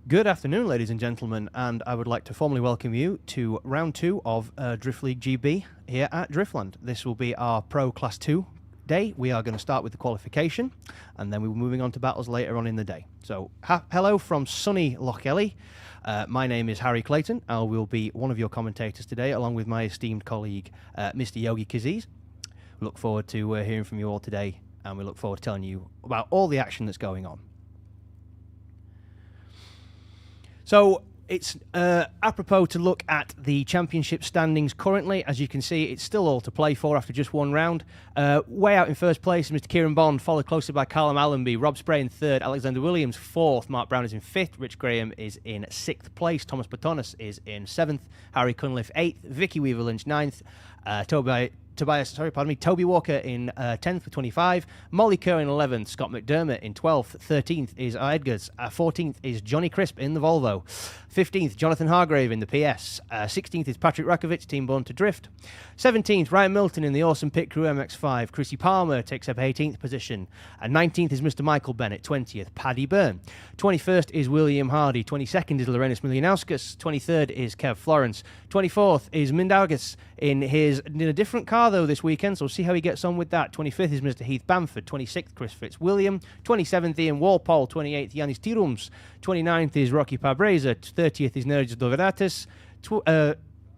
Good afternoon, ladies and gentlemen, and I would like to formally welcome you to round 2 of DLGB here at Driftland. This will be our Pro Class 2 day. We are going to start with the qualification, and then we'll be moving on to battles later on in the day. So, hello from sunny Lochgelly. My name is Harry Clayton. I will be one of your commentators today, along with my esteemed colleague, Mr. Yogi Kaziz. We look forward to hearing from you all today, and we look forward to telling you about all the action that's going on. So it's apropos to look at the championship standings currently. As you can see, it's still all to play for after just one round. Way out in first place is Mr. Kieran Bond, followed closely by Callum Allenby, Rob Spray in third, Alexander Williams fourth, Mark Brown is in fifth, Rich Graham is in sixth place, Thomas Batonis is in seventh, Harry Cunliffe eighth, Vicky Weaver Lynch ninth, Toby Walker in 10th with 25, Molly Kerr in 11th, Scott McDermott in 12th, 13th is Edgars, 14th is Johnny Crisp in the Volvo, 15th Jonathan Hargrave in the PS, 16th is Patrick Rakovic, Team Born to Drift, 17th Ryan Milton in the Awesome Pit Crew MX5, Chrissy Palmer takes up 18th position, and 19th is Mr. Michael Bennett, 20th Paddy Byrne, 21st is William Hardy, 22nd is Lorenas Milianauskas, 23rd is Kev Florence, 24th is Mindaugas in a different car though this weekend, so we'll see how he gets on with that. 25th is Mr. Heath Bamford, 26th Chris Fitzwilliam, 27th Ian Walpole, 28th Yanis Tirums, 29th is Rocky Pabreza, 30th is Nerys Doveratis,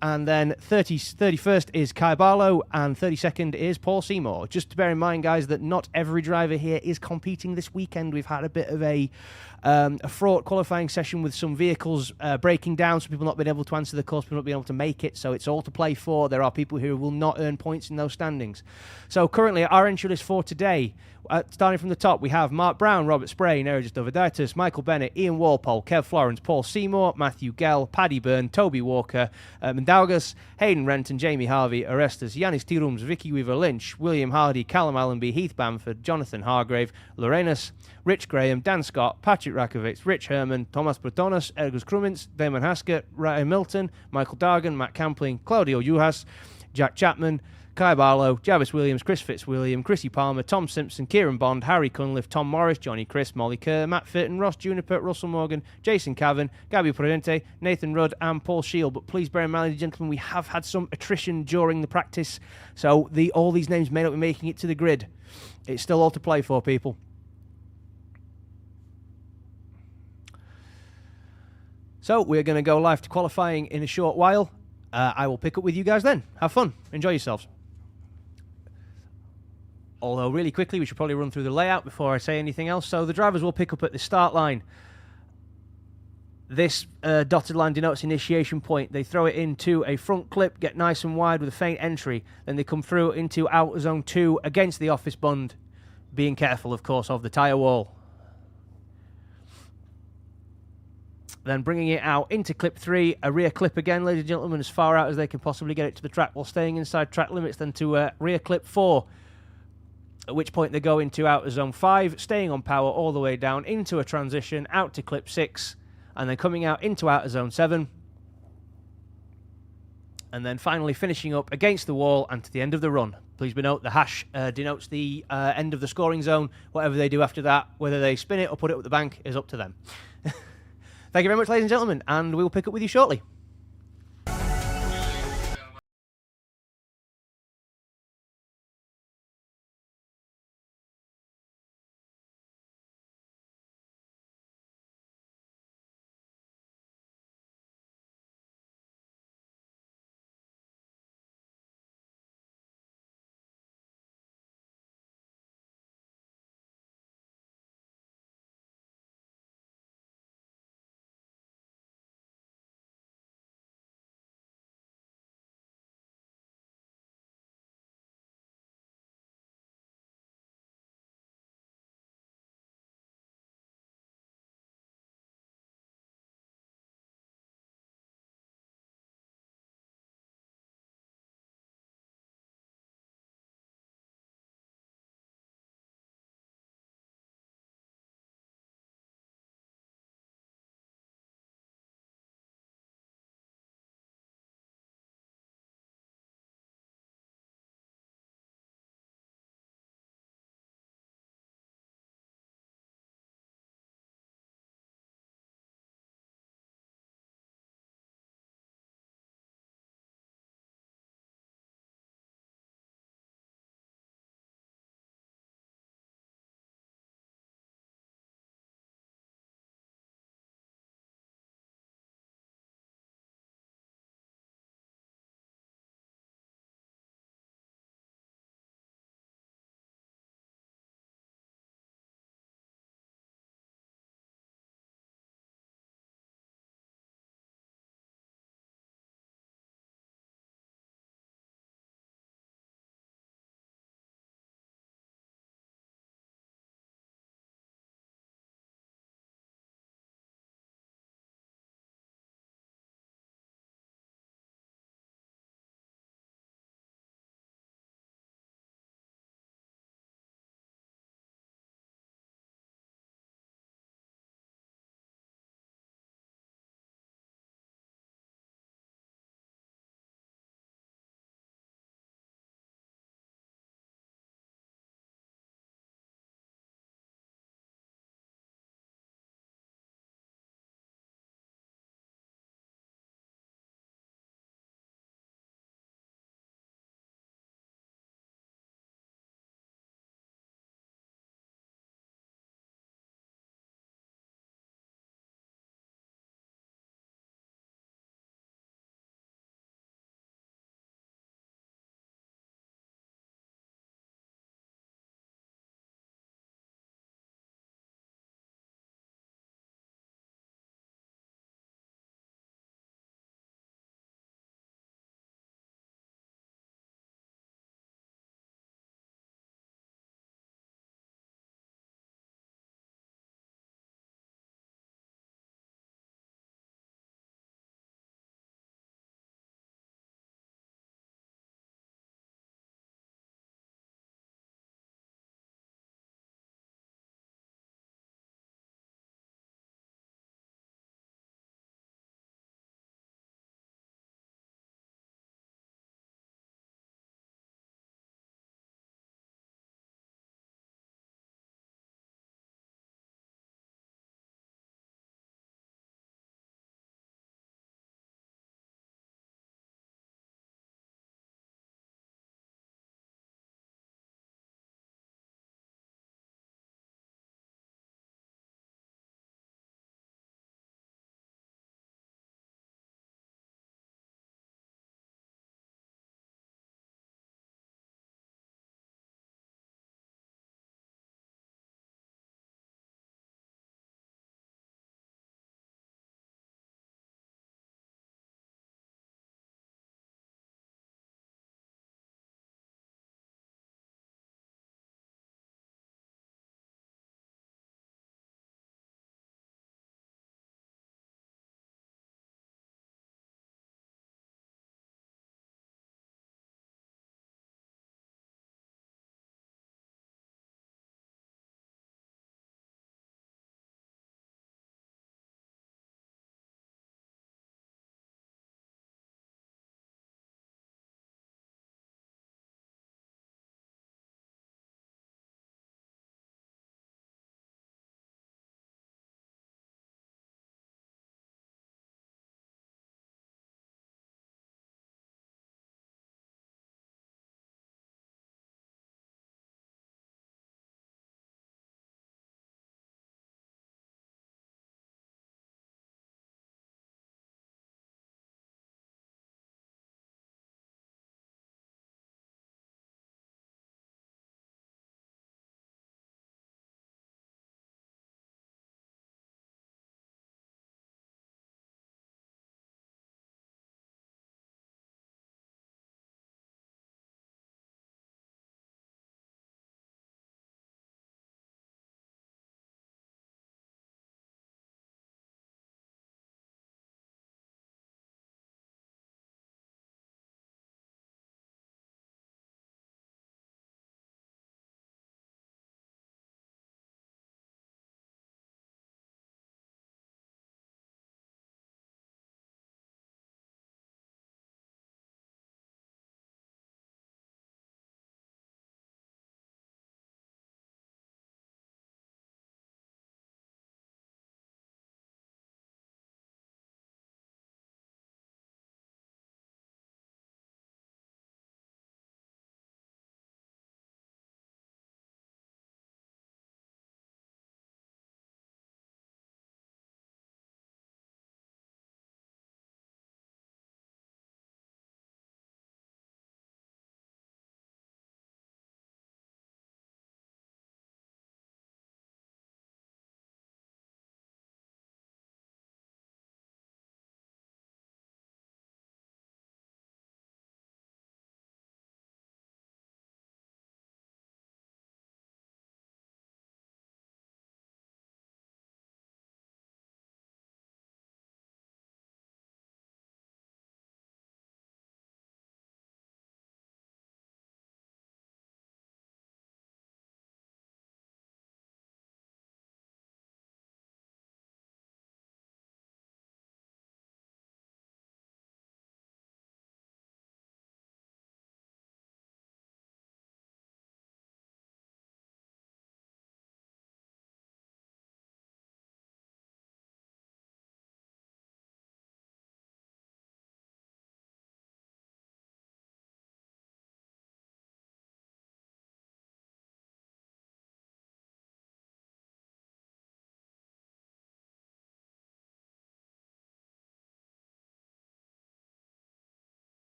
and then 31st is Kai Barlow, and 32nd is Paul Seymour. Just to bear in mind, guys, that not every driver here is competing this weekend. We've had a bit of a fraught qualifying session with some vehicles breaking down, some people not being able to answer the course, people not being able to make it, so it's all to play for. There are people who will not earn points in those standings. So currently, our entry list for today, starting from the top, we have Mark Brown, Robert Spray, Nerys Doveratis, Michael Bennett, Ian Walpole, Kev Florence, Paul Seymour, Matthew Gell, Paddy Byrne, Toby Walker, Mindaugas, Hayden Renton, Jamie Harvey, Orestes, Yanis Tirums, Vicky Weaver Lynch, William Hardy, Callum Allenby, Heath Bamford, Jonathan Hargrave, Lorenas, Rich Graham, Dan Scott, Patrick Rakovic, Rich Herman, Thomas Bratonis, Edgars Krumins, Damon Haskett, Ryan Milton, Michael Dargan, Matt Campling, Claudio Juhas, Jack Chapman, Kai Barlow, Jarvis Williams, Chris Fitzwilliam, Chrissy Palmer, Tom Simpson, Kieran Bond, Harry Cunliffe, Tom Morris, Johnny Crisp, Molly Kerr, Matt Fitton, Ross Juniper, Russell Morgan, Jason Cavan, Gabby Prudente, Nathan Rudd, and Paul Shield. But please bear in mind, ladies and gentlemen, we have had some attrition during the practice, so all these names may not be making it to the grid. It's still all to play for, people. So we're going to go live to qualifying in a short while. I will pick up with you guys then. Have fun. Enjoy yourselves. Although really quickly, we should probably run through the layout before I say anything else. So the drivers will pick up at the start line. This dotted line denotes initiation point. They throw it into a front clip, get nice and wide with a faint entry. Then they come through into outer zone 2 against the office bund. Being careful, of course, of the tyre wall. Then bringing it out into clip 3, a rear clip again, ladies and gentlemen, as far out as they can possibly get it to the track while staying inside track limits. Then to rear clip 4, at which point they go into outer zone 5, staying on power all the way down into a transition, out to clip 6, and then coming out into outer zone 7. And then finally finishing up against the wall and to the end of the run. Please be note, the hash denotes the end of the scoring zone. Whatever they do after that, whether they spin it or put it up the bank, is up to them. Thank you very much, ladies and gentlemen, and we will pick up with you shortly.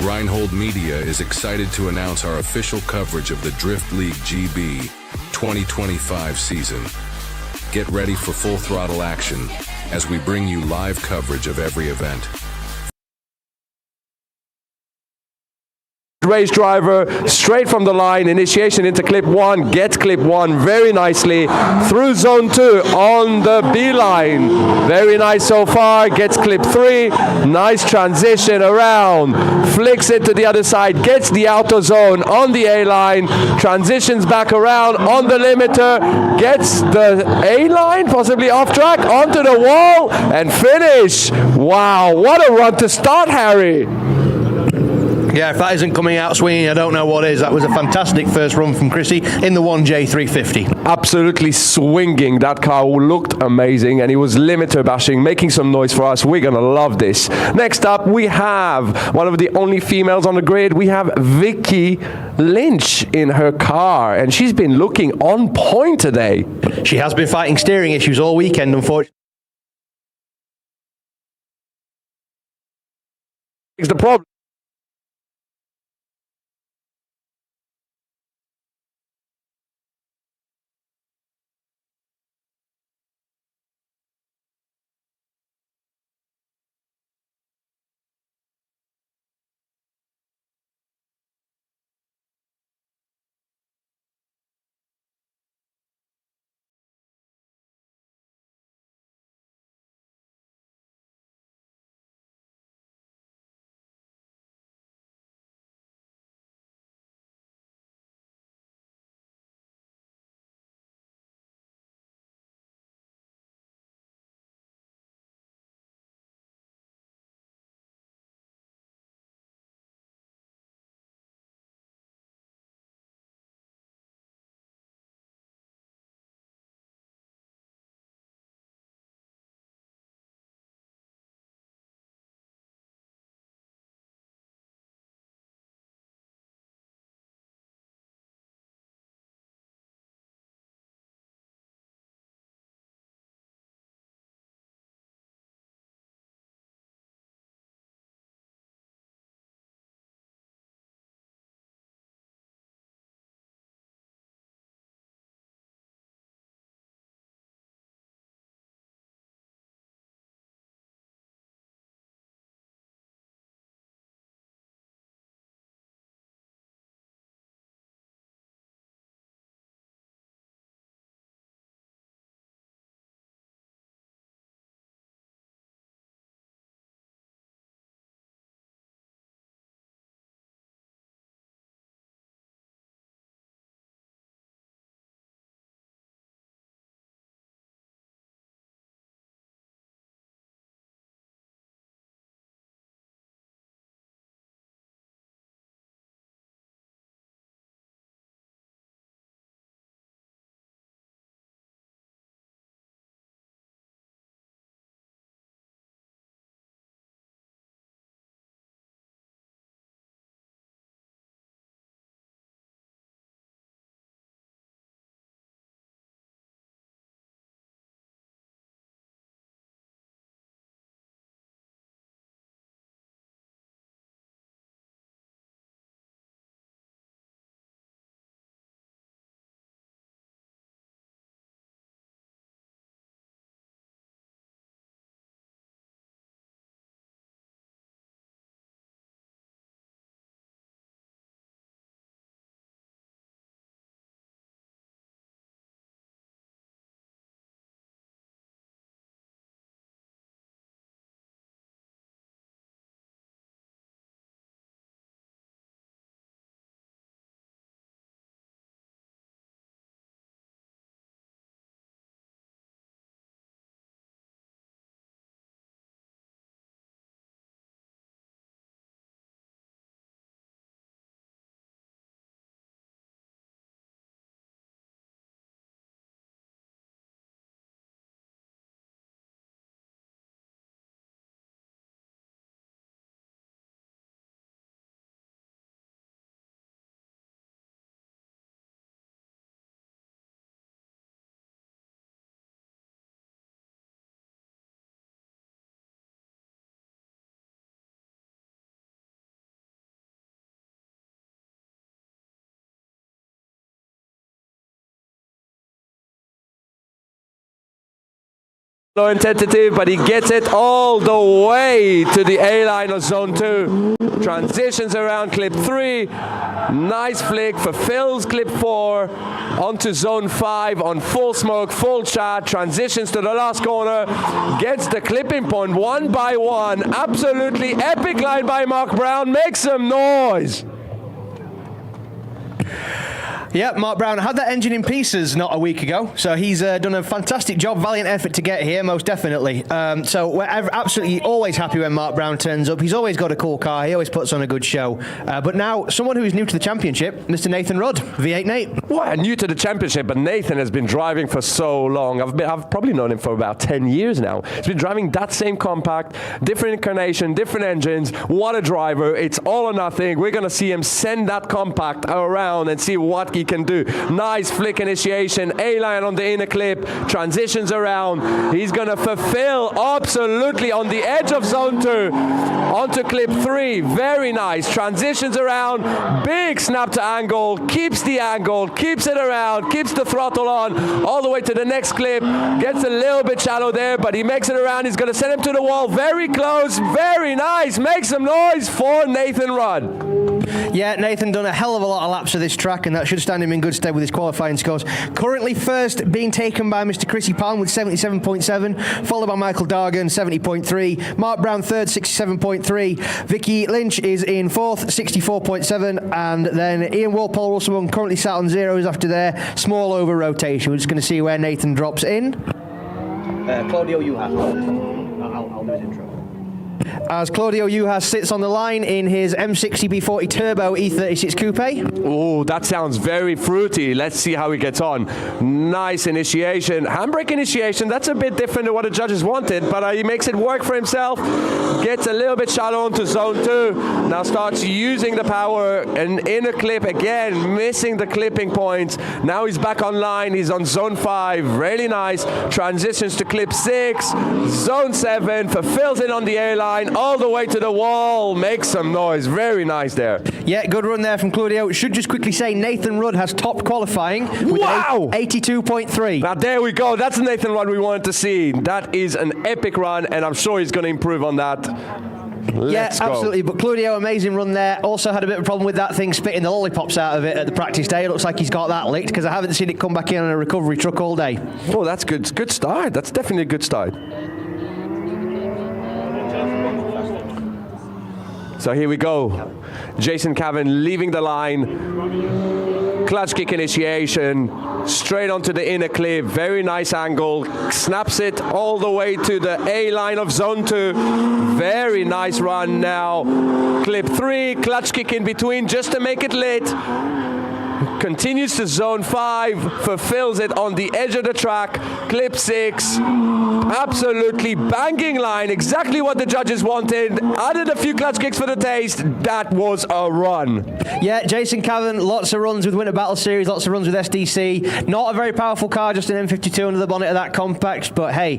Reinhold Media is excited to announce our official coverage of the DLGB 2025 season. Get ready for full throttle action as we bring you live coverage of every event. Race driver straight from the line, initiation into clip 1, gets clip 1 very nicely through zone 2 on the B line. Very nice so far, gets clip 3, nice transition around, flicks it to the other side, gets the outer zone on the A line, transitions back around on the limiter, gets the A line possibly off track onto the wall and finish. Wow, what a run to start, Harry. Yeah, if that isn't coming out swinging, I don't know what is. That was a fantastic first run from Chrissy in the 1J350. Absolutely swinging. That car looked amazing, and he was limiter bashing, making some noise for us. We're going to love this. Next up, we have one of the only females on the grid. We have Vicky Lynch in her car, and she's been looking on point today. She has been fighting steering issues all weekend, unfortunately. It's the problem. Low intensity, but he gets it all the way to the A-line of zone 2. Transitions around clip 3. Nice flick, fulfills clip 4. Onto zone 5 on full smoke, full chat. Transitions to the last corner. Gets the clipping point one by one. Absolutely epic line by Mark Brown. Makes some noise. Yeah, Mark Brown had that engine in pieces not a week ago, so he's done a fantastic job, valiant effort to get here, most definitely. So we're absolutely always happy when Mark Brown turns up. He's always got a cool car, he always puts on a good show. But now, someone who is new to the championship, Mr. Nathan Rudd, V8 Nate. Well, new to the championship, but Nathan has been driving for so long. I've probably known him for about 10 years now. He's been driving that same compact, different incarnation, different engines. What a driver. It's all or nothing. We're going to see him send that compact around and see what he can do. Nice flick initiation, A-line on the inner clip, transitions around. He's going to fulfill absolutely on the edge of zone 2 onto clip 3. Very nice. Transitions around, big snap to angle, keeps the angle, keeps it around, keeps the throttle on all the way to the next clip. Gets a little bit shallow there, but he makes it around. He's going to send him to the wall. Very close, very nice. Make some noise for Nathan Rudd. Yeah, Nathan done a hell of a lot of laps of this track, and that should stand him in good stead with his qualifying scores. Currently first being taken by Mr. Chrissy Palm with 77.7, followed by Michael Dargan, 70.3. Mark Brown third, 67.3. Vicky Lynch is in fourth, 64.7. And then Ian Walpole, also currently sat on zeros after their small over rotation. We're just going to see where Nathan drops in. Claudio, you have. I'll do his intro. As Claudio Juhas sits on the line in his M60 B40 Turbo E36 Coupe. Oh, that sounds very fruity. Let's see how he gets on. Nice initiation. Handbrake initiation, that's a bit different than what the judges wanted, but he makes it work for himself. Gets a little bit shallow onto zone 2. Now starts using the power. An inner clip again, missing the clipping points. Now he's back online. He's on zone 5. Really nice. Transitions to clip 6. Zone 7. Fulfills it on the A-line. All the way to the wall. Makes some noise. Very nice there. Yeah, good run there from Claudio. Should just quickly say Nathan Rudd has top qualifying with 82.3. Now there we go. That's the Nathan Rudd we wanted to see. That is an epic run, and I'm sure he's going to improve on that. Let's go. Absolutely. But Claudio, amazing run there. Also had a bit of a problem with that thing spitting the lollipops out of it at the practice day. It looks like he's got that licked because I haven't seen it come back in on a recovery truck all day. Oh, that's good. Good start. That's definitely a good start. So here we go. Jason Cavan leaving the line. Clutch kick initiation. Straight onto the inner clip. Very nice angle. Snaps it all the way to the A-line of zone 2. Very nice run now. Clip 3. Clutch kick in between just to make it lit. Continues to zone 5, fulfills it on the edge of the track. Clip 6, absolutely banging line, exactly what the judges wanted. Added a few clutch kicks for the taste. That was a run. Yeah, Jason Cavan, lots of runs with Winter Battle Series, lots of runs with SDC. Not a very powerful car, just an M52 under the bonnet of that compact, but hey,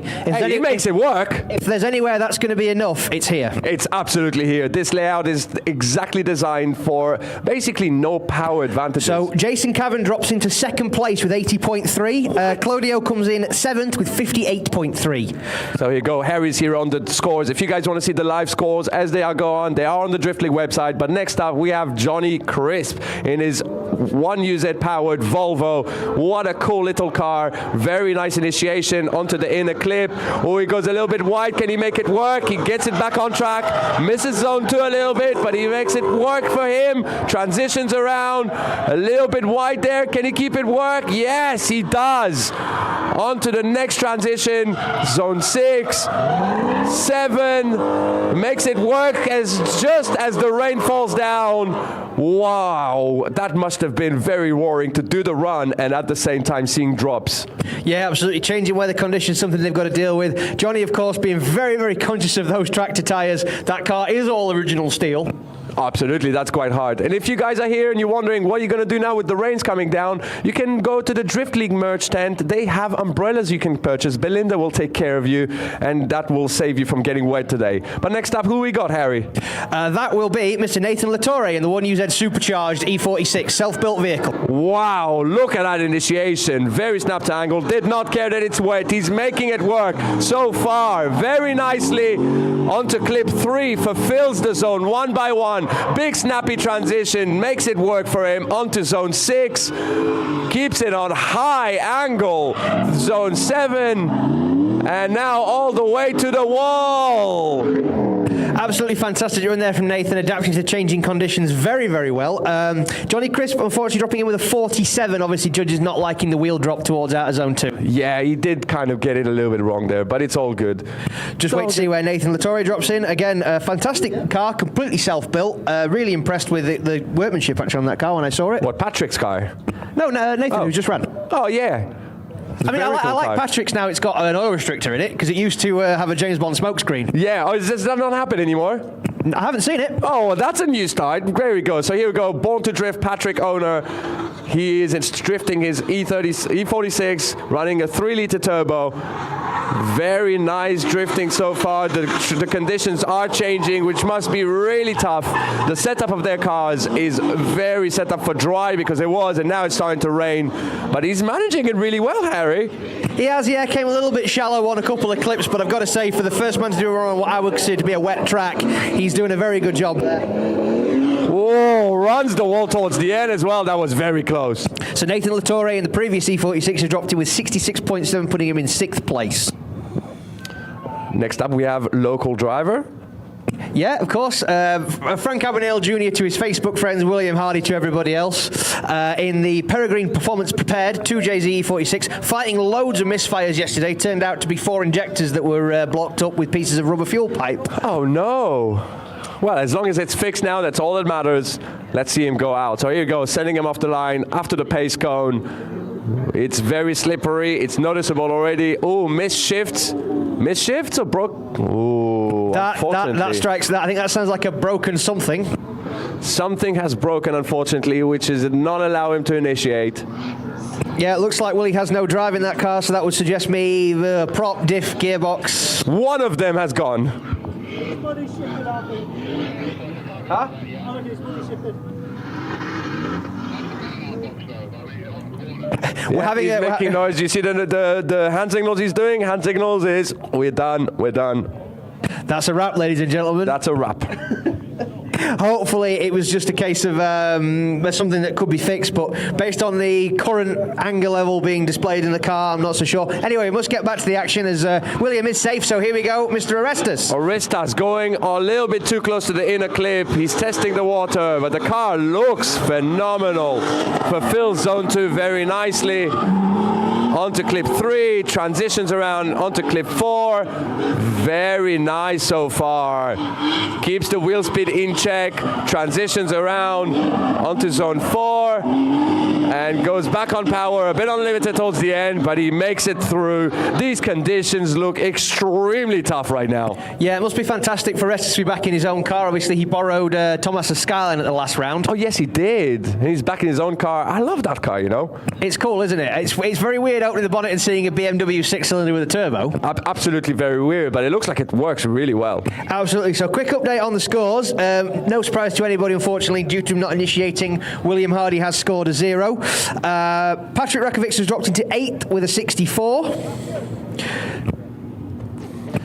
he makes it work. If there's anywhere that's going to be enough, it's here. It's absolutely here. This layout is exactly designed for basically no power advantages. So Jason Cavan drops into second place with 80.3. Claudio comes in 7th with 58.3. So here you go. Harry's here on the scores. If you guys want to see the live scores as they are going, they are on the Driftland website. But next up, we have Johnny Crisp in his 1UZ powered Volvo. What a cool little car. Very nice initiation onto the inner clip. Oh, he goes a little bit wide. Can he make it work? He gets it back on track. Misses zone 2 a little bit, but he makes it work for him. Transitions around. A little bit wide there. Can he keep it work? Yes, he does. On to the next transition. Zone 6, 7. Makes it work just as the rain falls down. Wow, that must have been very roaring to do the run and at the same time seeing drops. Yeah, absolutely. Changing weather conditions, something they've got to deal with. Johnny, of course, being very, very conscious of those tractor tyres. That car is all original steel. Absolutely, that's quite hard. And if you guys are here and you're wondering what you're going to do now with the rains coming down, you can go to the Drift League merch tent. They have umbrellas you can purchase. Belinda will take care of you, and that will save you from getting wet today. But next up, who we got, Harry? That will be Mr. Nathan Latore in the 1UZ supercharged E46 self-built vehicle. Wow, look at that initiation. Very snapped angle. Did not care that it's wet. He's making it work so far. Very nicely onto clip 3. Fulfills the zone one by one. Big snappy transition. Makes it work for him. Onto zone 6. Keeps it on high angle. Zone 7. And now all the way to the wall. Absolutely fantastic run there from Nathan, adapting to changing conditions very, very well. Johnny Crisp, unfortunately, dropping in with a 47. Obviously, judges not liking the wheel drop towards outer zone 2. Yeah, he did kind of get it a little bit wrong there, but it's all good. Just wait to see where Nathan Latore drops in. Again, a fantastic car, completely self-built. Really impressed with the workmanship, actually, on that car when I saw it. What, Patrick's car? No, Nathan, who just ran. Oh, yeah. I mean, I like Patrick's now. It's got an oil restrictor in it because it used to have a James Bond smokescreen. Yeah, does that not happen anymore? I haven't seen it. Oh, well, that's a new start. There we go. So here we go. Born to Drift, Patrick owner. He is drifting his E46, running a 3-liter turbo. Very nice drifting so far. The conditions are changing, which must be really tough. The setup of their cars is very set up for dry because it was, and now it's starting to rain. But he's managing it really well, Harry. He has, yeah. Came a little bit shallow on a couple of clips, but I've got to say, for the first man to do on what I would consider to be a wet track, he's doing a very good job there. Whoa, runs the wall towards the end as well. That was very close. So Nathan Latore in the previous E46 has dropped in with 66.7, putting him in 6th place. Next up, we have local driver. Yeah, of course. Frank Abagnale Jr. to his Facebook friends, William Hardy to everybody else. In the Peregrine Performance Prepared 2JZ E46, fighting loads of misfires yesterday. Turned out to be 4 injectors that were blocked up with pieces of rubber fuel pipe. Oh, no. Well, as long as it's fixed now, that's all that matters. Let's see him go out. So here you go, sending him off the line after the pace cone. It's very slippery. It's noticeable already. Oh, missed shifts. Missed shifts or broke? Oh, that strikes that. I think that sounds like a broken something. Something has broken, unfortunately, which is not allow him to initiate. Yeah, it looks like Willie has no drive in that car, so that would suggest me the prop, diff, gearbox. One of them has gone. Huh? We're having he's making noise. You see the hand signals he's doing? Hand signals is, we're done, we're done. That's a wrap, ladies and gentlemen. That's a wrap. Hopefully it was just a case of there's something that could be fixed, but based on the current anger level being displayed in the car, I'm not so sure. Anyway, we must get back to the action as William is safe, so here we go, Mr. Orestes. Orestes going a little bit too close to the inner clip. He's testing the water, but the car looks phenomenal. Fulfills zone 2 very nicely. Onto clip 3, transitions around onto clip 4. Very nice so far. Keeps the wheel speed in check, transitions around onto zone 4, and goes back on power, a bit unlimited towards the end, but he makes it through. These conditions look extremely tough right now. Yeah, it must be fantastic for Orestes to be back in his own car. Obviously, he borrowed Thomas' Skyline at the last round. Oh, yes, he did. He's back in his own car. I love that car, you know. It's cool, isn't it? It's very weird opening the bonnet and seeing a BMW 6-cylinder with a turbo. Absolutely very weird, but it looks like it works really well. Absolutely. So quick update on the scores. No surprise to anybody, unfortunately, due to him not initiating. William Hardy has scored a 0. Patrick Rakovic has dropped into 8th with a 64.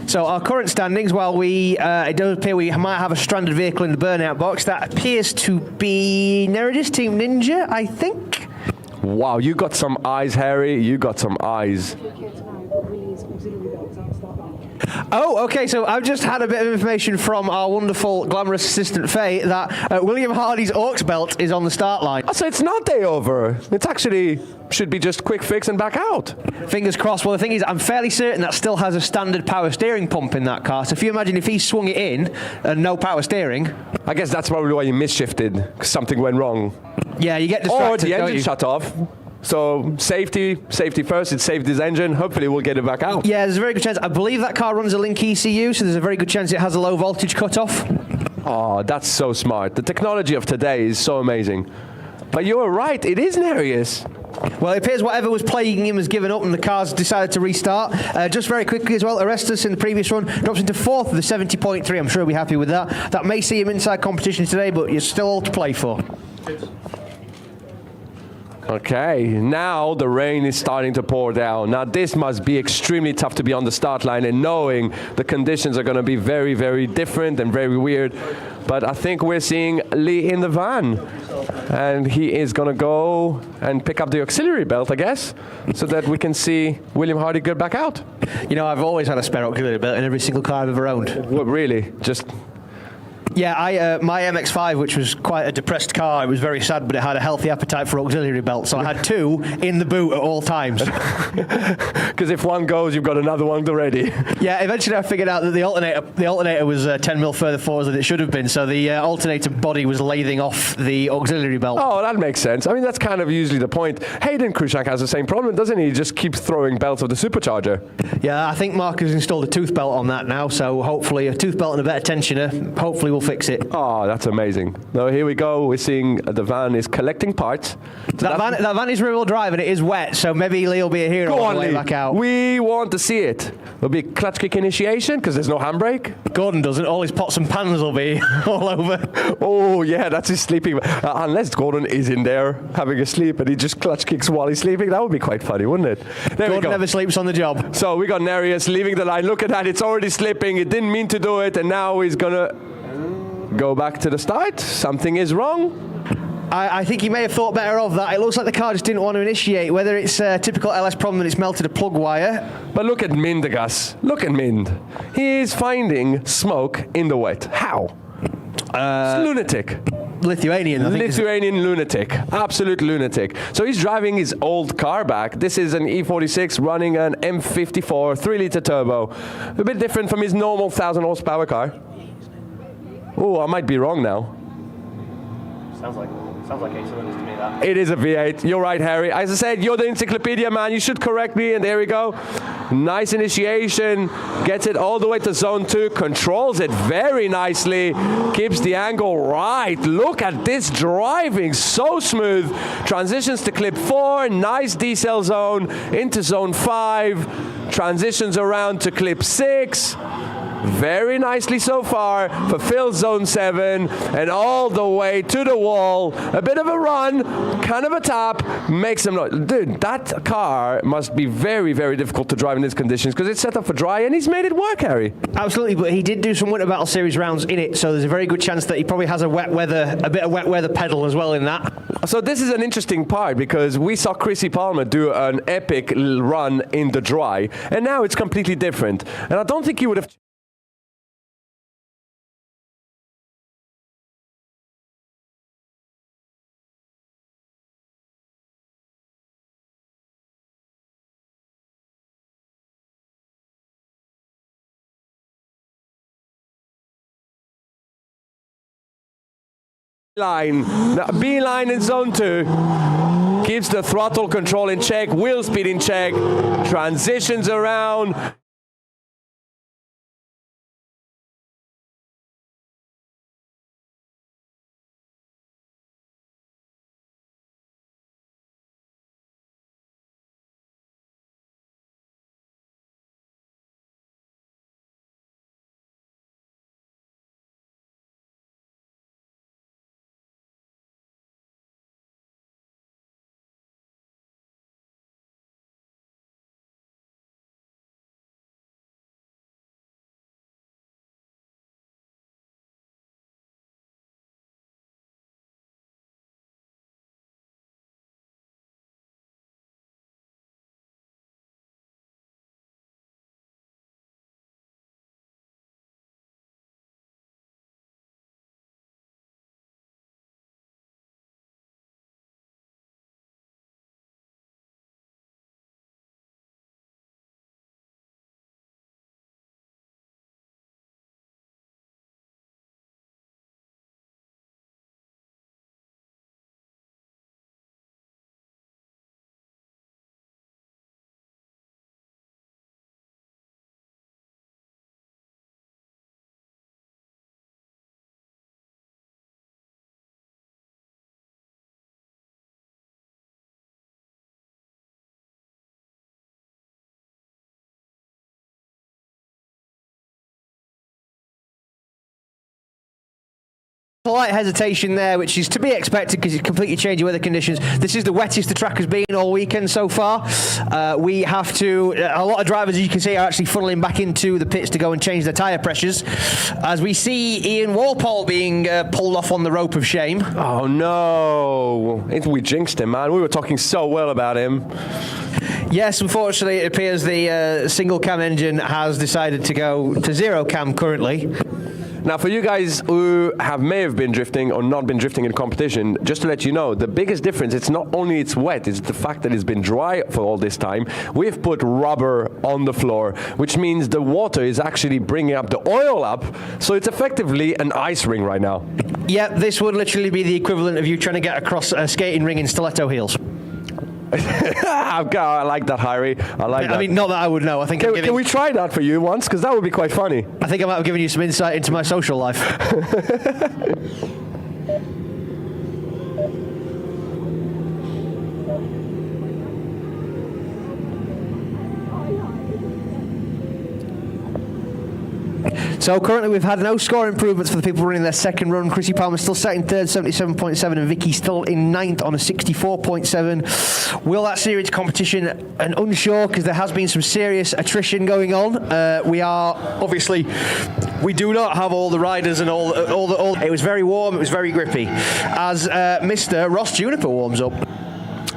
So our current standings, while it does appear we might have a stranded vehicle in the burnout box, that appears to be Neridis Team Ninja, I think. Wow, you got some eyes, Harry. You got some eyes. Oh, okay, so I've just had a bit of information from our wonderful, glamorous assistant, Faye, that William Hardy's aux belt is on the start line. Oh, so it's not day over. It's actually should be just quick fix and back out. Fingers crossed. Well, the thing is, I'm fairly certain that still has a standard power steering pump in that car. So if you imagine if he swung it in and no power steering. I guess that's probably why you misshifted, because something went wrong. Yeah, you get distracted, or the engine shut off. So safety first. It saved his engine. Hopefully we'll get it back out. Yeah, there's a very good chance. I believe that car runs a link ECU, so there's a very good chance it has a low voltage cutoff. Oh, that's so smart. The technology of today is so amazing. But you were right, it is Nereus. Well, it appears whatever was plaguing him has given up and the car's decided to restart. Just very quickly as well, Orestes in the previous run drops into 4th with a 70.3. I'm sure he'll be happy with that. That may see him inside competition today, but you're still all to play for. Okay, now the rain is starting to pour down. Now this must be extremely tough to be on the start line and knowing the conditions are going to be very, very different and very weird. But I think we're seeing Lee in the van. And he is going to go and pick up the auxiliary belt, I guess, so that we can see William Hardy get back out. You know, I've always had a spare auxiliary belt in every single car I've ever owned. What, really? Just... Yeah, my MX-5, which was quite a depressed car, it was very sad, but it had a healthy appetite for auxiliary belts, so I had 2 in the boot at all times. Because if one goes, you've got another one already. Yeah, eventually I figured out that the alternator was 10 mil further forward than it should have been, so the alternator body was lathing off the auxiliary belt. Oh, that makes sense. I mean, that's kind of usually the point. Hayden Krusnak has the same problem, doesn't he? He just keeps throwing belts of the supercharger. Yeah, I think Mark has installed a tooth belt on that now, so hopefully a tooth belt and a better tensioner, hopefully we'll fix it. Oh, that's amazing. Now here we go. We're seeing the van is collecting parts. That van is rear-wheel drive and it is wet, so maybe Lee will be a hero on the way back out. We want to see it. There'll be clutch kick initiation because there's no handbrake. Gordon doesn't. All his pots and pans will be all over. Oh, yeah, that's his sleeping. Unless Gordon is in there having a sleep and he just clutch kicks while he's sleeping. That would be quite funny, wouldn't it? There Gordon never sleeps on the job. So we got Nereus leaving the line. Look at that. It's already slipping. It didn't mean to do it. And now he's going to go back to the start. Something is wrong. I think he may have thought better of that. It looks like the car just didn't want to initiate, whether it's a typical LS problem that it's melted a plug wire. But look at Mindegas. Look at Mind. He is finding smoke in the wet. How? It's lunatic. Lithuanian, I think. Lithuanian lunatic. Absolute lunatic. So he's driving his old car back. This is an E46 running an M54 3-liter turbo. A bit different from his normal 1,000 horsepower car. Oh, I might be wrong now. Sounds like 8 cylinders to me, that. It is a V8. You're right, Harry. As I said, you're the encyclopedia man. You should correct me, and there we go. Nice initiation. Gets it all the way to zone 2. Controls it very nicely. Keeps the angle right. Look at this driving. So smooth. Transitions to clip 4. Nice decel zone. Into zone 5. Transitions around to clip 6. Very nicely so far, fulfills zone 7, and all the way to the wall. A bit of a run, kind of a tap, makes him... Dude, that car must be very, very difficult to drive in these conditions, because it's set up for dry, and he's made it work, Harry. Absolutely, but he did do some Winter Battle Series rounds in it, so there's a very good chance that he probably has a bit of wet weather pedal as well in that. So this is an interesting part, because we saw Chrissy Palmer do an epic run in the dry, and now it's completely different. And I don't think he would have... Beeline in zone 2, keeps the throttle control in check, wheel speed in check, transitions around. Slight hesitation there, which is to be expected because it's completely changing weather conditions. This is the wettest the track has been all weekend so far. We have to, a lot of drivers, as you can see, are actually funneling back into the pits to go and change their tyre pressures. As we see Ian Walpole being pulled off on the rope of shame. Oh no, we jinxed him, man. We were talking so well about him. Yes, unfortunately, it appears the single cam engine has decided to go to zero cam currently. Now, for you guys who may have been drifting or not been drifting in competition, just to let you know, the biggest difference, it's not only it's wet, it's the fact that it's been dry for all this time. We've put rubber on the floor, which means the water is actually bringing up the oil up, so it's effectively an ice ring right now. Yeah, this would literally be the equivalent of you trying to get across a skating ring in stiletto heels. I like that, Harry. I like that. I mean, not that I would know. I think can we try that for you once? Because that would be quite funny. I think I might have given you some insight into my social life. So currently we've had no score improvements for the people running their second run. Chrissy Palmer still sat in third, 77.7, and Vicky still in ninth on a 64.7. Will that series competition? And unsure, because there has been some serious attrition going on. We do not have all the riders and all. It was very warm. It was very grippy. As Mr. Ross Juniper warms up.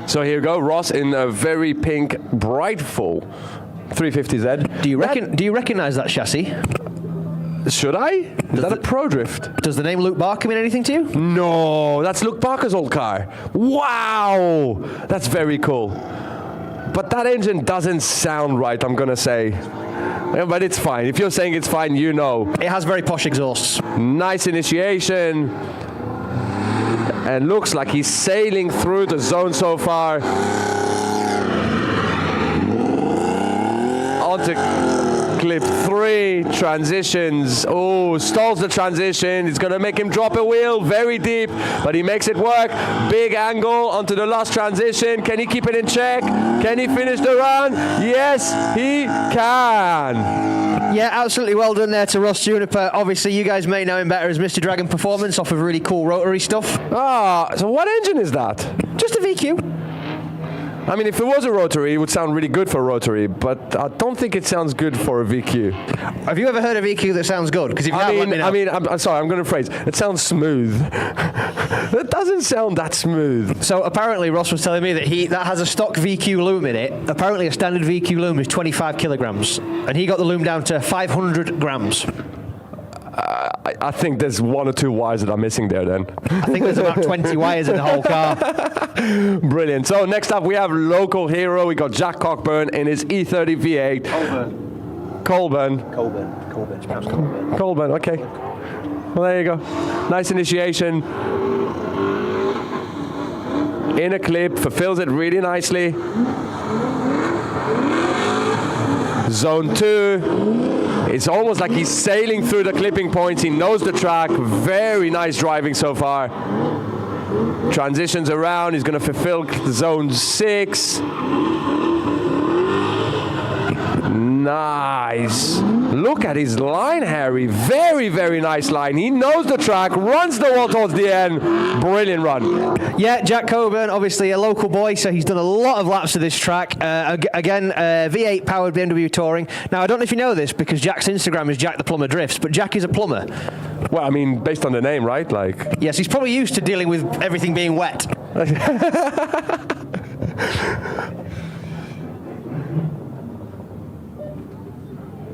So here we go, Ross in a very pink, bright full 350Z. Do you recognise that chassis? Should I? Is that a Pro Drift? Does the name Luke Barker mean anything to you? No, that's Luke Barker's old car. Wow, that's very cool. But that engine doesn't sound right, I'm gonna say. Yeah, but it's fine. If you're saying it's fine, you know. It has very posh exhausts. Nice initiation. And looks like he's sailing through the zone so far. Onto clip 3, transitions. Oh, stalls the transition. It's going to make him drop a wheel very deep, but he makes it work. Big angle onto the last transition. Can he keep it in check? Can he finish the run? Yes, he can. Yeah, absolutely well done there to Ross Juniper. Obviously, you guys may know him better as Mr. Dragon Performance off of really cool rotary stuff. So what engine is that? Just a VQ. I mean, if it was a rotary, it would sound really good for a rotary, but I don't think it sounds good for a VQ. Have you ever heard a VQ that sounds good? Because I'm sorry, I'm going to phrase. It sounds smooth. It doesn't sound that smooth. So apparently, Ross was telling me that has a stock VQ loom in it. Apparently, a standard VQ loom is 25 kilograms, and he got the loom down to 500 grams. I think there's 1 or 2 wires that are missing there then. I think there's about 20 wires in the whole car. Brilliant. So next up we have local hero. We got Jack Cockburn in his E30 V8. Colburn. Colburn, okay. Well, there you go. Nice initiation. In a clip, fulfills it really nicely. Zone 2. It's almost like he's sailing through the clipping points. He knows the track. Very nice driving so far. Transitions around. He's going to fulfill zone 6. Nice. Look at his line, Harry. Very, very nice line. He knows the track, runs the wall towards the end. Brilliant run. Yeah, Jack Coburn, obviously a local boy, so he's done a lot of laps of this track. Again, V8 powered BMW Touring. Now, I don't know if you know this because Jack's Instagram is Jack the Plumber Drifts, but Jack is a plumber. Well, I mean, based on the name, right? Yes, he's probably used to dealing with everything being wet.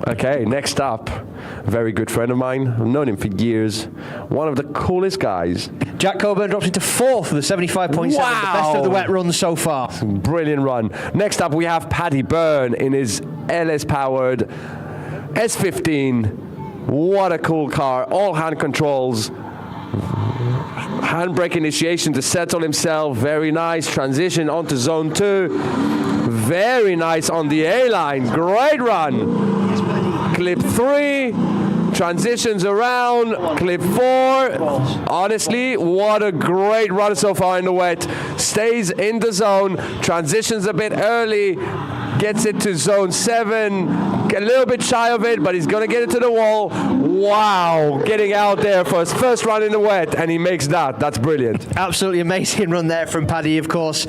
Okay, next up, a very good friend of mine. I've known him for years. One of the coolest guys. Jack Coburn drops into 4th for the 75.7, wow. The best of the wet runs so far. Brilliant run. Next up, we have Paddy Byrne in his LS-powered S15. What a cool car. All hand controls. Handbrake initiation to settle himself. Very nice. Transition onto zone 2. Very nice on the A-line. Great run. Clip 3, transitions around, clip 4. Honestly, what a great run so far in the wet. Stays in the zone, transitions a bit early, Gets it to zone 7. A little bit shy of it, but he's going to get it to the wall. Wow. Getting out there for his first run in the wet, and he makes that. That's brilliant. Absolutely amazing run there from Paddy, of course.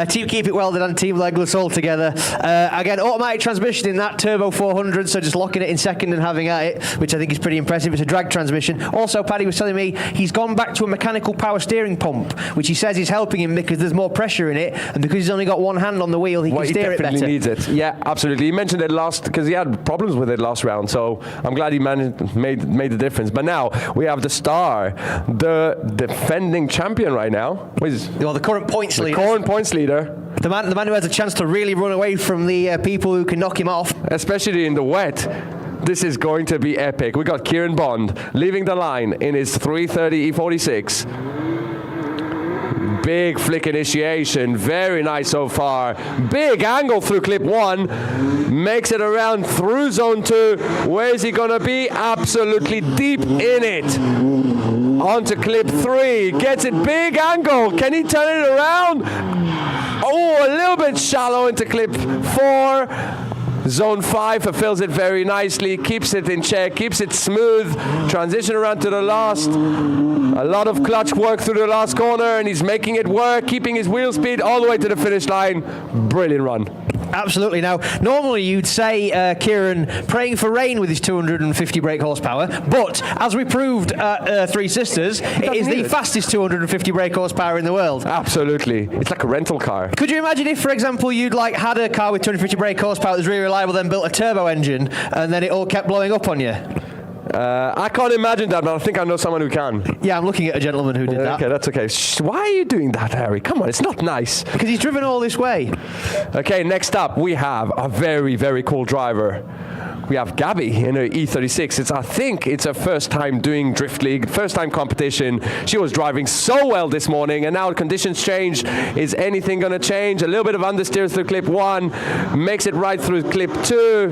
Team Keep It Welded and Team Legless all together. Again, automatic transmission in that Turbo 400, so just locking it in second and having at it, which I think is pretty impressive. It's a drag transmission. Also, Paddy was telling me he's gone back to a mechanical power steering pump, which he says is helping him because there's more pressure in it, and because he's only got one hand on the wheel, he can steer it better. He definitely needs it. Yeah, absolutely. He mentioned it because he had problems with it last round, so I'm glad he made the difference. But now we have the star, the defending champion right now. The current points leader. The current points leader. The man who has a chance to really run away from the people who can knock him off. Especially in the wet. This is going to be epic. We got Kieran Bond leaving the line in his 330 E46. Big flick initiation, very nice so far. Big angle through clip 1, makes it around through zone 2. Where is he gonna be? Absolutely deep in it. Onto clip 3, gets it, big angle. Can he turn it around? Oh, a little bit shallow into clip 4. Zone 5 fulfills it very nicely, keeps it in check, keeps it smooth, transition around to the last. A lot of clutch work through the last corner, and he's making it work, keeping his wheel speed all the way to the finish line. Brilliant run. Absolutely. Now, normally you'd say Kieran praying for rain with his 250 brake horsepower, but as we proved at Three Sisters, it is the fastest 250 brake horsepower in the world. Absolutely. It's like a rental car. Could you imagine if, for example, you'd had a car with 250 brake horsepower that was really reliable, then built a turbo engine, and then it all kept blowing up on you? I can't imagine that, but I think I know someone who can. Yeah, I'm looking at a gentleman who did that. Okay, that's okay. Why are you doing that, Harry? Come on, it's not nice. Because he's driven all this way. Okay, next up, we have a very, very cool driver. We have Gabby in her E36. I think it's her first time doing Drift League, first time competition. She was driving so well this morning, and now the conditions change. Is anything going to change? A little bit of understeer through clip 1, makes it right through clip 2.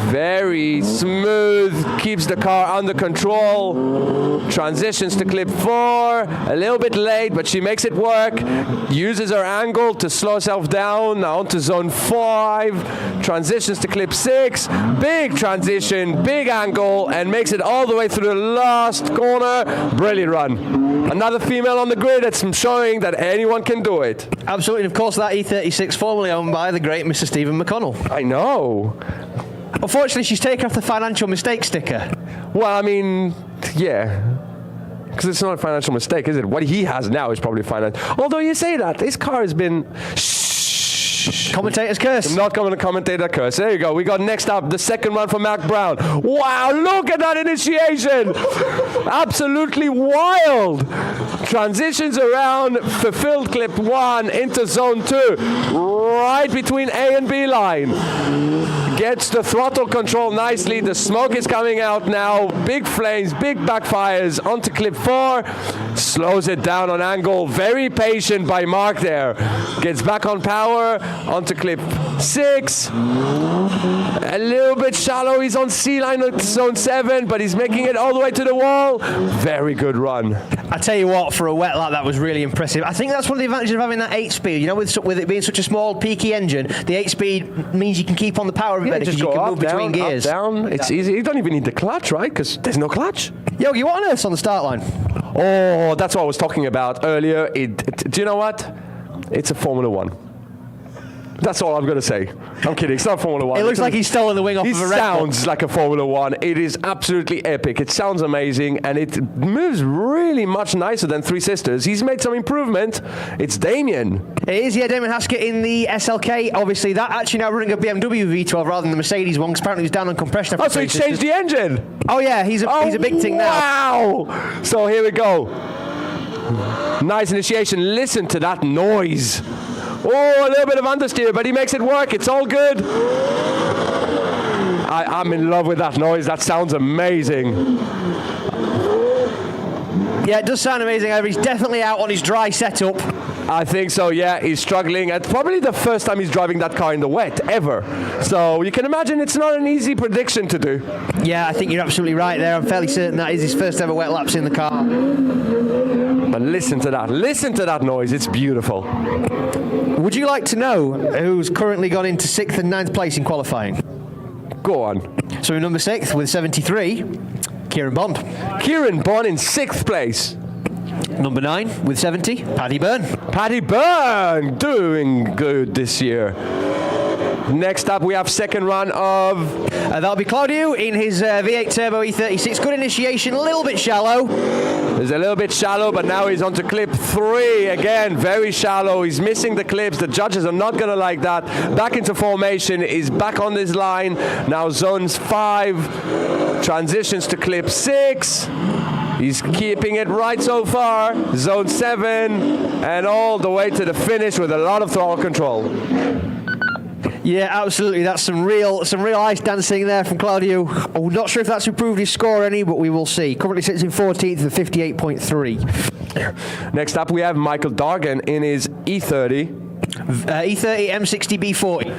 Very smooth, keeps the car under control, transitions to clip 4, a little bit late, but she makes it work, uses her angle to slow herself down, now onto zone 5, transitions to clip 6, big transition, big angle, and makes it all the way through the last corner. Brilliant run. Another female on the grid that's showing that anyone can do it. Absolutely, and of course that E36 formerly owned by the great Mr. Stephen McConnell. I know. Unfortunately, she's taken off the financial mistake sticker. Well, I mean, yeah. Because it's not a financial mistake, is it? What he has now is probably financial. Although you say that, this car has been... Commentator's curse. I'm not going to commentator curse. There you go. We got next up the second run for Mac Brown. Wow, look at that initiation. Absolutely wild. Transitions around, fulfilled clip 1 into zone 2. Right between A and B line. Gets the throttle control nicely. The smoke is coming out now. Big flames, big backfires onto clip 4. Slows it down on angle. Very patient by Mark there. Gets back on power onto clip 6. A little bit shallow. He's on C line at zone 7, but he's making it all the way to the wall. Very good run. I tell you what, for a wet lap, that was really impressive. I think that's one of the advantages of having that 8-speed. You know, with it being such a small, peaky engine, the 8-speed means you can keep on the power better because you can move between gears. Up, down. It's easy. You don't even need the clutch, right? Because there's no clutch. Yogi, what on earth's on the start line? Oh, that's what I was talking about earlier. Do you know what? It's a Formula 1. That's all I'm going to say. I'm kidding. It's not Formula 1. It looks like he's stolen the wing off of a Red Bull. It sounds like a Formula 1. It is absolutely epic. It sounds amazing, and it moves really much nicer than Three Sisters. He's made some improvement. It's Damien. It is, yeah, Damien Haskett in the SLK. Obviously, that actually now running a BMW V12 rather than the Mercedes one, because apparently he's down on compression. Oh, so he changed the engine. Oh, yeah, he's a big thing now. Wow. So here we go. Nice initiation. Listen to that noise. Oh, a little bit of understeer, but he makes it work. It's all good. I'm in love with that noise. That sounds amazing. Yeah, it does sound amazing. He's definitely out on his dry setup. I think so, yeah. He's struggling. It's probably the first time he's driving that car in the wet, ever. So you can imagine it's not an easy prediction to do. Yeah, I think you're absolutely right there. I'm fairly certain that is his first ever wet laps in the car. But listen to that noise, it's beautiful. Would you like to know who's currently gone into 6th and 9th place in qualifying? Go on. So in number 6th with 73, Kieran Bond. Kieran Bond in 6th place. Number 9 with 70, Paddy Byrne. Paddy Byrne doing good this year. Next up, we have second run of... That'll be Claudio in his V8 Turbo E36. Good initiation, a little bit shallow. It's a little bit shallow, but now he's onto clip 3. Again, very shallow. He's missing the clips. The judges are not going to like that. Back into formation. He's back on this line. Now zones 5. Transitions to clip 6. He's keeping it right so far. Zone 7. And all the way to the finish with a lot of throttle control. Yeah, absolutely. That's some real ice dancing there from Claudio. I'm not sure if that's improved his score any, but we will see. Currently sits in 14th with 58.3. Next up, we have Michael Dargan in his E30. E30 M60 B40.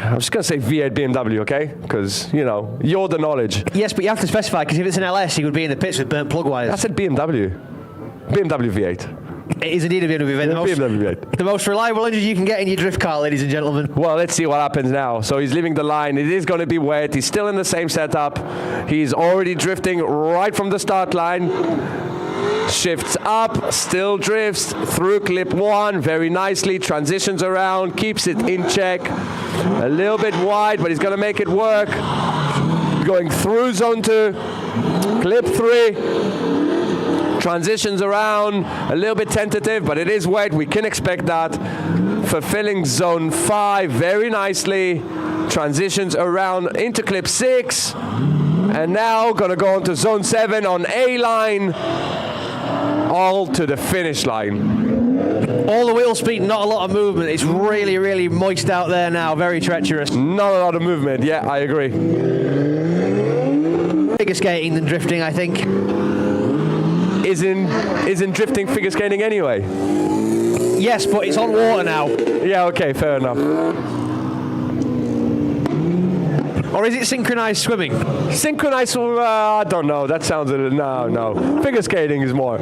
I'm just going to say V8 BMW, okay? Because, you know, you're the knowledge. Yes, but you have to specify, because if it's an LS, he would be in the pits with burnt plug wires. I said BMW. BMW V8. It is indeed a BMW. The most reliable engine you can get in your drift car, ladies and gentlemen. Well, let's see what happens now. So he's leaving the line. It is going to be wet. He's still in the same setup. He's already drifting right from the start line. Shifts up, still drifts through clip 1 very nicely. Transitions around, keeps it in check. A little bit wide, but he's going to make it work. Going through zone 2, clip 3. Transitions around, a little bit tentative, but it is wet. We can expect that. Fulfilling zone 5 very nicely. Transitions around into clip 6. And now going to go on to zone 7 on A line. All to the finish line. All the wheel speed, not a lot of movement. It's really, really moist out there now. Very treacherous. Not a lot of movement. Yeah, I agree. Figure skating than drifting, I think. Isn't drifting figure skating anyway? Yes, but it's on water now. Yeah, okay, fair enough. Or is it synchronized swimming? Synchronized, I don't know. That sounds a little, no. Figure skating is more.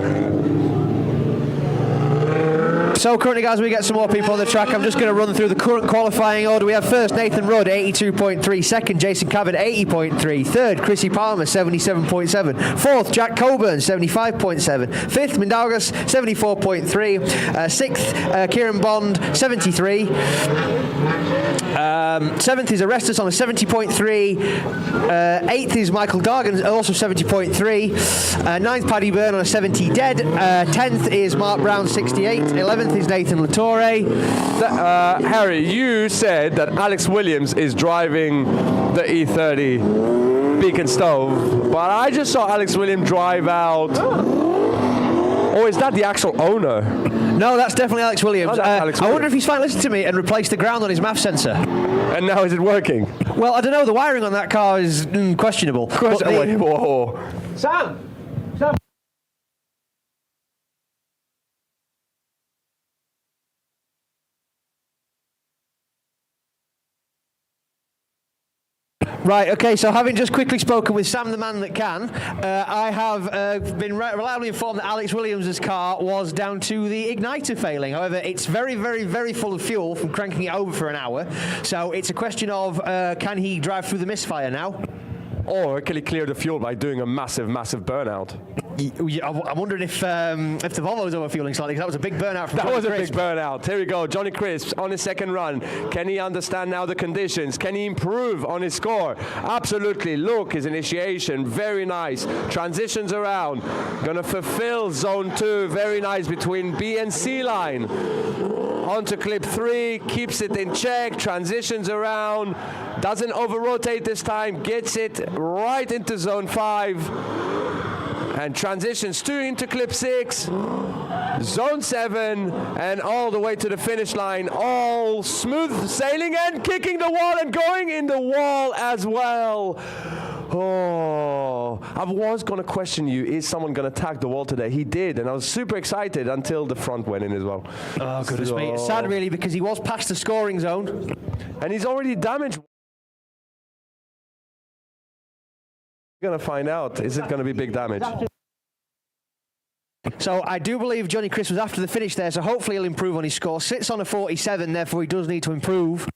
So currently, guys, we get some more people on the track. I'm just going to run through the current qualifying order. We have first Nathan Rudd, 82.3. Second, Jason Cabot, 80.3. Third, Chrissy Palmer, 77.7. Fourth, Jack Coburn, 75.7. Fifth, Mindaugas, 74.3. Sixth, Kieran Bond, 73. Seventh is Arestus on a 70.3. Eighth is Michael Dargan, also 70.3. Ninth, Paddy Byrne on a 70 dead. 10th is Mark Brown, 68. 11th is Nathan Latore. Harry, you said that Alex Williams is driving the E30 Beacon Stove, but I just saw Alex Williams drive out. Or is that the actual owner? No, that's definitely Alex Williams. Oh, Alex Williams. I wonder if he's finally listened to me and replaced the ground on his MAF sensor. And now is it working? Well, I don't know. The wiring on that car is questionable. Whoa. Sam! Right, okay, so having just quickly spoken with Sam the man that can, I have been reliably informed that Alex Williams' car was down to the igniter failing. However, it's very, very, very full of fuel from cranking it over for an hour. So it's a question of can he drive through the misfire now? Or can he clear the fuel by doing a massive, massive burnout? I'm wondering if the Volvo's overfueling slightly, because that was a big burnout from That Johnny was a Crisp. big burnout. Here we go. Johnny Crisp on his second run. Can he understand now the conditions? Can he improve on his score? Absolutely. Look, his initiation. Very nice. Transitions around. Going to fulfill zone 2. Very nice between B and C line. Onto clip 3. Keeps it in check. Transitions around. Doesn't over-rotate this time. Gets it right into zone 5. And transitions into clip 6, zone 7, and all the way to the finish line. All smooth sailing and kicking the wall and going in the wall as well. Oh, I was going to question you, is someone going to tag the wall today? He did, and I was super excited until the front went in as well. Oh, goodness me. It's sad, really, because he was past the scoring zone. And he's already damaged. We're going to find out. Is it going to be big damage? So I do believe Johnny Crisp was after the finish there, so hopefully he'll improve on his score. Sits on a 47, therefore he does need to improve.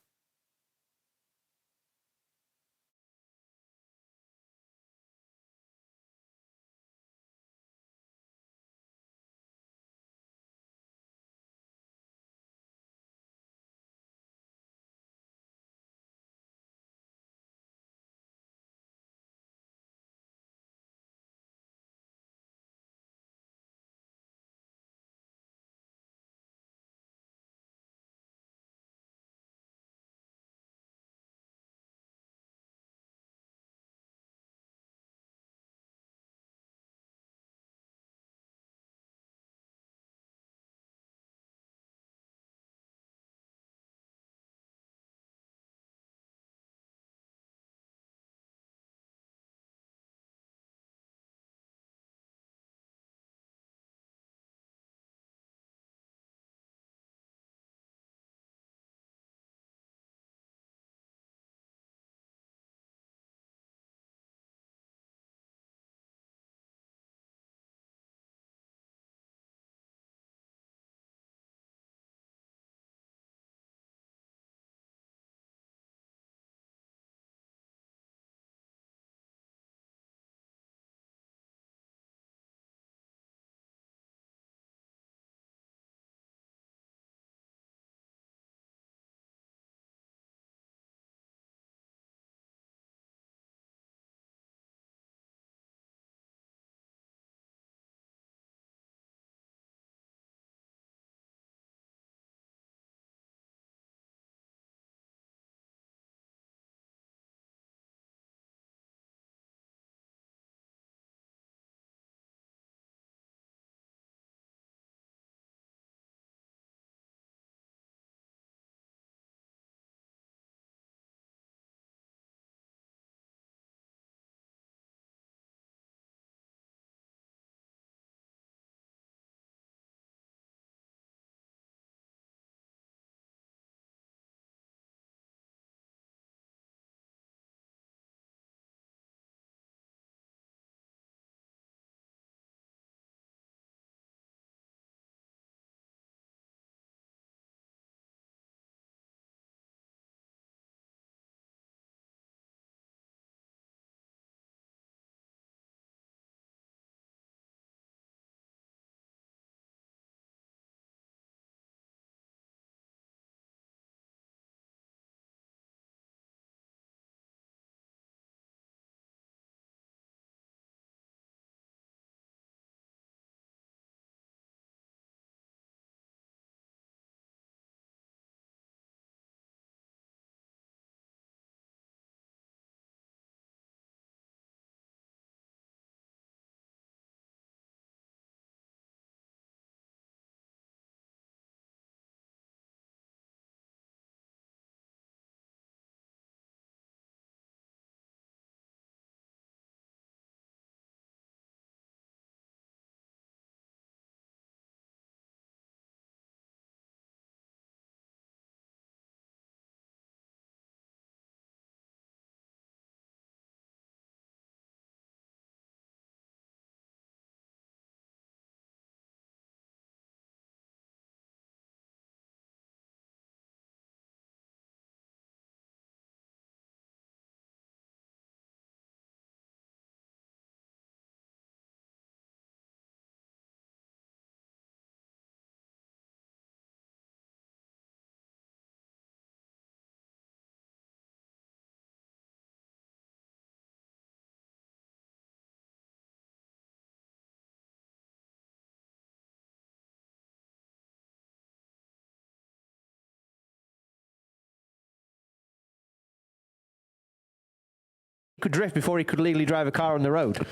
Could drift before he could legally drive a car on the road.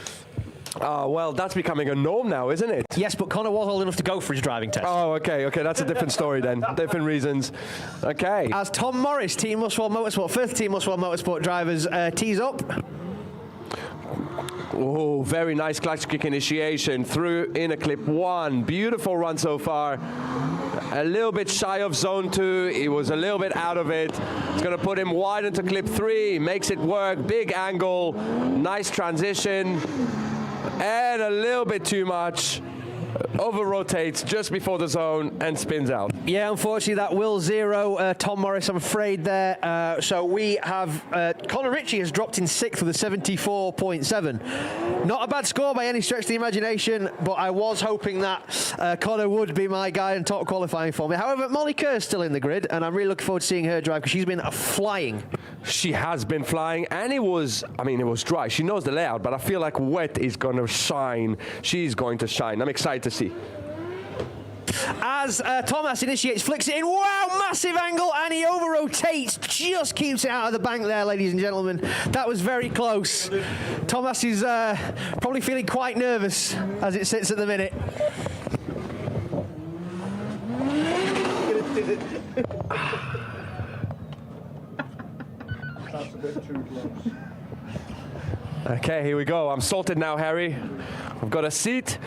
Well, that's becoming a norm now, isn't it? Yes, but Connor was old enough to go for his driving test. Oh, okay, that's a different story then. Different reasons. Okay. As Tom Morris, Team Muswell Motorsport, first Team Muswell Motorsport drivers tees up. Oh, very nice clutch kick initiation through inner clip 1. Beautiful run so far. A little bit shy of zone 2. He was a little bit out of it. It's going to put him wide into clip 3. Makes it work. Big angle. Nice transition. And a little bit too much. over-rotates just before the zone and spins out. Yeah, unfortunately that will zero Tom Morris, I'm afraid there. So we have Connor Ritchie has dropped in 6th with a 74.7. Not a bad score by any stretch of the imagination, but I was hoping that Connor would be my guy and top qualifying for me. However, Molly Kerr's still in the grid, and I'm really looking forward to seeing her drive because she's been flying. She has been flying, and it was dry. She knows the layout, but I feel like wet is going to shine. She's going to shine. I'm excited to see. As Thomas initiates, flicks it in. Wow, massive angle, and he over-rotates. Just keeps it out of the bank there, ladies and gentlemen. That was very close. Thomas is probably feeling quite nervous as it sits at the minute. That's a bit too close. Okay, here we go. I'm sorted now, Harry. I've got a seat.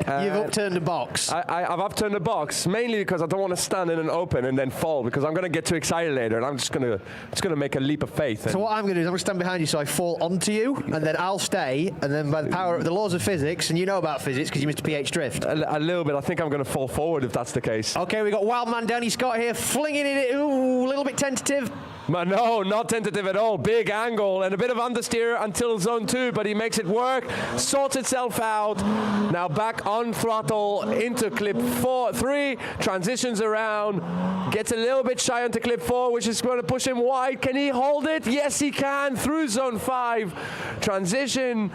You've upturned the box. I've upturned the box mainly because I don't want to stand in an open and then fall because I'm going to get too excited later and I'm just going to make a leap of faith. So what I'm going to do is I'm going to stand behind you so I fall onto you and then I'll stay and then by the power of the laws of physics, and you know about physics because you missed a PH drift. A little bit. I think I'm going to fall forward if that's the case. Okay, we got Wildman Danny Scott here flinging it. Ooh, a little bit tentative. But no, not tentative at all. Big angle and a bit of understeer until zone 2, but he makes it work, sorts itself out. Now back on throttle into clip 3, transitions around, gets a little bit shy onto clip 4, which is going to push him wide. Can he hold it? Yes, he can, through zone 5. Transition.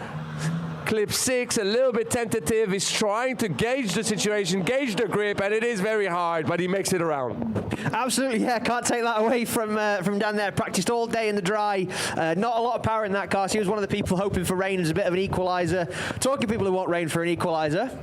Clip 6, a little bit tentative. He's trying to gauge the situation, gauge the grip, and it is very hard, but he makes it around. Absolutely, yeah, can't take that away from Dan there. Practiced all day in the dry. Not a lot of power in that car. So he was one of the people hoping for rain as a bit of an equaliser. Talking people who want rain for an equaliser,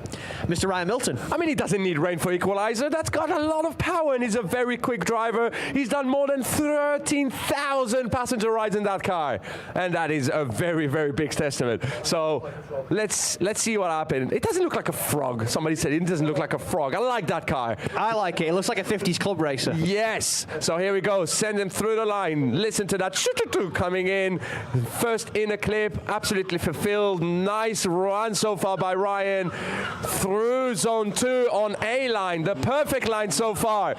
Mr. Ryan Milton. I mean, he doesn't need rain for equaliser. That's got a lot of power, and he's a very quick driver. He's done more than 13,000 passenger rides in that car, and that is a very, very big testament. So let's see what happened. It doesn't look like a frog. Somebody said it doesn't look like a frog. I like that car. I like it. It looks like a 50s club racer. Yes. So here we go. Send him through the line. Listen to that shoo-doo-doo coming in. First inner clip, absolutely fulfilled. Nice run so far by Ryan. Through zone 2 on A line. The perfect line so far.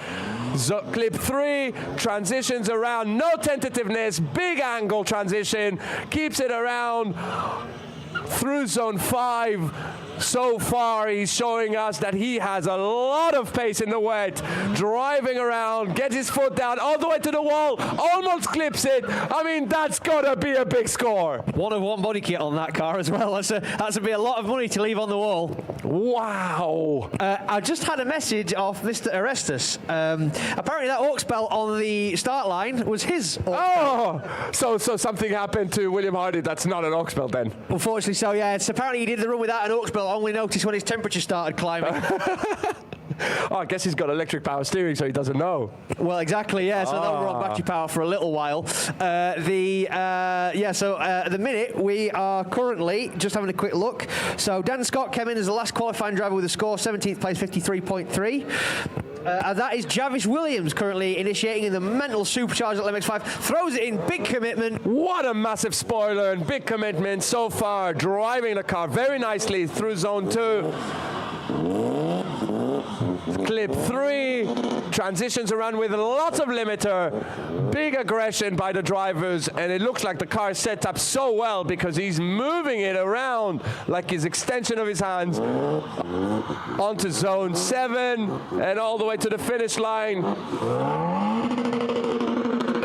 Clip 3, transitions around. No tentativeness. Big angle transition. Keeps it around. Through zone 5, so far he's showing us that he has a lot of pace in the wet, driving around, gets his foot down all the way to the wall, almost clips it. I mean, that's gotta be a big score. 1 of 1 body kit on that car as well. That's a be a lot of money to leave on the wall. Wow. I just had a message off Mr. Arestus. Apparently that aux belt on the start line was his aux belt. So something happened to William Hardy that's not an aux belt then. Unfortunately so, yeah. It's apparently he did the run without an aux belt. I only noticed when his temperature started climbing. I guess he's got electric power steering, so he doesn't know. Well, exactly, yeah. So they'll run battery power for a little while. At the minute, we are currently just having a quick look. So Dan Scott came in as the last qualifying driver with a score, 17th place, 53.3. And that is Javis Williams currently initiating in the mental supercharger at MX5. Throws it in, big commitment. What a massive spoiler and big commitment so far. Driving the car very nicely through zone 2. Clip 3, transitions around with lots of limiter, big aggression by the drivers, and it looks like the car is set up so well because he's moving it around like his extension of his hands onto zone 7 and all the way to the finish line.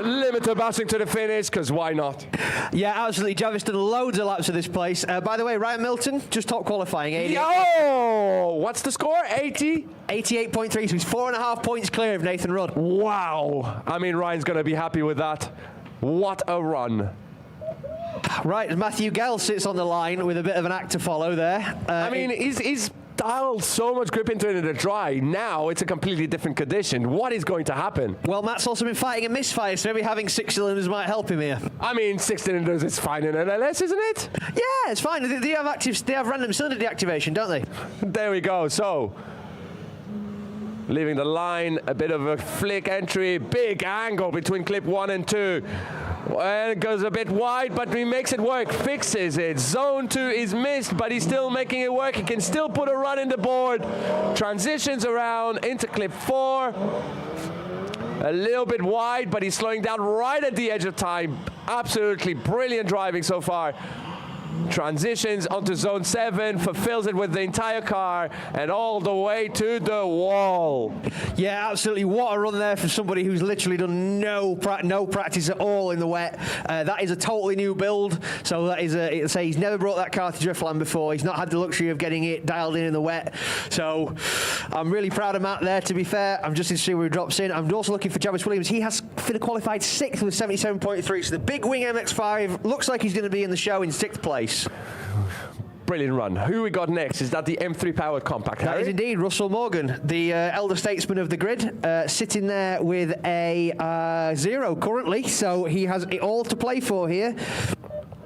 Limiter bouncing to the finish, because why not? Yeah, absolutely. Javis done loads of laps of this place. By the way, Ryan Milton, just top qualifying. 88. Yo! What's the score? 80? 88.3, so he's 4.5 points clear of Nathan Rudd. Wow. I mean, Ryan's going to be happy with that. What a run. Right, Matthew Gell sits on the line with a bit of an act to follow there. I mean, he's dialed so much grip into it in the dry. Now it's a completely different condition. What is going to happen? Well, Matt's also been fighting a misfire, so maybe having 6 cylinders might help him here. I mean, 6 cylinders is fine in an LS, isn't it? Yeah, it's fine. They have random cylinder deactivation, don't they? There we go. So, leaving the line, a bit of a flick entry, big angle between clip 1 and 2. And it goes a bit wide, but he makes it work, fixes it. Zone 2 is missed, but he's still making it work. He can still put a run in the board. Transitions around into clip 4. A little bit wide, but he's slowing down right at the edge of time. Absolutely brilliant driving so far. Transitions onto zone 7, fulfills it with the entire car, and all the way to the wall. Yeah, absolutely. What a run there for somebody who's literally done no practice at all in the wet. That is a totally new build. So that is he's never brought that car to Driftland before. He's not had the luxury of getting it dialed in the wet. So I'm really proud of Matt there, to be fair. I'm just to see where he drops in. I'm also looking for Jarvis Williams. He has qualified 6th with 77.3. So the big wing MX-5 looks like he's going to be in the show in 6th place. Brilliant run. Who we got next? Is that the M3 powered compact? That is indeed Russell Morgan, the elder statesman of the grid, sitting there with a 0 currently, so he has it all to play for here.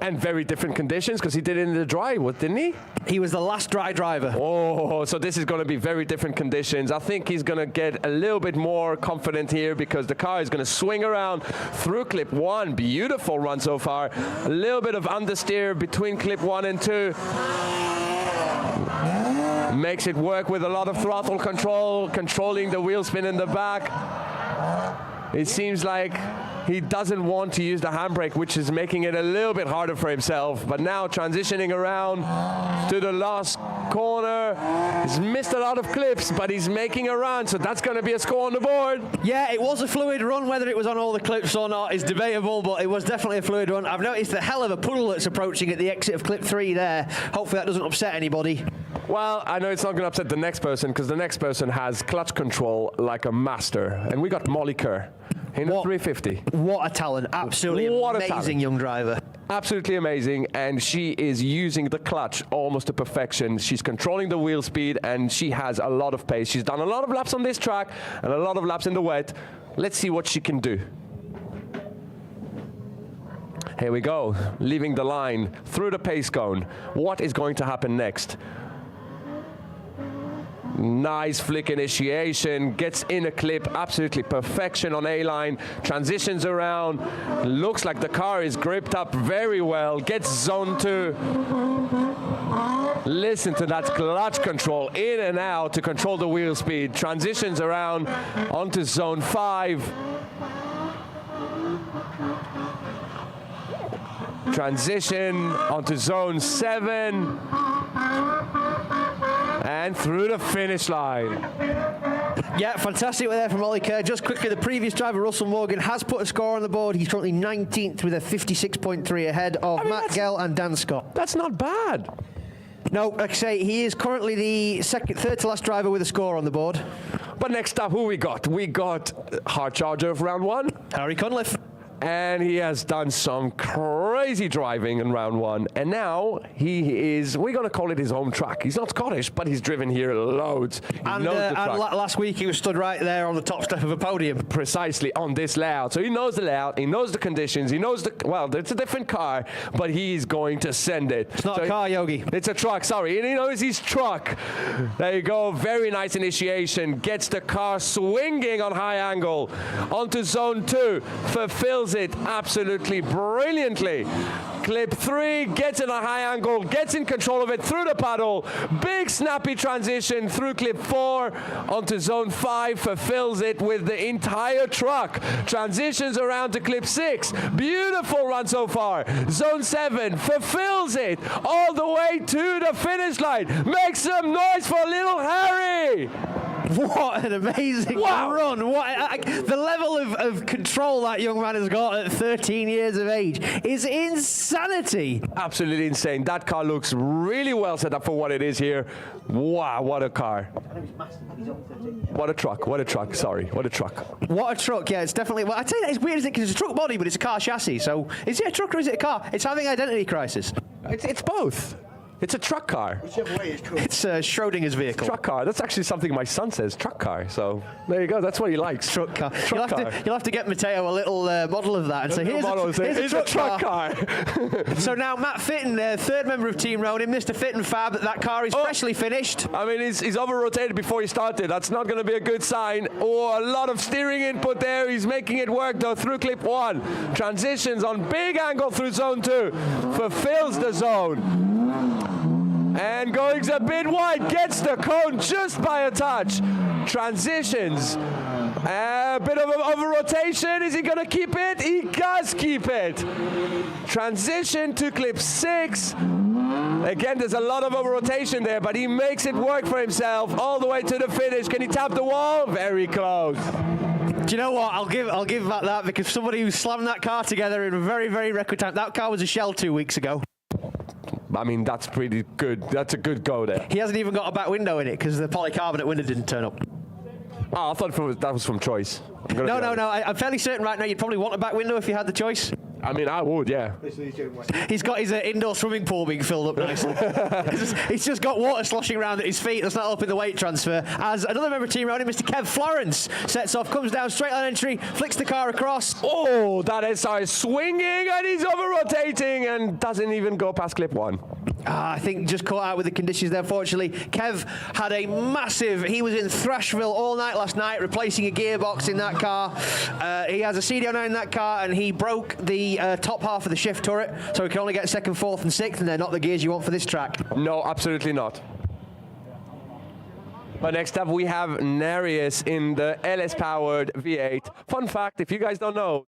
And very different conditions, because he did it in the dry, didn't he? He was the last dry driver. Oh, so this is going to be very different conditions. I think he's going to get a little bit more confident here, because the car is going to swing around through clip 1. Beautiful run so far. A little bit of understeer between clip 1 and 2. Makes it work with a lot of throttle control, controlling the wheel spin in the back. It seems like he doesn't want to use the handbrake, which is making it a little bit harder for himself. But now transitioning around to the last corner. He's missed a lot of clips, but he's making a run, so that's going to be a score on the board. Yeah, it was a fluid run. Whether it was on all the clips or not is debatable, but it was definitely a fluid run. I've noticed the hell of a puddle that's approaching at the exit of clip 3 there. Hopefully that doesn't upset anybody. Well, I know it's not going to upset the next person, because the next person has clutch control like a master. And we got Molly Kerr in the 350. What a talent. Absolutely amazing young driver. Absolutely amazing, and she is using the clutch almost to perfection. She's controlling the wheel speed, and she has a lot of pace. She's done a lot of laps on this track and a lot of laps in the wet. Let's see what she can do. Here we go, leaving the line through the pace cone. What is going to happen next? Nice flick initiation, gets in a clip, absolutely perfection on A-line, transitions around, looks like the car is gripped up very well, gets zone 2. Listen to that clutch control, in and out to control the wheel speed, transitions around onto zone 5. Transition onto zone 7. And through the finish line. Yeah, fantastic there from Molly Kerr. Just quickly, the previous driver, Russell Morgan, has put a score on the board. He's currently 19th with a 56.3 ahead of Matt Gell and Dan Scott. That's not bad. No, like I say, he is currently the third to last driver with a score on the board. But next up, who we got? We got hard charger of round 1. Harry Cunliffe. And he has done some crazy driving in round 1. And now he is, we're going to call it his home track. He's not Scottish, but he's driven here loads. And last week he was stood right there on the top step of a podium. Precisely on this layout. So he knows the layout, he knows the conditions, he knows well, it's a different car, but he's going to send it. It's not a car, Yogi. It's a truck, sorry. And he knows his truck. There you go. Very nice initiation. Gets the car swinging on high angle onto zone 2. Fulfills it absolutely brilliantly. Clip 3, gets in a high angle, gets in control of it through the paddle. Big snappy transition through clip 4 onto zone 5, fulfills it with the entire truck. Transitions around to clip 6. Beautiful run so far. Zone 7, fulfills it all the way to the finish line. Make some noise for little Harry. What an amazing run. The level of control that young man has got at 13 years of age is insanity. Absolutely insane. That car looks really well set up for what it is here. Wow, what a car. What a truck, sorry, what a truck. What a truck, yeah, it's definitely, well, I'd say that it's weird, isn't it, because it's a truck body, but it's a car chassis, so is it a truck or is it a car? It's having identity crisis. It's both. It's a truck car. Whichever way is cool. It's Schrodinger's vehicle. Truck car. That's actually something my son says, truck car. So there you go. That's what he likes. Truck car. Truck car. You'll have to get Mateo a little model of that and say, here's a truck car. So now Matt Fitton, third member of Team Ronin, Mr. Fitton Fab, that car is freshly finished. I mean, he's over-rotated before he started. That's not going to be a good sign. Oh, a lot of steering input there. He's making it work, though, through clip 1. Transitions on big angle through zone 2. Fulfills the zone. And going a bit wide, gets the cone just by a touch. Transitions. A bit of an over-rotation. Is he going to keep it? He does keep it. Transition to clip 6. Again, there's a lot of over-rotation there, but he makes it work for himself all the way to the finish. Can he tap the wall? Very close. Do you know what? I'll give Matt that, because somebody who slammed that car together in a very, very record time. That car was a shell 2 weeks ago. I mean, that's pretty good. That's a good go there. He hasn't even got a back window in it because the polycarbonate window didn't turn up. Oh, I thought that was from choice. No. I'm fairly certain right now you'd probably want a back window if you had the choice. I mean, I would, yeah. He's got his indoor swimming pool being filled up nicely. He's just got water sloshing around at his feet. That's not helping the weight transfer. As another member of Team Ronin, Mr. Kev Florence, sets off, comes down, straight line entry, flicks the car across. Oh, that SI is swinging and he's over-rotating and doesn't even go past clip 1. I think just caught out with the conditions there, fortunately. Kev had a massive, he was in Thrashville all night last night, replacing a gearbox in that car. He has a CD09 in that car, and he broke the top half of the shift turret, so he can only get 2nd, 4th, and 6th, and they're not the gears you want for this track. No, absolutely not. But next up, we have Narius in the LS-powered V8. Fun fact, if you guys don't know,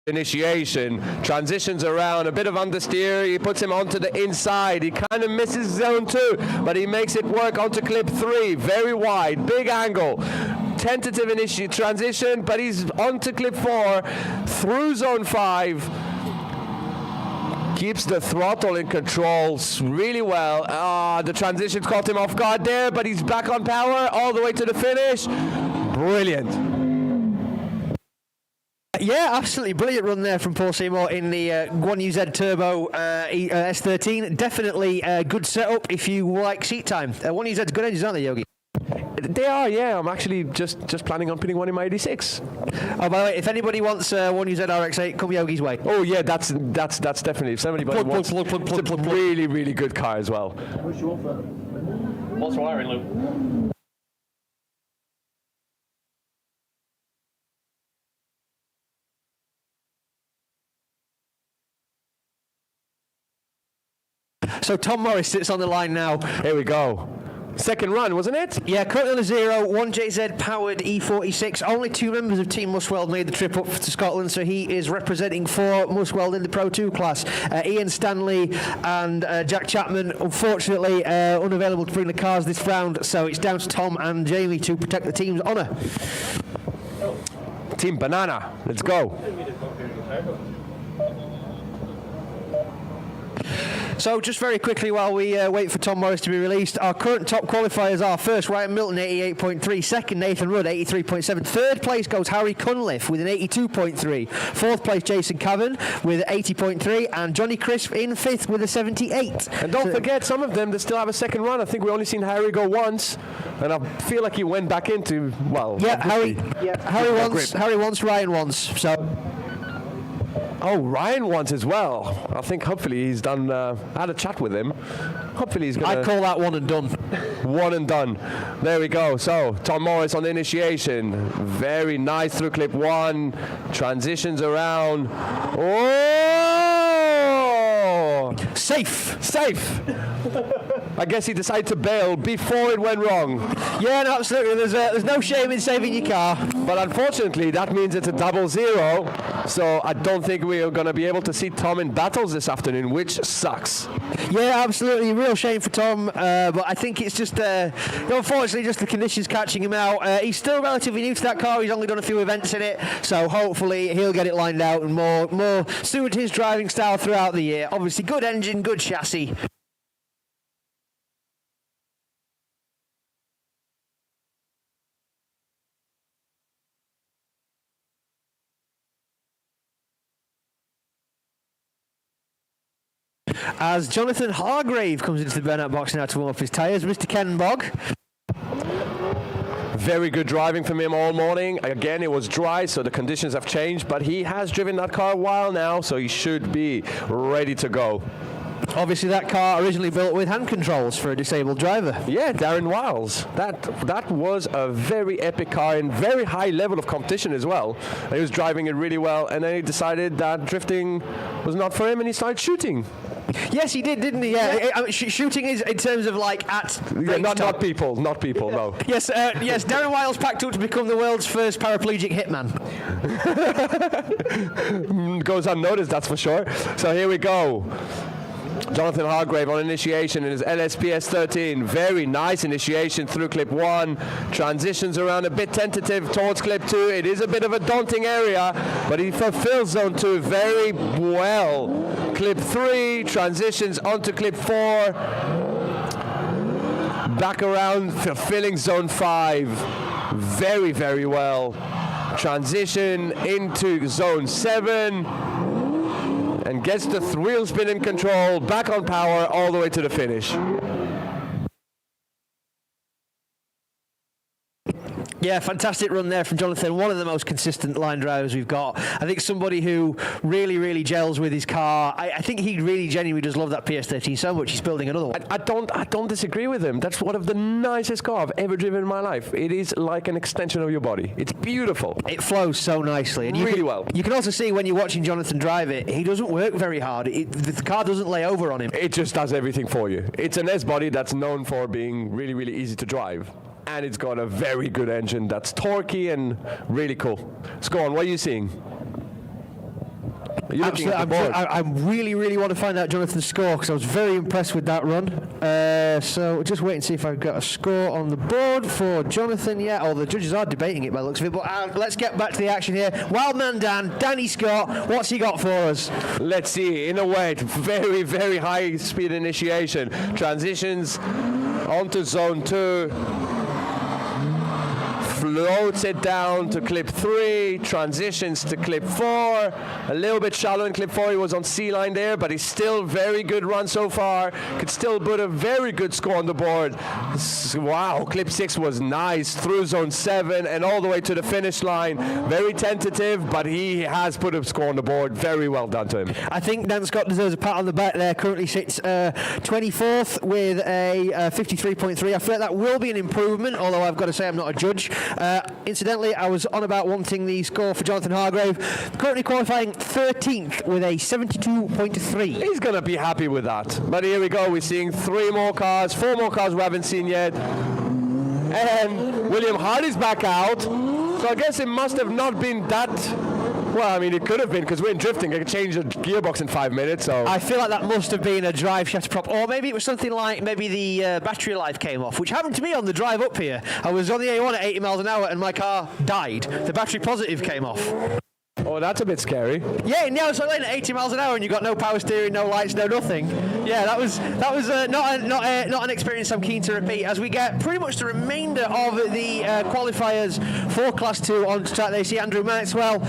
initiation, transitions around, a bit of understeer, he puts him onto the inside, he kind of misses zone 2, but he makes it work onto clip 3, very wide, big angle, tentative transition, but he's onto clip 4, through zone 5, keeps the throttle in control really well. The transition caught him off guard there, but he's back on power all the way to the finish. Brilliant. Yeah, absolutely brilliant run there from Paul Seymour in the 1UZ Turbo S13. Definitely a good setup if you like seat time. 1UZ's good engines, aren't they, Yogi? They are, yeah. I'm actually just planning on putting one in my 86. Oh, by the way, if anybody wants 1UZ RX8, come Yogi's way. Oh yeah, that's definitely. If somebody wants, it's a really, really good car as well. What's wiring loop? So Tom Morris sits on the line now. Here we go. Second run, wasn't it? Yeah, currently on a 0, 1JZ powered E46. Only 2 members of Team Muswell made the trip up to Scotland, so he is representing for Muswell in the Pro 2 class. Ian Stanley and Jack Chapman, unfortunately, unavailable to bring the cars this round, so it's down to Tom and Jamie to protect the team's honour. Team Banana, let's go. So just very quickly while we wait for Tom Morris to be released, our current top qualifiers are first Ryan Milton 88.3, second Nathan Rudd 83.7, third place goes Harry Cunliffe with an 82.3, fourth place Jason Cavan with 80.3, and Johnny Crisp in fifth with a 78. And don't forget, some of them, they still have a second run. I think we only seen Harry go once, and I feel like he went back into, well... Yeah, Harry once, Ryan once, so... Oh, Ryan wants as well. I think hopefully he's done. I had a chat with him. Hopefully he's going to... I'd call that one and done. One and done. There we go. So, Tom Morris on the initiation. Very nice through clip 1. Transitions around. Oh! Safe. I guess he decided to bail before it went wrong. Yeah, no, absolutely. There's no shame in saving your car. But unfortunately, that means it's a 0-0. So I don't think we are going to be able to see Tom in battles this afternoon, which sucks. Yeah, absolutely. Real shame for Tom. But I think it's just, unfortunately, just the conditions catching him out. He's still relatively new to that car. He's only done a few events in it. So hopefully he'll get it lined out and more suit his driving style throughout the year. Obviously, good engine, good chassis. As Jonathan Hargrave comes into the burnout box now to warm up his tyres, Mr. Ken Bogg. Very good driving from him all morning. Again, it was dry, so the conditions have changed, but he has driven that car a while now, so he should be ready to go. Obviously, that car originally built with hand controls for a disabled driver. Yeah, Darren Wiles. That was a very epic car and very high level of competition as well. He was driving it really well, and then he decided that drifting was not for him, and he started shooting. Yes, he did, didn't he? Yeah. I mean, shooting is in terms of like at. Yeah, not people, no. Yes, yes. Darren Wiles packed up to become the world's first paraplegic hitman. Goes unnoticed, that's for sure. So here we go. Jonathan Hargrave on initiation in his LSPS 13. Very nice initiation through clip 1. Transitions around a bit tentative towards clip 2. It is a bit of a daunting area, but he fulfills zone 2 very well. Clip 3, transitions onto clip 4. Back around, fulfilling zone 5. Very, very well. Transition into zone 7. And gets the wheel spin in control, back on power, all the way to the finish. Yeah, fantastic run there from Jonathan. One of the most consistent line drivers we've got. I think somebody who really, really gels with his car. I think he really genuinely does love that PS13 so much. He's building another one. I don't disagree with him. That's one of the nicest cars I've ever driven in my life. It is like an extension of your body. It's beautiful. It flows so nicely. And really well. You can also see when you're watching Jonathan drive it, he doesn't work very hard. The car doesn't lay over on him. It just does everything for you. It's an S-body that's known for being really, really easy to drive. And it's got a very good engine that's torquey and really cool. So go on, what are you seeing? Are you looking at the board? I really, really want to find out Jonathan's score because I was very impressed with that run. So just wait and see if I've got a score on the board for Jonathan yet. Oh, the judges are debating it by the looks of it. But let's get back to the action here. Wildman Dan, Danny Scott, what's he got for us? Let's see. In a wet, very, very high speed initiation. Transitions onto zone 2. Floats it down to clip 3, transitions to clip 4, a little bit shallow in clip 4, he was on C-line there, but he's still very good run so far, could still put a very good score on the board. Wow, clip 6 was nice, through zone 7 and all the way to the finish line, very tentative, but he has put a score on the board, very well done to him. I think Dan Scott deserves a pat on the back there, currently sits 24th with a 53.3, I feel like that will be an improvement, although I've got to say I'm not a judge. Incidentally, I was on about wanting the score for Jonathan Hargrave. Currently qualifying 13th with a 72.3. He's going to be happy with that. But here we go. We're seeing 4 more cars we haven't seen yet. And William Hardy's back out. So I guess it must have not been that. Well, I mean, it could have been because we're in drifting. I can change the gearbox in 5 minutes. So I feel like that must have been a drive shaft prop, or maybe it was something like maybe the battery life came off, which happened to me on the drive up here. I was on the A1 at 80 miles an hour and my car died. The battery positive came off. oh, that's a bit scary. Yeah, in the outside lane at 80 miles an hour and you got no power steering, no lights, no nothing. Yeah, that was not an experience I'm keen to repeat. As we get pretty much the remainder of the qualifiers for Class 2 on track, they see Andrew Maxwell,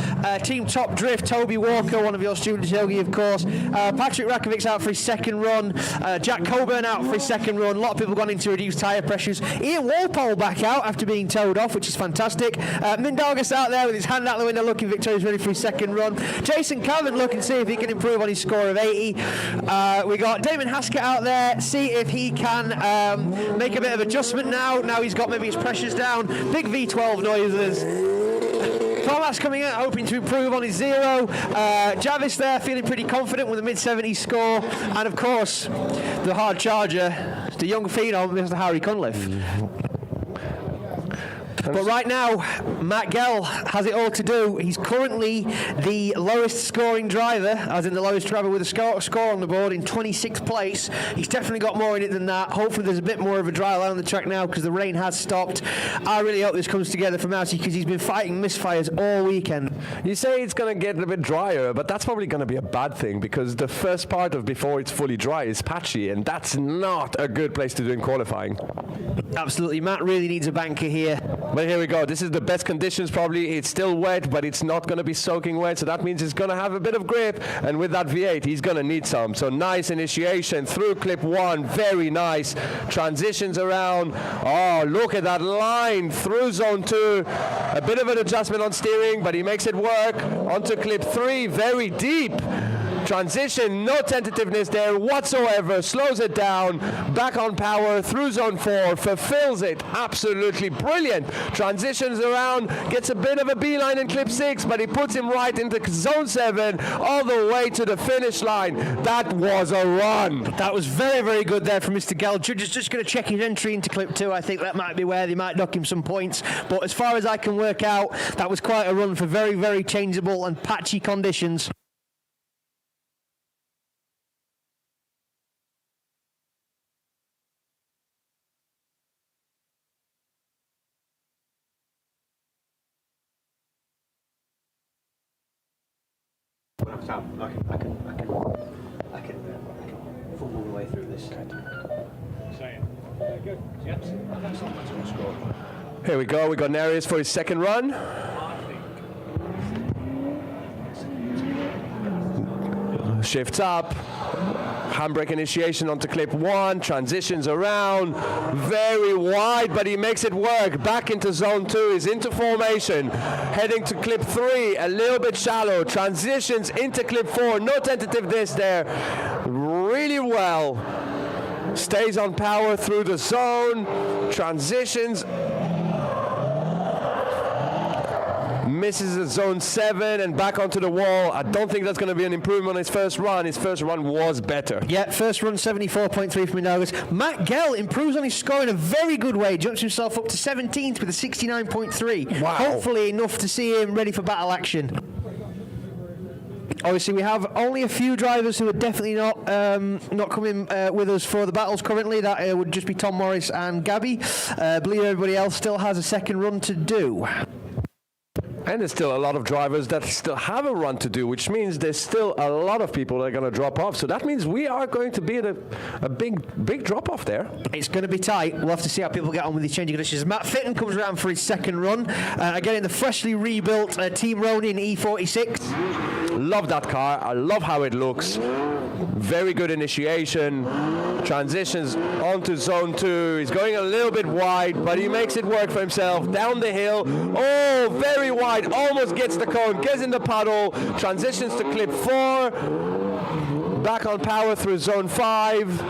Team Top Drift, Toby Walker, one of your students, Yogi, of course. Patrick Rakovic's out for his second run. Jack Coburn out for his second run. A lot of people gone into reduced tyre pressures. Ian Walpole back out after being towed off, which is fantastic. Mindaugas out there with his hand out the window looking victorious, ready for his second run. Jason Cavan looking to see if he can improve on his score of 80. We got Damon Haskett out there, see if he can make a bit of adjustment now. Now he's got maybe his pressures down. Big V12 noises. Thomas coming out hoping to improve on his 0. Javis there feeling pretty confident with a mid-70s score. And of course, the hard charger, the young phenom, Mr. Harry Cunliffe. But right now, Matt Gell has it all to do. He's currently the lowest scoring driver, as in the lowest driver with a score on the board, in 26th place. He's definitely got more in it than that. Hopefully there's a bit more of a dry line on the track now because the rain has stopped. I really hope this comes together for Mousy because he's been fighting misfires all weekend. You say it's going to get a bit drier, but that's probably going to be a bad thing because the first part of before it's fully dry is patchy, and that's not a good place to do in qualifying. Absolutely. Matt really needs a banker here. But here we go. This is the best conditions probably. It's still wet, but it's not going to be soaking wet, so that means it's going to have a bit of grip, and with that V8 he's going to need some. So nice initiation through clip 1, very nice. Transitions around. Oh, look at that line through zone 2. A bit of an adjustment on steering, but he makes it work. Onto clip 3, very deep. Transition, no tentativeness there whatsoever, slows it down, back on power through zone 4, fulfills it, absolutely brilliant. Transitions around, gets a bit of a beeline in clip 6, but he puts him right into zone 7, all the way to the finish line. That was a run. That was very, very good there from Mr. Gell. Judge is just going to check his entry into clip 2. I think that might be where they might knock him some points, but as far as I can work out, that was quite a run for very, very changeable and patchy conditions. I can fumble the way through this set. Here we go. We got Nereus for his second run. Shifts up. Handbrake initiation onto clip 1, transitions around, very wide, but he makes it work. Back into zone 2, he's into formation, heading to clip 3, a little bit shallow, transitions into clip 4, no tentativeness there, really well. Stays on power through the zone, transitions, misses at zone 7 and back onto the wall. I don't think that's going to be an improvement on his first run. His first run was better. Yeah, first run 74.3 from Mindaugas. Matt Gell improves on his score in a very good way. Jumps himself up to 17th with a 69.3. Wow. Hopefully enough to see him ready for battle action. Obviously, we have only a few drivers who are definitely not coming with us for the battles currently. That would just be Tom Morris and Gabby. I believe everybody else still has a second run to do. And there's still a lot of drivers that still have a run to do, which means there's still a lot of people that are going to drop off. So that means we are going to be at a big drop off there. It's going to be tight. We'll have to see how people get on with these changing conditions. Matt Fitton comes around for his second run. Again, in the freshly rebuilt Team Ronin E46. Love that car. I love how it looks. Very good initiation. Transitions onto zone 2. He's going a little bit wide, but he makes it work for himself. Down the hill. Oh, very wide. Almost gets the cone. Gets in the puddle. Transitions to clip 4. Back on power through zone 5.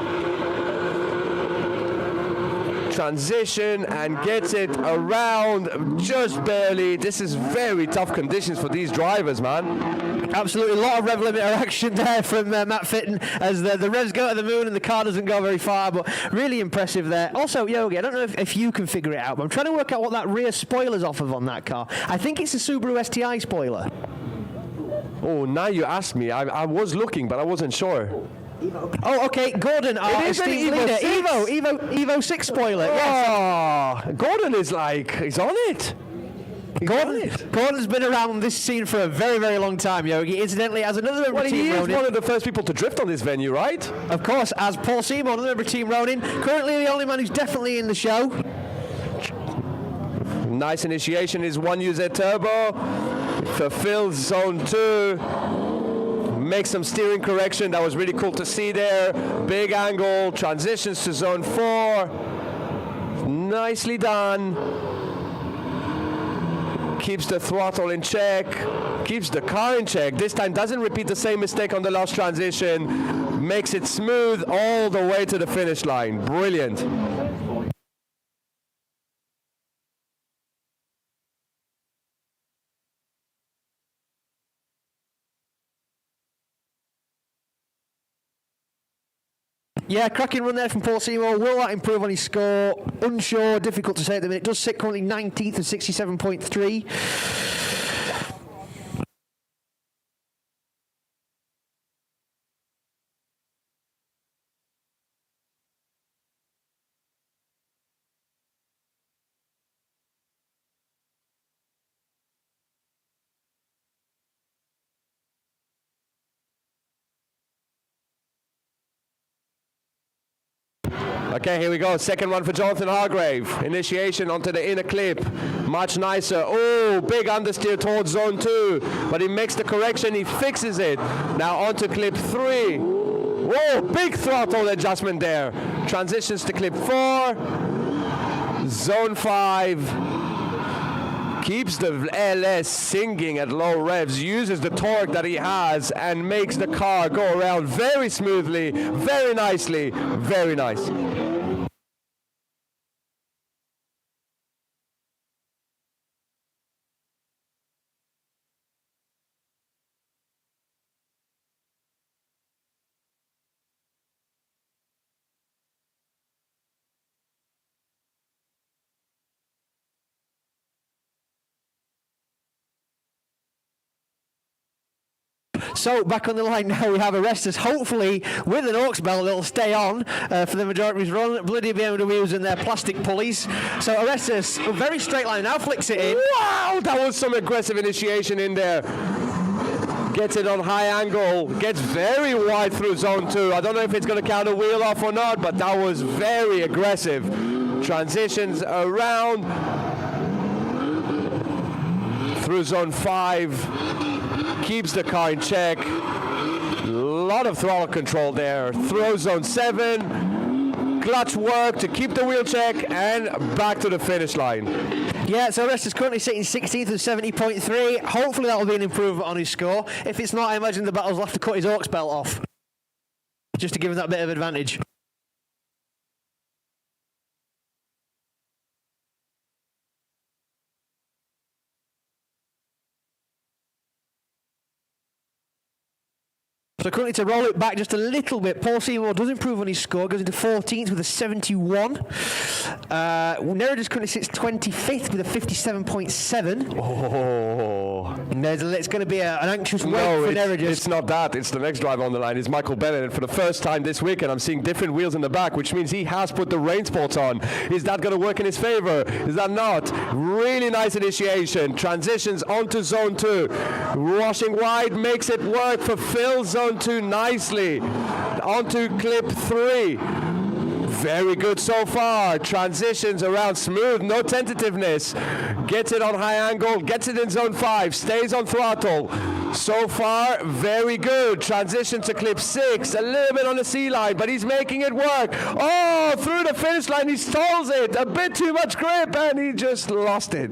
transition and gets it around just barely. This is very tough conditions for these drivers, man. Absolutely, a lot of rev limiter action there from Matt Fitton as the revs go to the moon and the car doesn't go very far, but really impressive there. Also, Yogi, I don't know if you can figure it out, but I'm trying to work out what that rear spoiler's off of on that car. I think it's a Subaru STI spoiler. Oh, now you asked me. I was looking, but I wasn't sure. Oh, okay, Gordon, our esteemed leader. Evo 6 spoiler. Yes. Oh, Gordon is like, he's on it. Gordon's been around this scene for a very, very long time, Yogi. Incidentally, as another member of Team he is Ronin, one of the first people to drift on this venue, right? of course, as Paul Seymour, another member of Team Ronin, currently the only man who's definitely in the show. Nice initiation is 1UZ turbo. Fulfills zone 2. Makes some steering correction. That was really cool to see there. Big angle. Transitions to zone 4. Nicely done. Keeps the throttle in check. Keeps the car in check. This time doesn't repeat the same mistake on the last transition. Makes it smooth all the way to the finish line. Brilliant. Yeah, cracking run there from Paul Seymour. Will that improve on his score? Unsure, difficult to say at the minute. Does sit currently 19th at 67.3. Okay, here we go. Second one for Jonathan Hargrave. Initiation onto the inner clip. Much nicer. Oh, big understeer towards zone 2. But he makes the correction. He fixes it. Now onto clip 3. Whoa, big throttle adjustment there. Transitions to clip 4. Zone 5. Keeps the LS singing at low revs, uses the torque that he has and makes the car go around very smoothly, very nicely, very nice. So back on the line now, we have Arestas, hopefully with an aux bell that'll stay on for the majority of his run. Bloody BMWs and their plastic pulleys. So Arestas, a very straight line now, flicks it in. Wow, that was some aggressive initiation in there. Gets it on high angle, gets very wide through zone 2. I don't know if it's going to count a wheel off or not, but that was very aggressive. Transitions around through zone 5. Keeps the car in check. A lot of throttle control there. Throw zone 7. Clutch work to keep the wheel check and back to the finish line. Yeah, so Arestas currently sitting 16th with 70.3. Hopefully that will be an improvement on his score. If it's not, I imagine the battles will have to cut his aux belt off just to give him that bit of advantage. So currently to roll it back just a little bit, Paul Seymour does improve on his score, goes into 14th with a 71. Nereda's currently sits 25th with a 57.7. Oh. It's going to be an anxious wait for Nereda. It's not that. It's the next driver on the line. It's Michael Bennett. And for the first time this weekend, I'm seeing different wheels in the back, which means he has put the rain sports on. Is that going to work in his favor? Is that not? Really nice initiation. Transitions onto zone 2. Washing wide makes it work for Phil. Zone 2 nicely. Onto clip 3. Very good so far. Transitions around smooth, no tentativeness. Gets it on high angle, gets it in zone 5, stays on throttle. So far, very good. Transition to clip 6, a little bit on the C line, but he's making it work. Oh, through the finish line, he stalls it. A bit too much grip, and he just lost it.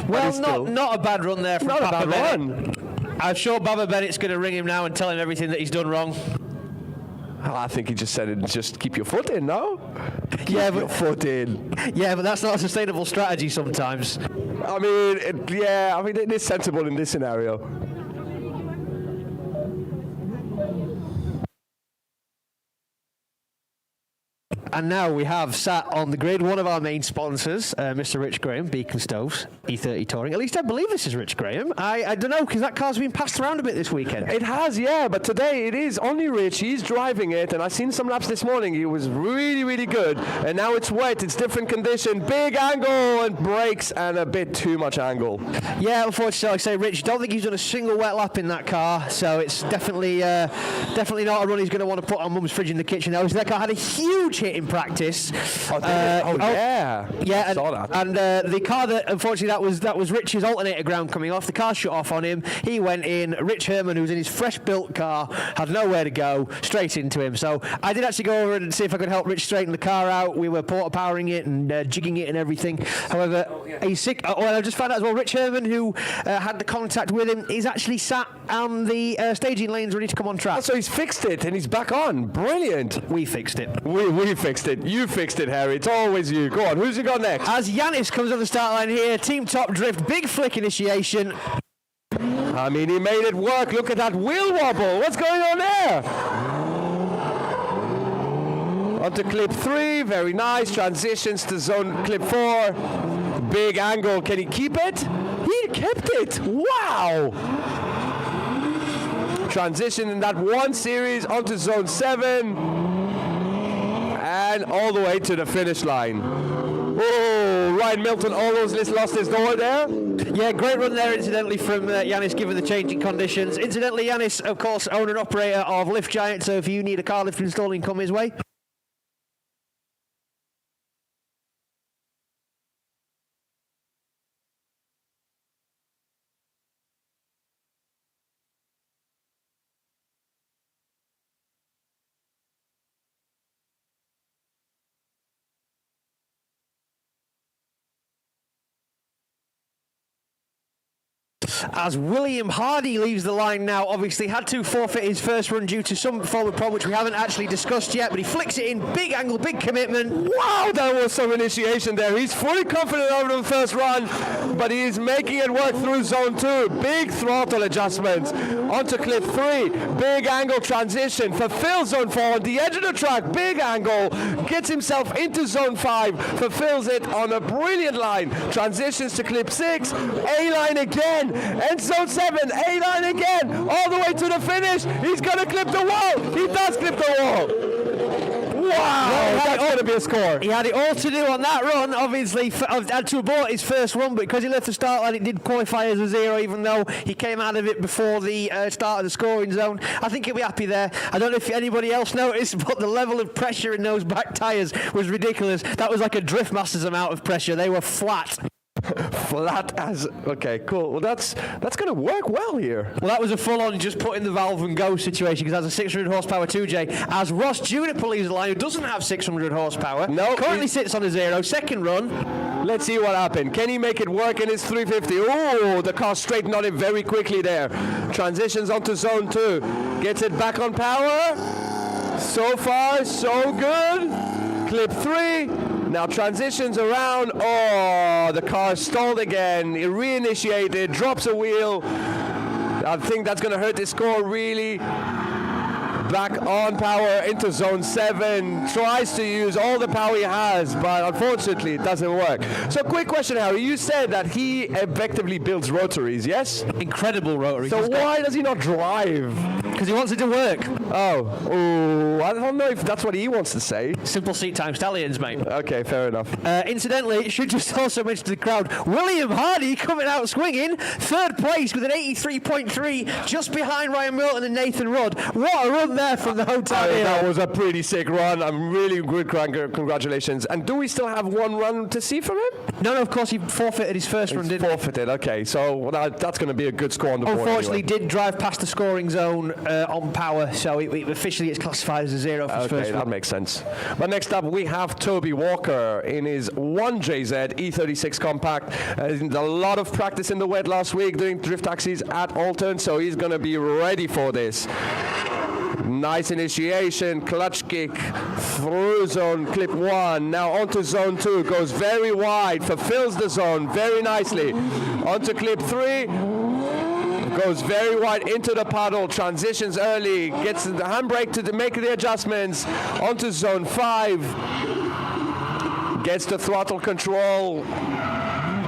Well, not a bad run there from Not Papa a bad Bennett. run. I'm sure Baba Bennett's going to ring him now and tell him everything that he's done wrong. I think he just said it. Just keep your foot in, no? Keep your foot in. Yeah, but that's not a sustainable strategy sometimes. I mean, it is sensible in this scenario. And now we have sat on the grid one of our main sponsors, Mr. Rich Graham, Beacon Stoves, E30 Touring. At least I believe this is Rich Graham. I don't know, because that car's been passed around a bit this weekend. It has, yeah, but today it is only Rich. He's driving it, and I've seen some laps this morning. He was really, really good. And now it's wet, it's different condition, big angle and brakes, and a bit too much angle. Yeah, unfortunately, like I say, Rich, don't think he's done a single wet lap in that car, so it's definitely not a run he's going to want to put on Mum's fridge in the kitchen. That car had a huge hit in practice. Yeah, I saw that. And the car that unfortunately that was Rich's alternator ground coming off. The car shut off on him. He went in. Rich Herman, who was in his fresh built car, had nowhere to go, straight into him. So I did actually go over and see if I could help Rich straighten the car out. We were porta powering it and jigging it and everything. However, he's sick. I just found out as well, Rich Herman, who had the contact with him, he's actually sat on the staging lanes ready to come on track. So he's fixed it and he's back on. Brilliant. We fixed it. We fixed it. You fixed it, Harry. It's always you. Go on. Who's you got next? As Yanis comes on the start line here, Team Top Drift, big flick initiation. I mean, he made it work. Look at that wheel wobble. What's going on there? Onto clip 3. Very nice. Transitions to zone clip 4. Big angle. Can he keep it? He kept it. Wow. Transition in that one series onto zone 7. And all the way to the finish line. Oh, Ryan Milton almost lost his door there. Yeah, great run there, incidentally, from Yanis, given the changing conditions. Incidentally, Yanis, of course, owner and operator of Lift Giant, so if you need a car lift installing, come his way. As William Hardy leaves the line now, obviously had to forfeit his first run due to some form of problem which we haven't actually discussed yet, but he flicks it in, big angle, big commitment. Wow, that was some initiation there. He's fully confident over the first run, but he is making it work through zone 2. Big throttle adjustment. Onto clip 3, big angle transition, fulfills zone 4 on the edge of the track, big angle, gets himself into zone 5, fulfills it on a brilliant line, transitions to clip 6, A-line again, and zone 7, A-line again, all the way to the finish. He's going to clip the wall. He does clip the wall. Wow, that's going to be a score. He had it all to do on that run, obviously, had to abort his first run, but because he left the start line, it did qualify as a 0, even though he came out of it before the start of the scoring zone. I think he'll be happy there. I don't know if anybody else noticed, but the level of pressure in those back tyres was ridiculous. That was like a Drift Masters amount of pressure. They were flat. Flat as... Okay, cool. Well, that's going to work well here. Well, that was a full-on just put in the valve and go situation, because that's a 600 horsepower 2J. As Ross Juniper leaves the line, who doesn't have 600 horsepower, currently sits on a 0. Second run. Let's see what happened. Can he make it work in his 350? Oh, the car straightened on him very quickly there. Transitions onto zone 2. Gets it back on power. So far, so good. Clip 3. Now transitions around. Oh, the car stalled again. It reinitiated, drops a wheel. I think that's going to hurt his score really. Back on power into zone 7. Tries to use all the power he has, but unfortunately it doesn't work. So quick question, Harry. You said that he effectively builds rotaries, yes? Incredible rotaries. So why does he not drive? Because he wants it to work. Oh, I don't know if that's what he wants to say. Simple seat time stallions, mate. Okay, fair enough. Incidentally, it should just also mention to the crowd, William Hardy coming out swinging, 3rd place with an 83.3, just behind Ryan Milton and Nathan Rudd. What a run there from the hotel. That was a pretty sick run. I'm really good. Congratulations. And do we still have one run to see from him? No, of course he forfeited his first run, didn't he? Forfeited, okay. So that's going to be a good score on the board. Unfortunately, anyway. Did drive past the scoring zone on power, so officially it's classified as a 0 for his first run. That makes sense. But next up, we have Toby Walker in his 1JZ E36 Compact. Did a lot of practice in the wet last week doing drift taxis at Alton, so he's going to be ready for this. Nice initiation, clutch kick through zone clip 1. Now onto zone 2, goes very wide, fulfills the zone very nicely. Onto clip 3, goes very wide into the puddle, transitions early, gets the handbrake to make the adjustments. Onto zone 5, gets the throttle control.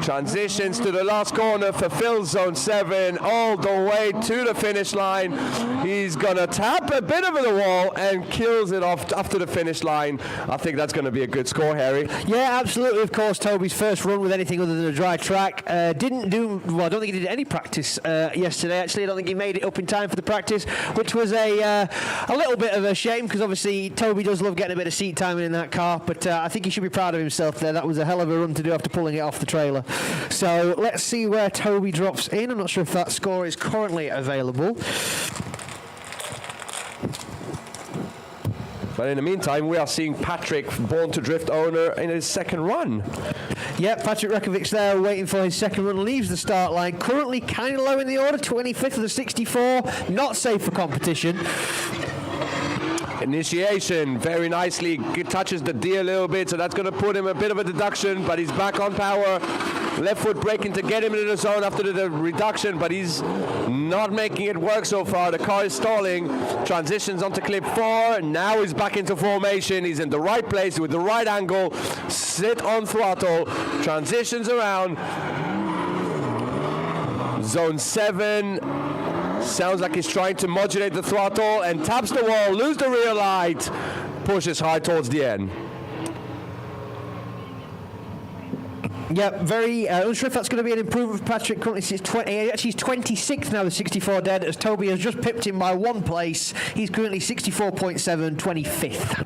Transitions to the last corner, fulfills zone 7 all the way to the finish line. He's gonna tap a bit over the wall and kills it off after the finish line. I think that's gonna be a good score, Harry. Yeah, absolutely. Of course, Toby's first run with anything other than a dry track. Didn't do well. I don't think he did any practice yesterday. Actually, I don't think he made it up in time for the practice, which was a little bit of a shame because obviously Toby does love getting a bit of seat time in that car. But I think he should be proud of himself there. That was a hell of a run to do after pulling it off the trailer. So let's see where Toby drops in. I'm not sure if that score is currently available. But in the meantime, we are seeing Patrick, Born to Drift owner, in his second run. Yep, Patrick Rekovic's there waiting for his second run, leaves the start line. Currently kind of low in the order, 25th of the 64. Not safe for competition. Initiation, very nicely, touches the D a little bit, so that's going to put him a bit of a deduction, but he's back on power. Left foot braking to get him into the zone after the reduction, but he's not making it work so far. The car is stalling. Transitions onto clip 4. Now he's back into formation. He's in the right place with the right angle. Sit on throttle. Transitions around. Zone 7. Sounds like he's trying to modulate the throttle and taps the wall, lose the rear light, pushes hard towards the end. Yeah, very unsure if that's going to be an improvement for Patrick. Currently, he's 26th now, the 64 dead, as Toby has just pipped him by 1 place. He's currently 64.7, 25th.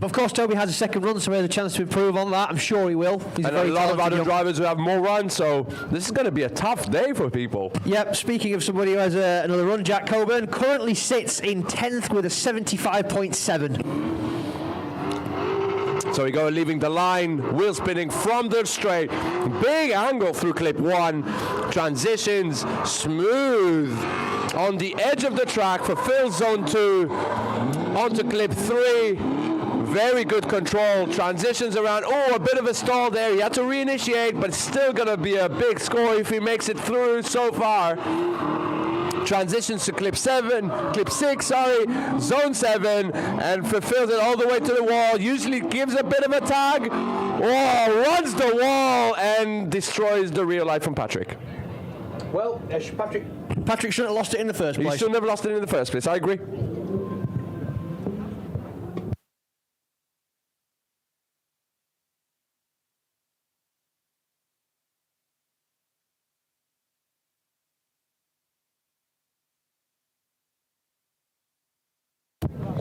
Of course, Toby has a second run, so he has a chance to improve on that. I'm sure he will. He's and a lot of other drivers who have more runs, so this is going to be a tough day for people. Yep, speaking of somebody who has another run, Jack Coburn currently sits in 10th with a 75.7. So we go leaving the line, wheel spinning from the straight. Big angle through clip 1. Transitions smooth on the edge of the track, fulfills zone 2. Onto clip 3. Very good control. Transitions around. Oh, a bit of a stall there. He had to reinitiate, but it's still going to be a big score if he makes it through so far. Transitions to clip 6, zone 7, and fulfills it all the way to the wall. Usually gives a bit of a tag. Oh, runs the wall and destroys the rear light from Patrick. Well, Patrick shouldn't have lost it in the first place. He should have never lost it in the first place. I agree.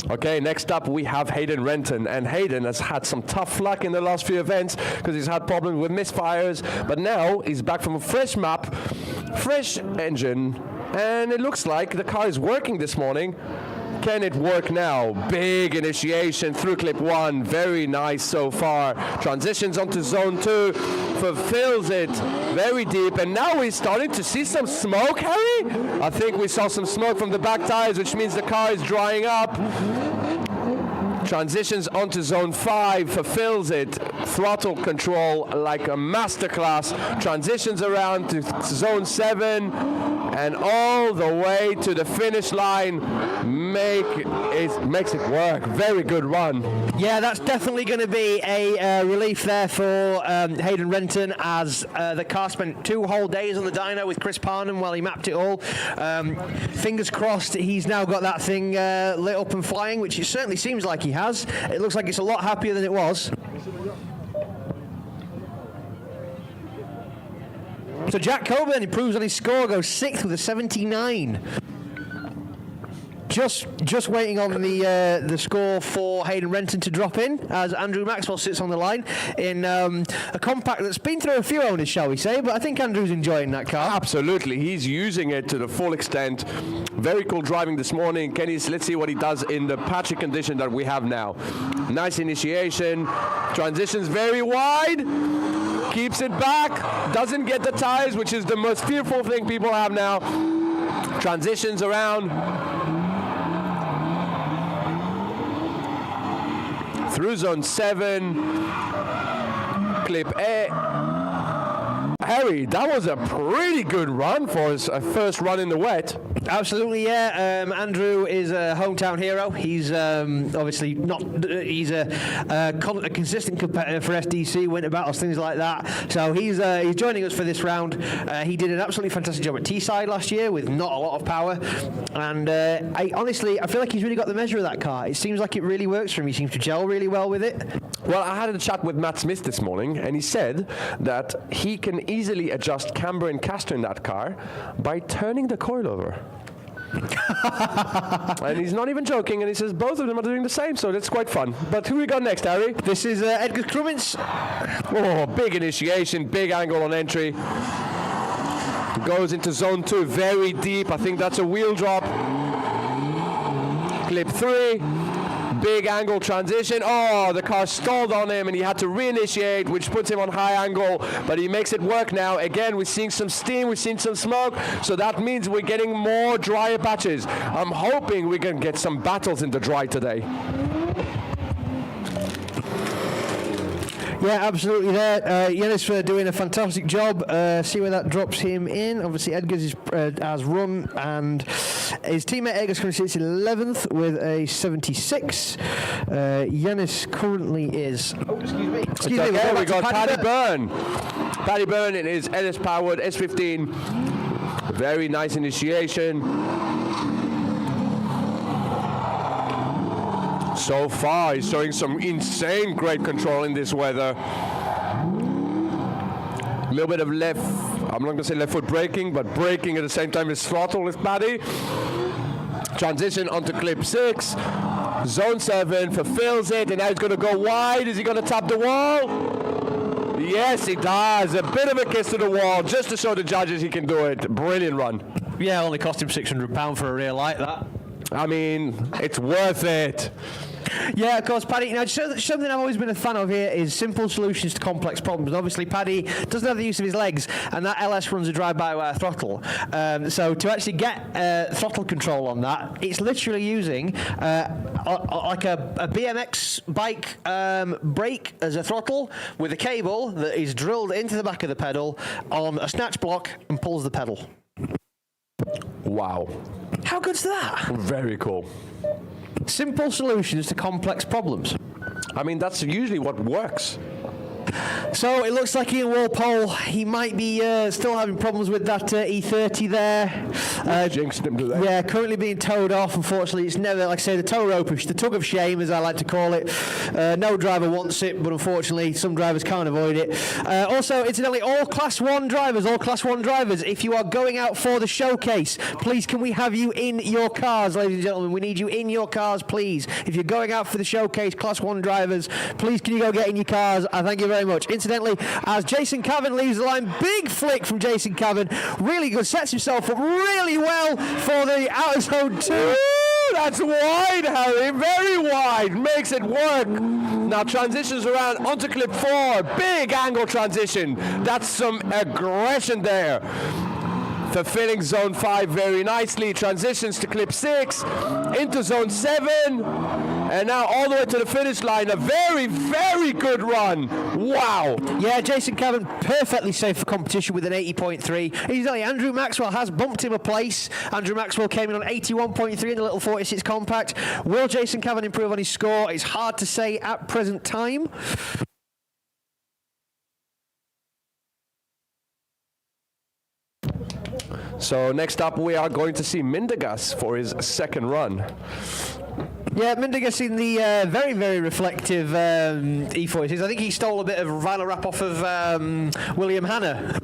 Okay, next up we have Hayden Renton, and Hayden has had some tough luck in the last few events because he's had problems with misfires, but now he's back from a fresh map, fresh engine, and it looks like the car is working this morning. Can it work now? Big initiation through clip 1, very nice so far. Transitions onto zone 2, fulfills it very deep, and now we're starting to see some smoke, Harry? I think we saw some smoke from the back tires, which means the car is drying up. Transitions onto zone 5, fulfills it. Throttle control like a masterclass. Transitions around to zone 7 and all the way to the finish line. Makes it work. Very good run. Yeah, that's definitely going to be a relief there for Hayden Renton, as the car spent 2 whole days on the dyno with Chris Parnham while he mapped it all. Fingers crossed he's now got that thing lit up and flying, which it certainly seems like he has. It looks like it's a lot happier than it was. So Jack Coburn improves on his score, goes 6th with a 79. Just waiting on the score for Hayden Renton to drop in, as Andrew Maxwell sits on the line in a compact that's been through a few owners, shall we say, but I think Andrew's enjoying that car. Absolutely, he's using it to the full extent. Very cool driving this morning. Let's see what he does in the patchy condition that we have now. Nice initiation, transitions very wide, keeps it back, doesn't get the tires, which is the most fearful thing people have now. Transitions around. through zone 7, clip 8. Harry, that was a pretty good run for his first run in the wet. Absolutely, yeah. Andrew is a hometown hero. He's obviously not. He's a consistent competitor for SDC, winter battles, things like that. So he's joining us for this round. He did an absolutely fantastic job at Teesside last year with not a lot of power, and I feel like he's really got the measure of that car. It seems like it really works for him. He seems to gel really well with it. Well, I had a chat with Matt Smith this morning, and he said that he can easily adjust camber and caster in that car by turning the coil over. And he's not even joking, and he says both of them are doing the same, so that's quite fun. But who we got next, Harry? This is Edgar Crummins. Oh, big initiation, big angle on entry. Goes into zone 2, very deep. I think that's a wheel drop. Clip 3. Big angle transition. Oh, the car stalled on him and he had to reinitiate, which puts him on high angle, but he makes it work now. Again, we're seeing some steam, we're seeing some smoke, so that means we're getting more drier patches. I'm hoping we can get some battles in the dry today. Yeah, absolutely there. Yanis doing a fantastic job. See where that drops him in. Obviously, Edgar's has run, and his teammate Edgar's currently sits in 11th with a 76. Yanis currently is... Oh, excuse me. We got Paddy Byrne. Paddy Byrne in his LS-powered S15. Very nice initiation. So far, he's showing some insane great control in this weather. A little bit of left, I'm not going to say left foot braking, but braking at the same time as throttle with Paddy. Transition onto clip 6. Zone 7 fulfills it, and now he's going to go wide. Is he going to tap the wall? Yes, he does. A bit of a kiss to the wall, just to show the judges he can do it. Brilliant run. Yeah, only cost him £600 for a rear like that. I mean, it's worth it. Yeah, of course, Paddy. Now, something I've always been a fan of here is simple solutions to complex problems. And obviously, Paddy doesn't have the use of his legs, and that LS runs a drive-by-wire throttle. So to actually get throttle control on that, it's literally using like a BMX bike brake as a throttle with a cable that is drilled into the back of the pedal on a snatch block and pulls the pedal. Wow. How good's that? Very cool. Simple solutions to complex problems. I mean, that's usually what works. So it looks like Ian Walpole, he might be still having problems with that E30 there. Jinxed him today. Yeah, currently being towed off. Unfortunately, it's never, like I say, the tow rope, the tug of shame, as I like to call it. No driver wants it, but unfortunately, some drivers can't avoid it. Also, incidentally, all Class 1 drivers, if you are going out for the showcase, please can we have you in your cars, ladies and gentlemen? We need you in your cars, please. If you're going out for the showcase, Class 1 drivers, please can you go get in your cars? I thank you very much. Incidentally, as Jason Cavan leaves the line, big flick from Jason Cavan, really good, sets himself up really well for the outer zone 2. Ooh, that's wide, Harry, very wide, makes it work. Now transitions around onto clip 4, big angle transition. That's some aggression there. Fulfilling zone 5 very nicely, transitions to clip 6, into zone 7, and now all the way to the finish line. A very, very good run. Wow. Yeah, Jason Cavan perfectly safe for competition with an 80.3. Easily, Andrew Maxwell has bumped him a place. Andrew Maxwell came in on 81.3 in the little 46 compact. Will Jason Cavan improve on his score? It's hard to say at present time. So next up we are going to see Mindegas for his second run. Yeah, Mindegas in the very, very reflective E46. I think he stole a bit of vinyl wrap off of William Hanna.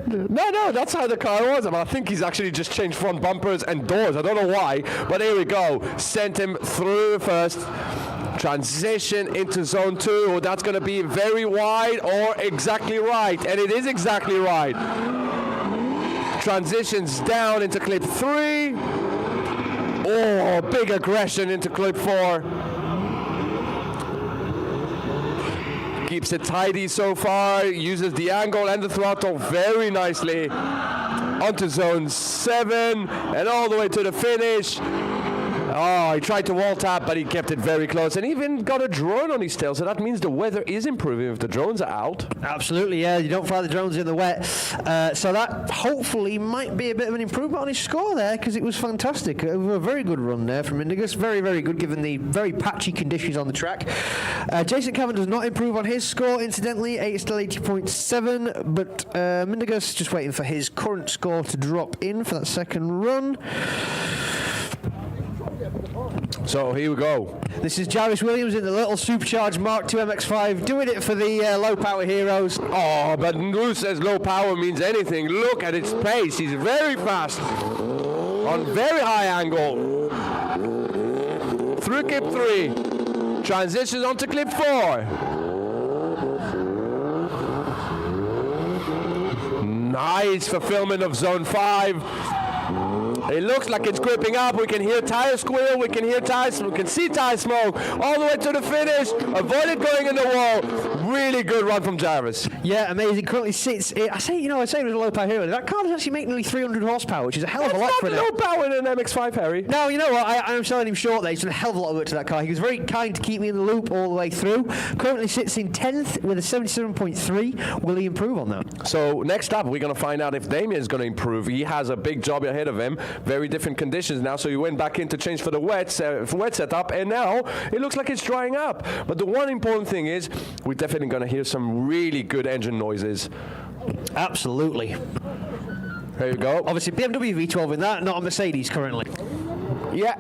No, that's how the car was. I mean, I think he's actually just changed front bumpers and doors. I don't know why, but here we go. Sent him through first. Transition into zone 2. Oh, that's going to be very wide or exactly right, and it is exactly right. Transitions down into clip 3. Oh, big aggression into clip 4. Keeps it tidy so far. Uses the angle and the throttle very nicely. Onto zone 7 and all the way to the finish. Oh, he tried to wall tap, but he kept it very close, and even got a drone on his tail, so that means the weather is improving if the drones are out. Absolutely, yeah. You don't fly the drones in the wet. So that hopefully might be a bit of an improvement on his score there, because it was fantastic. A very good run there from Indigus. Very, very good, given the very patchy conditions on the track. Jason Cavan does not improve on his score, incidentally. Still 80.7, but Indigus just waiting for his current score to drop in for that second run. So here we go. This is Jarvis Williams in the little supercharged Mark II MX-5, doing it for the low power heroes. Oh, but who says low power means anything? Look at its pace. He's very fast. On very high angle. Through clip 3. Transitions onto clip 4. Nice fulfillment of zone 5. It looks like it's gripping up. We can hear tire squeal. We can hear tires. We can see tire smoke all the way to the finish. Avoided going in the wall. Really good run from Jarvis. Yeah, amazing. Currently sits. I say it was a low power hero. That car does actually make nearly 300 horsepower, which is a hell of a lot for it. That's not low power in an MX-5, Harry. No, you know what? I'm selling him short there. He's done a hell of a lot of work to that car. He was very kind to keep me in the loop all the way through. Currently sits in 10th with a 77.3. Will he improve on that? So next up, we're going to find out if Damien is going to improve. He has a big job ahead of him. Very different conditions now, so he went back in to change for the wet setup, and now it looks like it's drying up. But the one important thing is, we're definitely going to hear some really good engine noises. Absolutely. There you go. Obviously, BMW V12 in that, not a Mercedes currently. Yeah.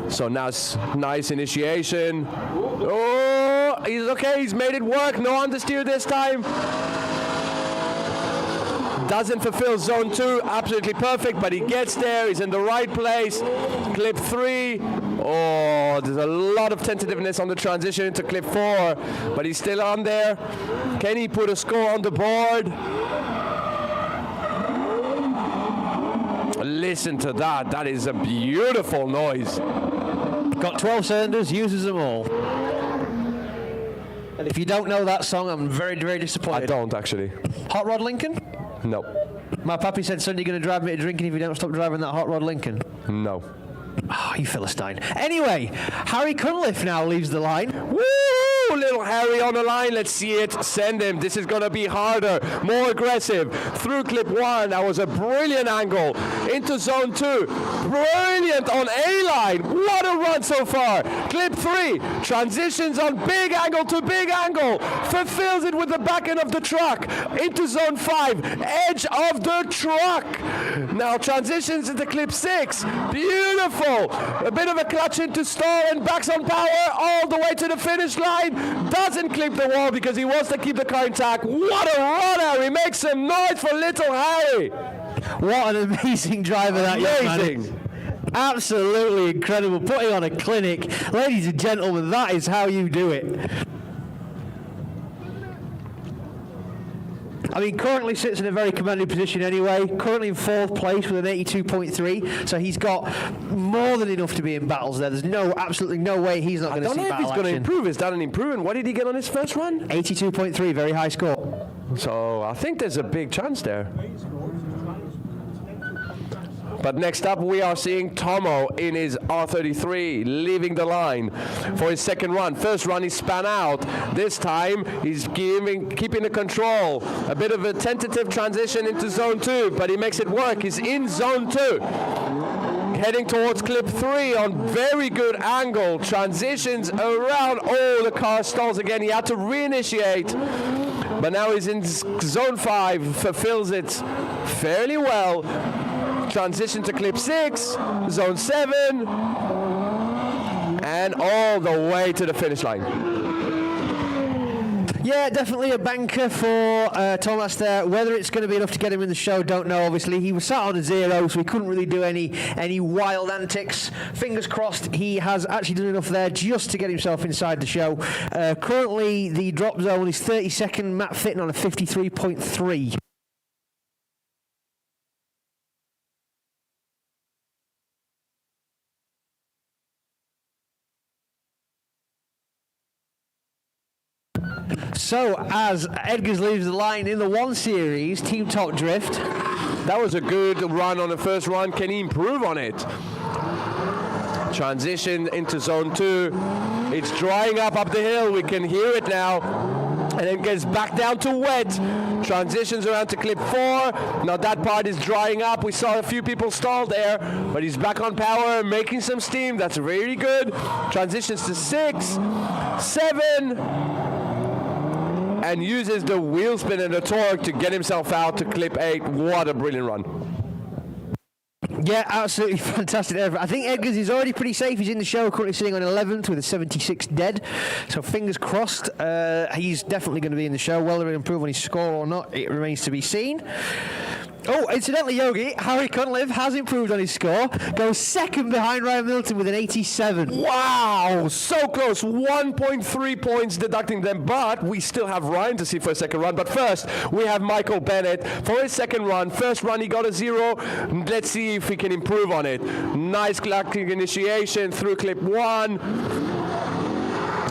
So now it's nice initiation. Oh, he's okay. He's made it work. No understeer this time. Doesn't fulfill zone 2, absolutely perfect, but he gets there, he's in the right place. Clip 3, oh, there's a lot of tentativeness on the transition into clip 4, but he's still on there. Can he put a score on the board? Listen to that, that is a beautiful noise. Got 12 cylinders, uses them all. And if you don't know that song, I'm very, very disappointed. I don't, actually. Hot Rod Lincoln? No. My pappy said, son, you're going to drive me to drinking if you don't stop driving that Hot Rod Lincoln. No. Oh, you Philistine. Anyway, Harry Cunliffe now leaves the line. Woo! Little Harry on the line. Let's see it. Send him. This is going to be harder, more aggressive. Through clip 1. That was a brilliant angle. Into zone 2. Brilliant on A-line. What a run so far. Clip 3. Transitions on big angle to big angle. Fulfills it with the back end of the truck. Into zone 5. Edge of the truck. Now transitions into clip 6. Beautiful. A bit of a clutch into stall and backs on power all the way to the finish line. Doesn't clip the wall because he wants to keep the car intact. What a run, Harry. Make some noise for little Harry. What an amazing driver that young man is. Absolutely incredible. Putting on a clinic. Ladies and gentlemen, that is how you do it. I mean, currently sits in a very commanding position anyway. Currently in 4th place with an 82.3. So he's got more than enough to be in battles there. There's absolutely no way he's not going to see battle action. I don't know if he's going to improve. Is that an improvement? What did he get on his first run? 82.3, very high score. So I think there's a big chance there. But next up, we are seeing Tomo in his R33 leaving the line for his second run. First run, he span out. This time, he's keeping the control. A bit of a tentative transition into zone 2, but he makes it work. He's in zone 2. Heading towards clip 3 on very good angle. Transitions around. Oh, the car stalls again. He had to reinitiate. But now he's in zone 5. Fulfills it fairly well. Transition to clip 6, zone 7, and all the way to the finish line. Yeah, definitely a banker for Thomas there. Whether it's going to be enough to get him in the show, don't know, obviously. He was sat on a 0, so he couldn't really do any wild antics. Fingers crossed he has actually done enough there just to get himself inside the show. Currently, the drop zone is 32nd, Matt Fitton on a 53.3. So, as Edgars leaves the line in the 1 Series, Team Top Drift. That was a good run on the first run. Can he improve on it? Transition into zone 2. It's drying up the hill. We can hear it now. And then gets back down to wet. Transitions around to clip 4. Now that part is drying up. We saw a few people stall there, but he's back on power, making some steam. That's really good. Transitions to 6, 7, and uses the wheel spin and the torque to get himself out to clip 8. What a brilliant run. Yeah, absolutely fantastic. I think Edgars is already pretty safe. He's in the show, currently sitting on 11th with a 76 dead. So fingers crossed, he's definitely going to be in the show. Whether he'll improve on his score or not, it remains to be seen. Oh, incidentally, Yogi, Harry Cunliffe has improved on his score. Goes second behind Ryan Milton with an 87. Wow, so close. 1.3 points deducting them, but we still have Ryan to see for a second run. But first, we have Michael Bennett for his second run. First run, he got a 0. Let's see if he can improve on it. Nice clacking initiation through clip 1.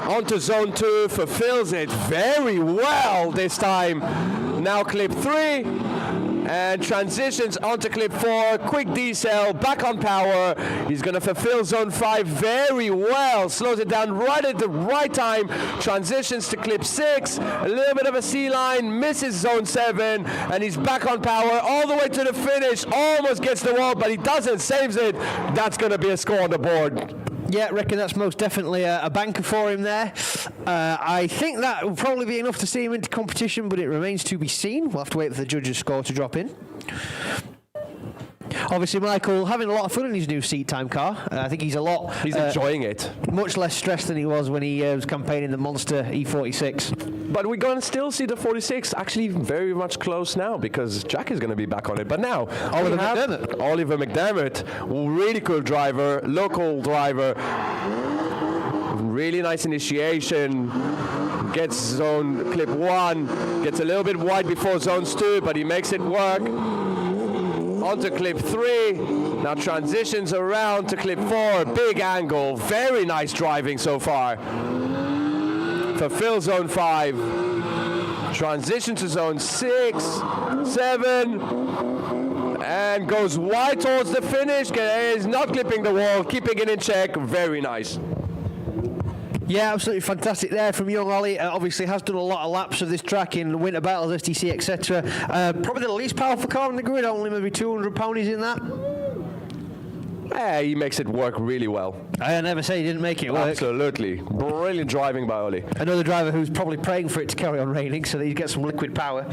Onto zone 2, fulfills it very well this time. Now clip 3. And transitions onto clip 4, quick decel, back on power. He's going to fulfill zone 5 very well. Slows it down right at the right time. Transitions to clip 6, a little bit of a C-line, misses zone 7, and he's back on power all the way to the finish. Almost gets the wall, but he doesn't, saves it. That's going to be a score on the board. Yeah, I reckon that's most definitely a banker for him there. I think that will probably be enough to see him into competition, but it remains to be seen. We'll have to wait for the judges' score to drop in. Obviously, Michael having a lot of fun in his new seat time car. I think he's enjoying it. Much less stressed than he was when he was campaigning the Monster E46. But we're going to still see the 46 actually very much close now because Jack is going to be back on it. But now, Oliver McDermott, really cool driver, local driver, really nice initiation. Gets zone clip 1, gets a little bit wide before zones 2, but he makes it work. Onto clip 3, now transitions around to clip 4, big angle, very nice driving so far. Fulfill zone 5, transition to zone 6, 7, and goes wide towards the finish, is not clipping the wall, keeping it in check, very nice. Yeah, absolutely fantastic there from young Ollie. Obviously has done a lot of laps of this track in winter battles, STC, etc. Probably the least powerful car on the grid, only maybe 200 ponies in that. He makes it work really well. I never say he didn't make it work. Absolutely. Brilliant driving by Ollie. Another driver who's probably praying for it to carry on raining so that he gets some liquid power.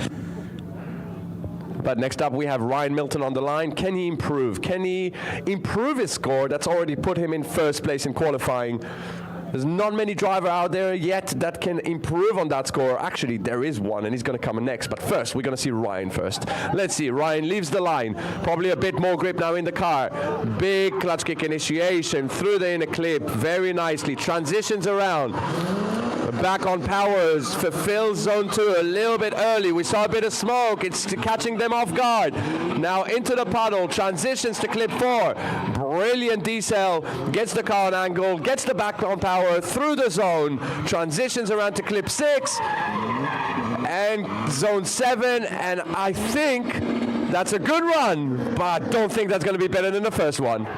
But next up we have Ryan Milton on the line. Can he improve? Can he improve his score that's already put him in first place in qualifying? There's not many drivers out there yet that can improve on that score. Actually, there is one, and he's going to come next. But first, we're going to see Ryan first. Let's see. Ryan leaves the line. Probably a bit more grip now in the car. Big clutch kick initiation through the inner clip. Very nicely. Transitions around. Back on powers, fulfills zone 2 a little bit early. We saw a bit of smoke. It's catching them off guard. Now into the puddle, transitions to clip 4. Brilliant decel, gets the car on angle, gets the back on power through the zone, transitions around to clip 6 and zone 7, and I think that's a good run, but don't think that's going to be better than the first one.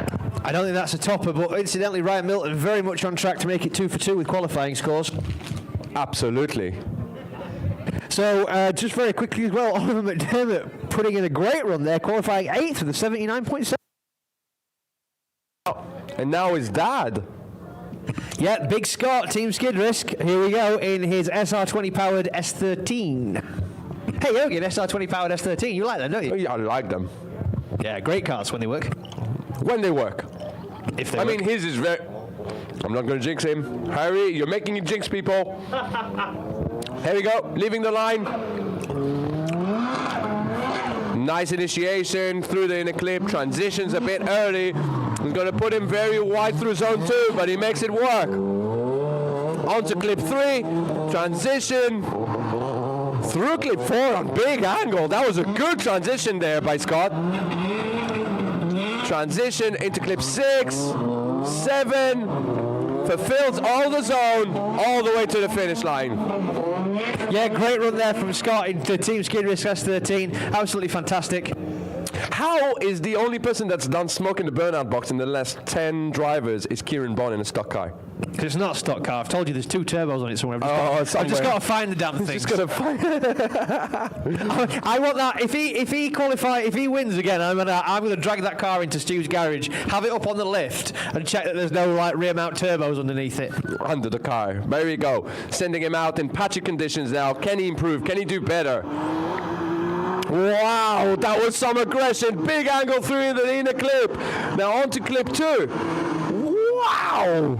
I don't think that's a topper, but incidentally, Ryan Milton very much on track to make it 2 for 2 with qualifying scores. Absolutely. So, just very quickly as well, Oliver McDermott putting in a great run there, qualifying 8th with a 79.7. And now his dad. Yeah, Big Scott, Team Skid Risk. Here we go in his SR20 powered S13. Hey, Yogi, an SR20 powered S13. You like them, don't you? Yeah, I like them. Yeah, great cars when they work. When they work. If they I work. mean, his is very... I'm not going to jinx him. Harry, you're making it jinx people. Here we go, leaving the line. Nice initiation through the inner clip. Transitions a bit early. He's going to put him very wide through zone 2, but he makes it work. Onto clip 3. Transition through clip 4 on big angle. That was a good transition there by Scott. Transition into clip 6, 7, fulfills all the zone, all the way to the finish line. Yeah, great run there from Scott into Team Skid Risk S13. Absolutely fantastic. How is the only person that's done smoke in the burnout box in the last 10 drivers is Kieran Bond in a stock car? Because it's not a stock car. I've told you there's 2 turbos on it somewhere. I've just got to find the damn thing. Just got to find. I want that. If he wins again, I'm gonna drag that car into Stu's garage, have it up on the lift, and check that there's no like rear mount turbos underneath it. Under the car. There we go. Sending him out in patchy conditions now. Can he improve? Can he do better? Wow, that was some aggression. Big angle through in the inner clip. Now on to clip 2. Wow!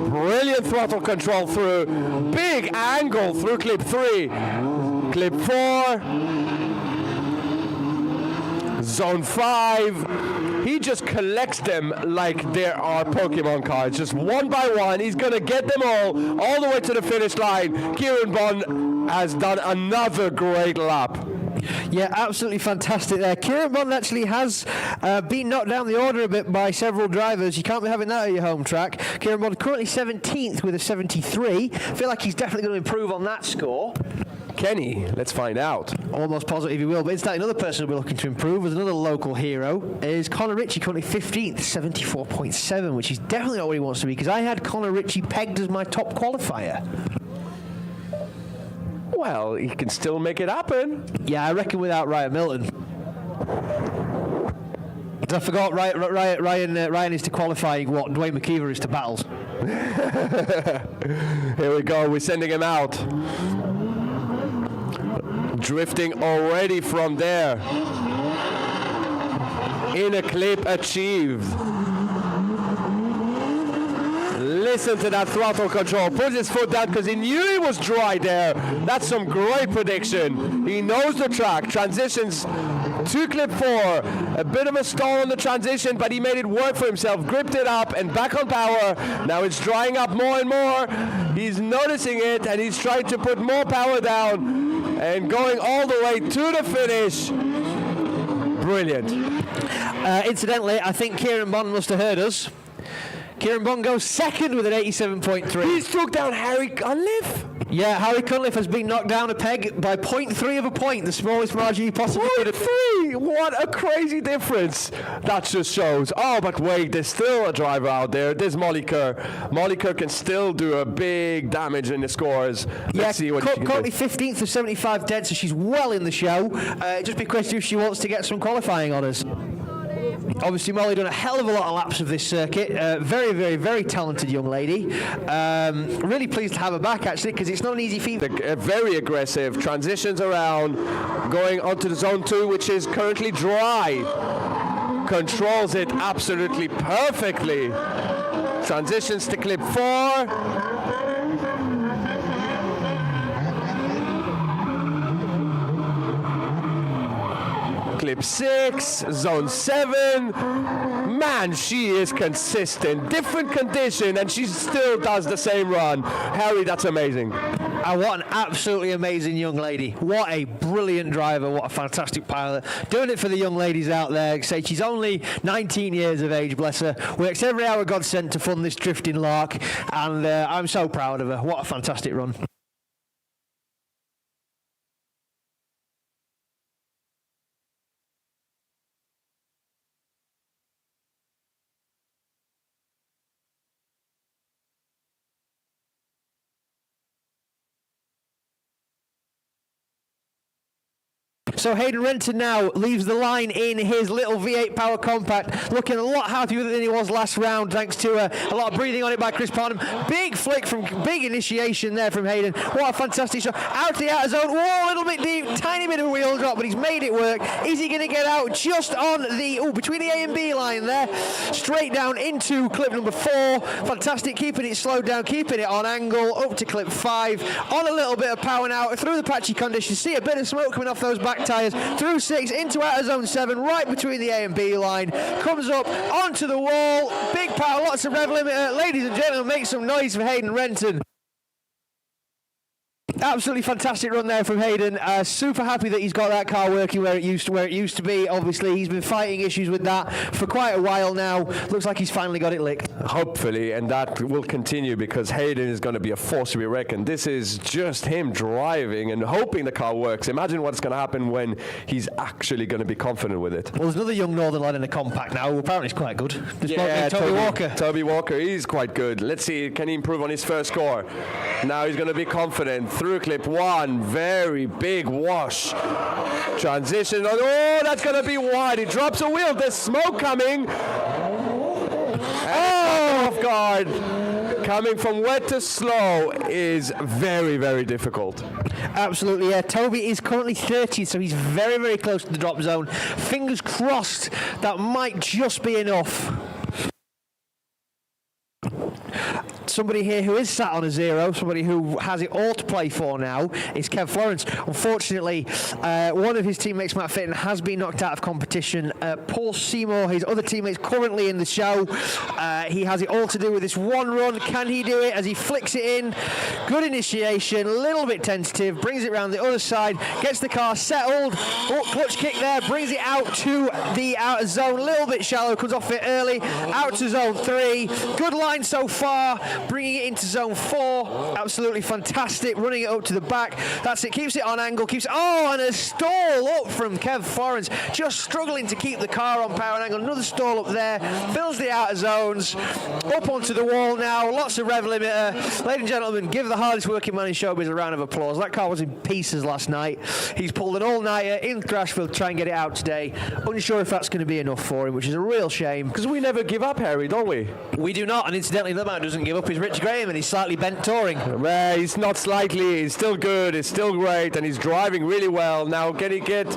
Brilliant throttle control through. Big angle through clip 3. Clip 4. Zone 5. He just collects them like there are Pokemon cards. Just one by one. He's going to get them all the way to the finish line. Kieran Bond has done another great lap. Yeah, absolutely fantastic there. Kieran Bond actually has been knocked down the order a bit by several drivers. You can't be having that at your home track. Kieran Bond currently 17th with a 73. I feel like he's definitely going to improve on that score. Kenny, let's find out. Almost positive he will, but it's that another person we're looking to improve as another local hero is Connor Ritchie, currently 15th, 74.7, which is definitely not where he wants to be, because I had Connor Ritchie pegged as my top qualifier. Well, he can still make it happen. Yeah, I reckon without Ryan Milton. I forgot Ryan is to qualifying what Dwayne McKeever is to battles. Here we go, we're sending him out. Drifting already from there. In a clip achieved. Listen to that throttle control. Put his foot down because he knew he was dry there. That's some great prediction. He knows the track. Transitions to clip 4. A bit of a stall on the transition, but he made it work for himself. Gripped it up and back on power. Now it's drying up more and more. He's noticing it and he's trying to put more power down and going all the way to the finish. Brilliant. Incidentally, I think Kieran Bond must have heard us. Kieran Bond goes second with an 87.3. He's took down Harry Cunliffe. Yeah, Harry Cunliffe has been knocked down a peg by 0.3 of a point, the smallest margin he possibly could have. 0.3! What a crazy difference. That just shows. Oh, but wait, there's still a driver out there. There's Molly Kerr. Molly Kerr can still do a big damage in the scores. Let's see what she can do. Currently 15th of 75 dead, so she's well in the show. Just be a question if she wants to get some qualifying honours. Obviously, Molly done a hell of a lot of laps of this circuit. Very, very, very talented young lady. Really pleased to have her back, actually, because it's not an easy feat. Very aggressive. Transitions around. Going onto the zone 2, which is currently dry. Controls it absolutely perfectly. Transitions to clip 4. Clip 6, zone 7. Man, she is consistent. Different condition, and she still does the same run. Harry, that's amazing. What an absolutely amazing young lady. What a brilliant driver. What a fantastic pilot. Doing it for the young ladies out there. Say she's only 19 years of age, bless her. Works every hour God sent to fund this drifting lark, and I'm so proud of her. What a fantastic run. So Hayden Renton now leaves the line in his little V8 Power Compact, looking a lot happier than he was last round, thanks to a lot of breathing on it by Chris Parnham. Big flick from big initiation there from Hayden. What a fantastic shot. Out to the outer zone. Whoa, a little bit deep, tiny bit of a wheel drop, but he's made it work. Is he going to get out just on the, between the A and B line there? Straight down into clip number 4. Fantastic, keeping it slowed down, keeping it on angle, up to clip 5. On a little bit of power now, through the patchy conditions. See a bit of smoke coming off those back tyres, through 6 into outer zone 7, right between the A and B line, comes up onto the wall, big power, lots of rev limiter. Ladies and gentlemen, make some noise for Hayden Renton. Absolutely fantastic run there from Hayden. Super happy that he's got that car working where it used to be. Obviously, he's been fighting issues with that for quite a while now. Looks like he's finally got it licked. Hopefully, and that will continue because Hayden is going to be a force to be reckoned. This is just him driving and hoping the car works. Imagine what's going to happen when he's actually going to be confident with it. Well, there's another young Northern lad in the compact now who apparently is quite good. Toby Walker. Toby Walker, he's quite good. Let's see, can he improve on his first score? Now he's going to be confident. Through clip 1, very big wash. Transition, oh, that's going to be wide. He drops a wheel, there's smoke coming. And off guard. Coming from wet to slow is very, very difficult. Absolutely, yeah. Toby is currently 30, so he's very, very close to the drop zone. Fingers crossed that might just be enough. Somebody here who is sat on a 0, somebody who has it all to play for now, is Kev Florence. Unfortunately, one of his teammates, Matt Fitton, has been knocked out of competition. Paul Seymour, his other teammate's currently in the show. He has it all to do with this one run. Can he do it as he flicks it in? Good initiation, a little bit tentative, brings it around the other side, gets the car settled. Oh, clutch kick there, brings it out to the outer zone, a little bit shallow, comes off it early, out to zone 3. Good line so far. Bringing it into zone 4, absolutely fantastic, running it up to the back, that's it, keeps it on angle, and a stall up from Kev Florence, just struggling to keep the car on power and angle, another stall up there, fills the outer zones, up onto the wall now, lots of rev limiter. Ladies and gentlemen, give the hardest working man in showbiz a round of applause. That car was in pieces last night. He's pulled an all-nighter in Thrashville to try and get it out today. Unsure if that's going to be enough for him, which is a real shame. Because we never give up, Harry, don't we? We do not, and incidentally, the man doesn't give up is Rich Graham, and he's slightly bent touring. Well, he's not slightly, he's still good, he's still great, and he's driving really well. Now, can he get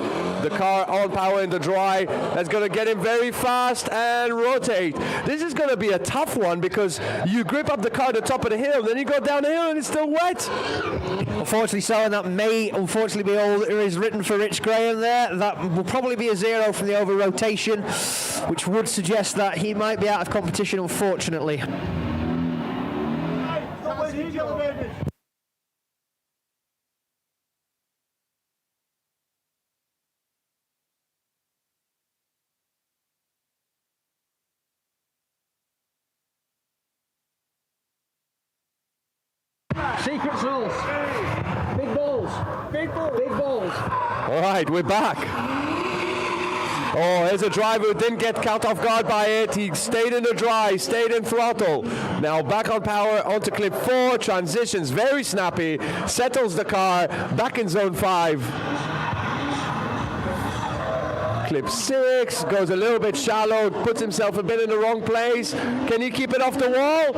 the car on power in the dry? That's going to get him very fast and rotate. This is going to be a tough one because you grip up the car at the top of the hill, then you go down the hill and it's still wet. Unfortunately so, and that may unfortunately be all that is written for Rich Graham there. That will probably be a 0 from the over rotation, which would suggest that he might be out of competition, unfortunately. Secret sauce. Big balls. Big balls. Big balls. All right, we're back. Oh, there's a driver who didn't get caught off guard by it. He stayed in the dry, stayed in throttle. Now back on power, onto clip 4, transitions very snappy, settles the car, back in zone 5. Clip 6, goes a little bit shallow, puts himself a bit in the wrong place. Can he keep it off the wall?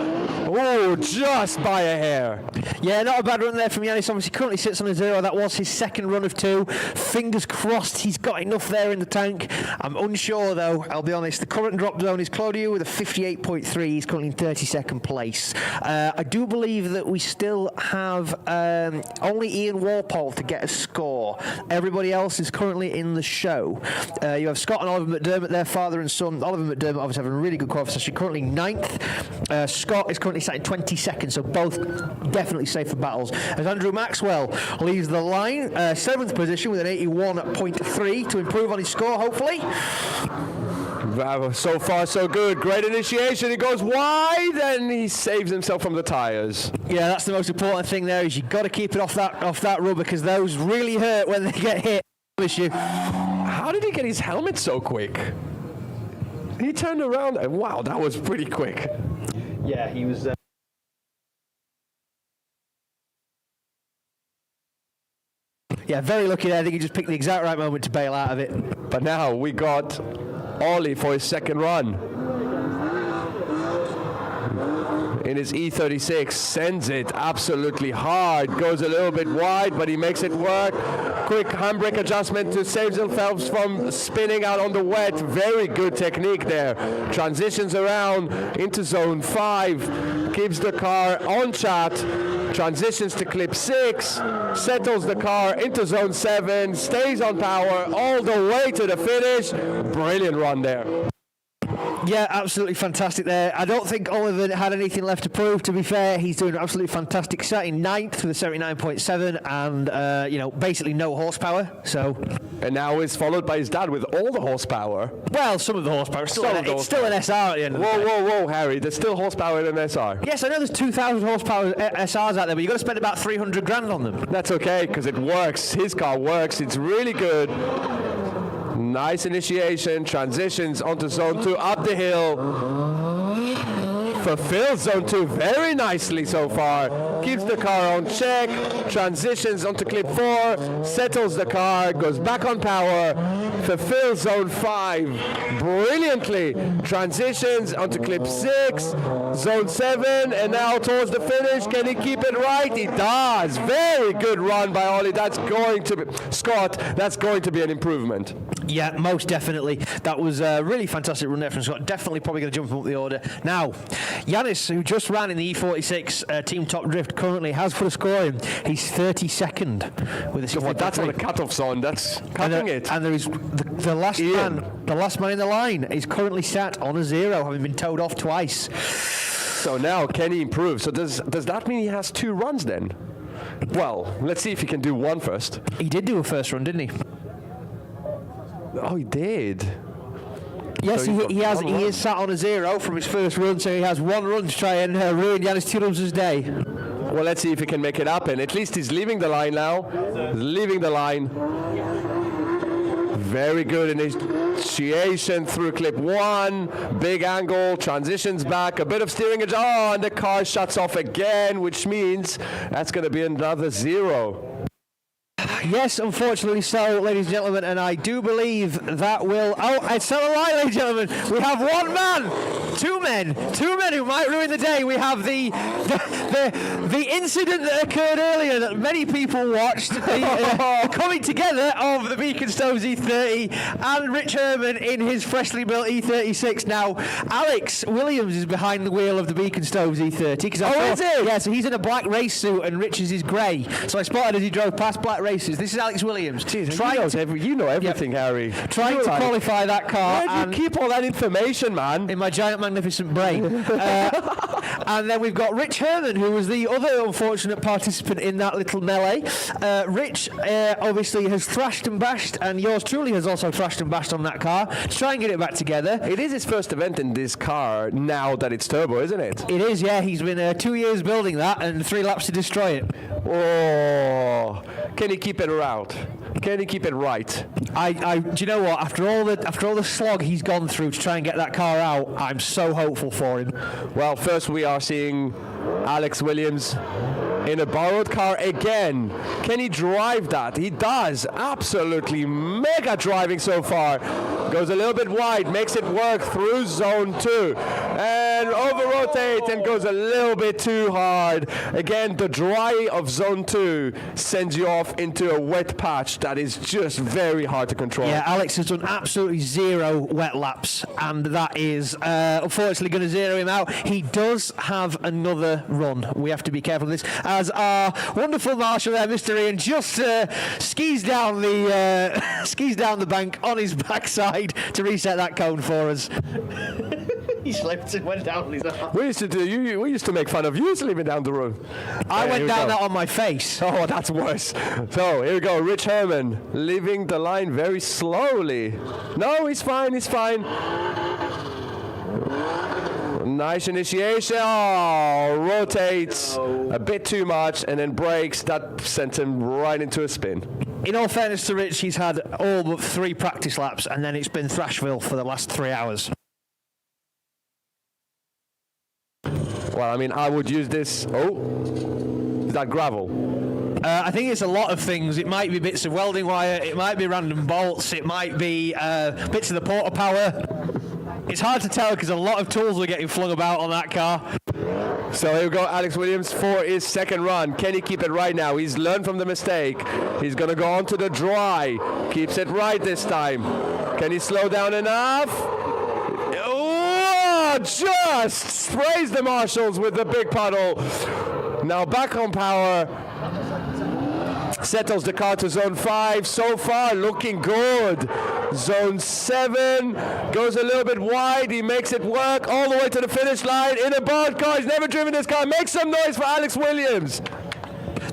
Oh, just by a hair. Yeah, not a bad run there from Yanis. Obviously currently sits on a 0. That was his second run of 2. Fingers crossed he's got enough there in the tank. I'm unsure though, I'll be honest. The current drop zone is Claudio with a 58.3. He's currently in 32nd place. I do believe that we still have only Ian Walpole to get a score. Everybody else is currently in the show. You have Scott and Oliver McDermott, their father and son. Oliver McDermott obviously having a really good qualification, session, currently 9th. Scott is currently sat in 22nd, so both definitely safe for battles. As Andrew Maxwell leaves the line, 7th position with an 81.3 to improve on his score, hopefully. So far, so good. Great initiation. He goes wide and he saves himself from the tires. Yeah, that's the most important thing there. Is you've got to keep it off that rubber because those really hurt when they get hit. How did he get his helmet so quick? He turned around and wow, that was pretty quick. Yeah, he was. Yeah, very lucky there. I think he just picked the exact right moment to bail out of it. But now we got Ollie for his second run. In his E36, sends it absolutely hard, goes a little bit wide, but he makes it work. Quick handbrake adjustment to save himself from spinning out on the wet. Very good technique there. Transitions around into zone 5, keeps the car on chat, transitions to clip 6, settles the car into zone 7, stays on power all the way to the finish. Brilliant run there. Yeah, absolutely fantastic there. I don't think Oliver had anything left to prove, to be fair. He's doing absolutely fantastic. Starting 9th with a 79.7 and, basically no horsepower. So, And now he's followed by his dad with all the horsepower. well, some of the horsepower. It's still an SR at the end of the day. Whoa, Harry. There's still horsepower in an SR. Yes, I know there's 2,000 horsepower SRs out there, but you've got to spend about 300 grand on them. That's okay, because it works. His car works. It's really good. Nice initiation, transitions onto zone 2, up the hill. Fulfills zone 2 very nicely so far. Keeps the car on check, transitions onto clip 4, settles the car, goes back on power, fulfills zone 5 brilliantly. Transitions onto clip 6, zone 7, and now towards the finish. Can he keep it right? He does. Very good run by Ollie. That's going to be, Scott, that's going to be an improvement. Yeah, most definitely. That was a really fantastic run there from Scott. Definitely probably going to jump him up the order. Now, Yanis, who just ran in the E46 Team Top Drift, currently has put a score in. He's 32nd with a 63. That's what the cutoff's on. That's cutting it. And there is the last man in the line is currently sat on a 0, having been towed off twice. So now, can he improve? So does that mean he has 2 runs then? Well, let's see if he can do one first. He did do a first run, didn't he? Oh, he did. Yes, So he is sat on a 0 from his first run, so he has 1 run to try and ruin Yanis Tirum's day. Well, let's see if he can make it happen. At least he's leaving the line now. He's leaving the line. Very good initiation through clip 1. Big angle, transitions back, a bit of steering edge. Oh, and the car shuts off again, which means that's going to be another 0. Yes, unfortunately so, ladies and gentlemen, and I do believe that will... Oh, it's not a lie, ladies and gentlemen. We have 1 man, 2 men who might ruin the day. We have the incident that occurred earlier that many people watched, the coming together of the Beaconstones E30 and Rich Herman in his freshly built E36. Now, Alex Williams is behind the wheel of the Beaconstones E30. Oh, is it? Yeah, so he's in a black race suit and Rich's is grey. So I spotted as he drove past black races. This is Alex Williams. Jeez, you know everything, Harry. Trying to qualify that car. Where do you keep all that information, man? In my giant, magnificent brain. And then we've got Rich Herman, who was the other unfortunate participant in that little melee. Rich obviously has thrashed and bashed, and yours truly has also thrashed and bashed on that car to try and get it back together. It is his first event in this car now that it's turbo, isn't it? It is, yeah. He's been 2 years building that and 3 laps to destroy it. Oh, can he keep it around? Can he keep it right? Do you know what? After all the slog he's gone through to try and get that car out, I'm so hopeful for him. Well, first we are seeing Alex Williams in a borrowed car again. Can he drive that? He does. Absolutely mega driving so far. Goes a little bit wide, makes it work through zone 2. And over-rotate and goes a little bit too hard. Again, the dry of zone 2 sends you off into a wet patch that is just very hard to control. Yeah, Alex has done absolutely 0 wet laps, and that is unfortunately going to 0 him out. He does have another run. We have to be careful of this, as our wonderful marshal there, Mr. Ian, just skis down the bank on his backside to reset that cone for us. He slipped and went down on his arm. We used to make fun of you sleeping down the road. I went down that on my face. Oh, that's worse. So here we go. Rich Herman leaving the line very slowly. No, he's fine. He's fine. Nice initiation. Oh, rotates a bit too much and then brakes. That sent him right into a spin. In all fairness to Rich, he's had all but 3 practice laps, and then it's been Thrashville for the last 3 hours. Well, I mean, I would use this. Oh, is that gravel? I think it's a lot of things. It might be bits of welding wire. It might be random bolts. It might be bits of the porta power. It's hard to tell because a lot of tools are getting flung about on that car. So here we go, Alex Williams for his second run. Can he keep it right now? He's learned from the mistake. He's going to go on to the dry. Keeps it right this time. Can he slow down enough? Oh, just sprays the marshals with the big puddle. Now back on power. Settles the car to zone 5. So far, looking good. Zone 7 goes a little bit wide. He makes it work all the way to the finish line in a bald car. He's never driven this car. Make some noise for Alex Williams.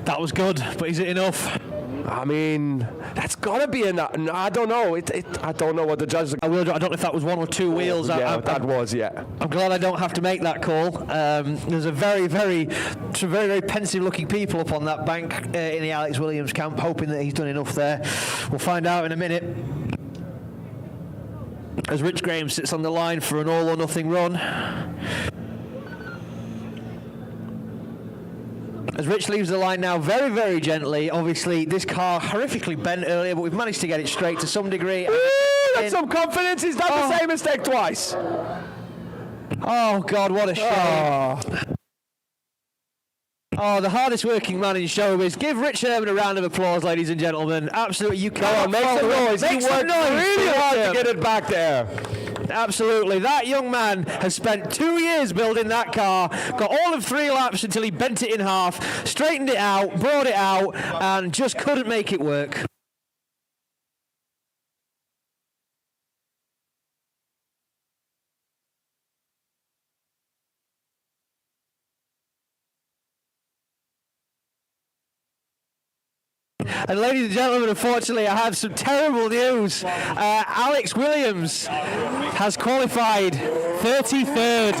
That was good, but is it enough? I mean, that's gotta be enough. I don't know. I don't know what the judges. I don't know if that was one or two wheels. Yeah, that was. Yeah. I'm glad I don't have to make that call. There's some very pensive-looking people up on that bank in the Alex Williams camp, hoping that he's done enough there. We'll find out in a minute. As Rich Graham sits on the line for an all-or-nothing run. As Rich leaves the line now very gently. Obviously, this car horrifically bent earlier, but we've managed to get it straight to some degree. That's some confidence. He's done the same mistake twice. Oh, God, what a shame. Oh, the hardest working man in showbiz. Give Rich Herman a round of applause, ladies and gentlemen. Absolutely, you can't make some noise. Make some noise. Really hard to get it back there. Absolutely. That young man has spent 2 years building that car, got all of 3 laps until he bent it in half, straightened it out, brought it out, and just couldn't make it work. And ladies and gentlemen, unfortunately, I have some terrible news. Alex Williams has qualified 33rd.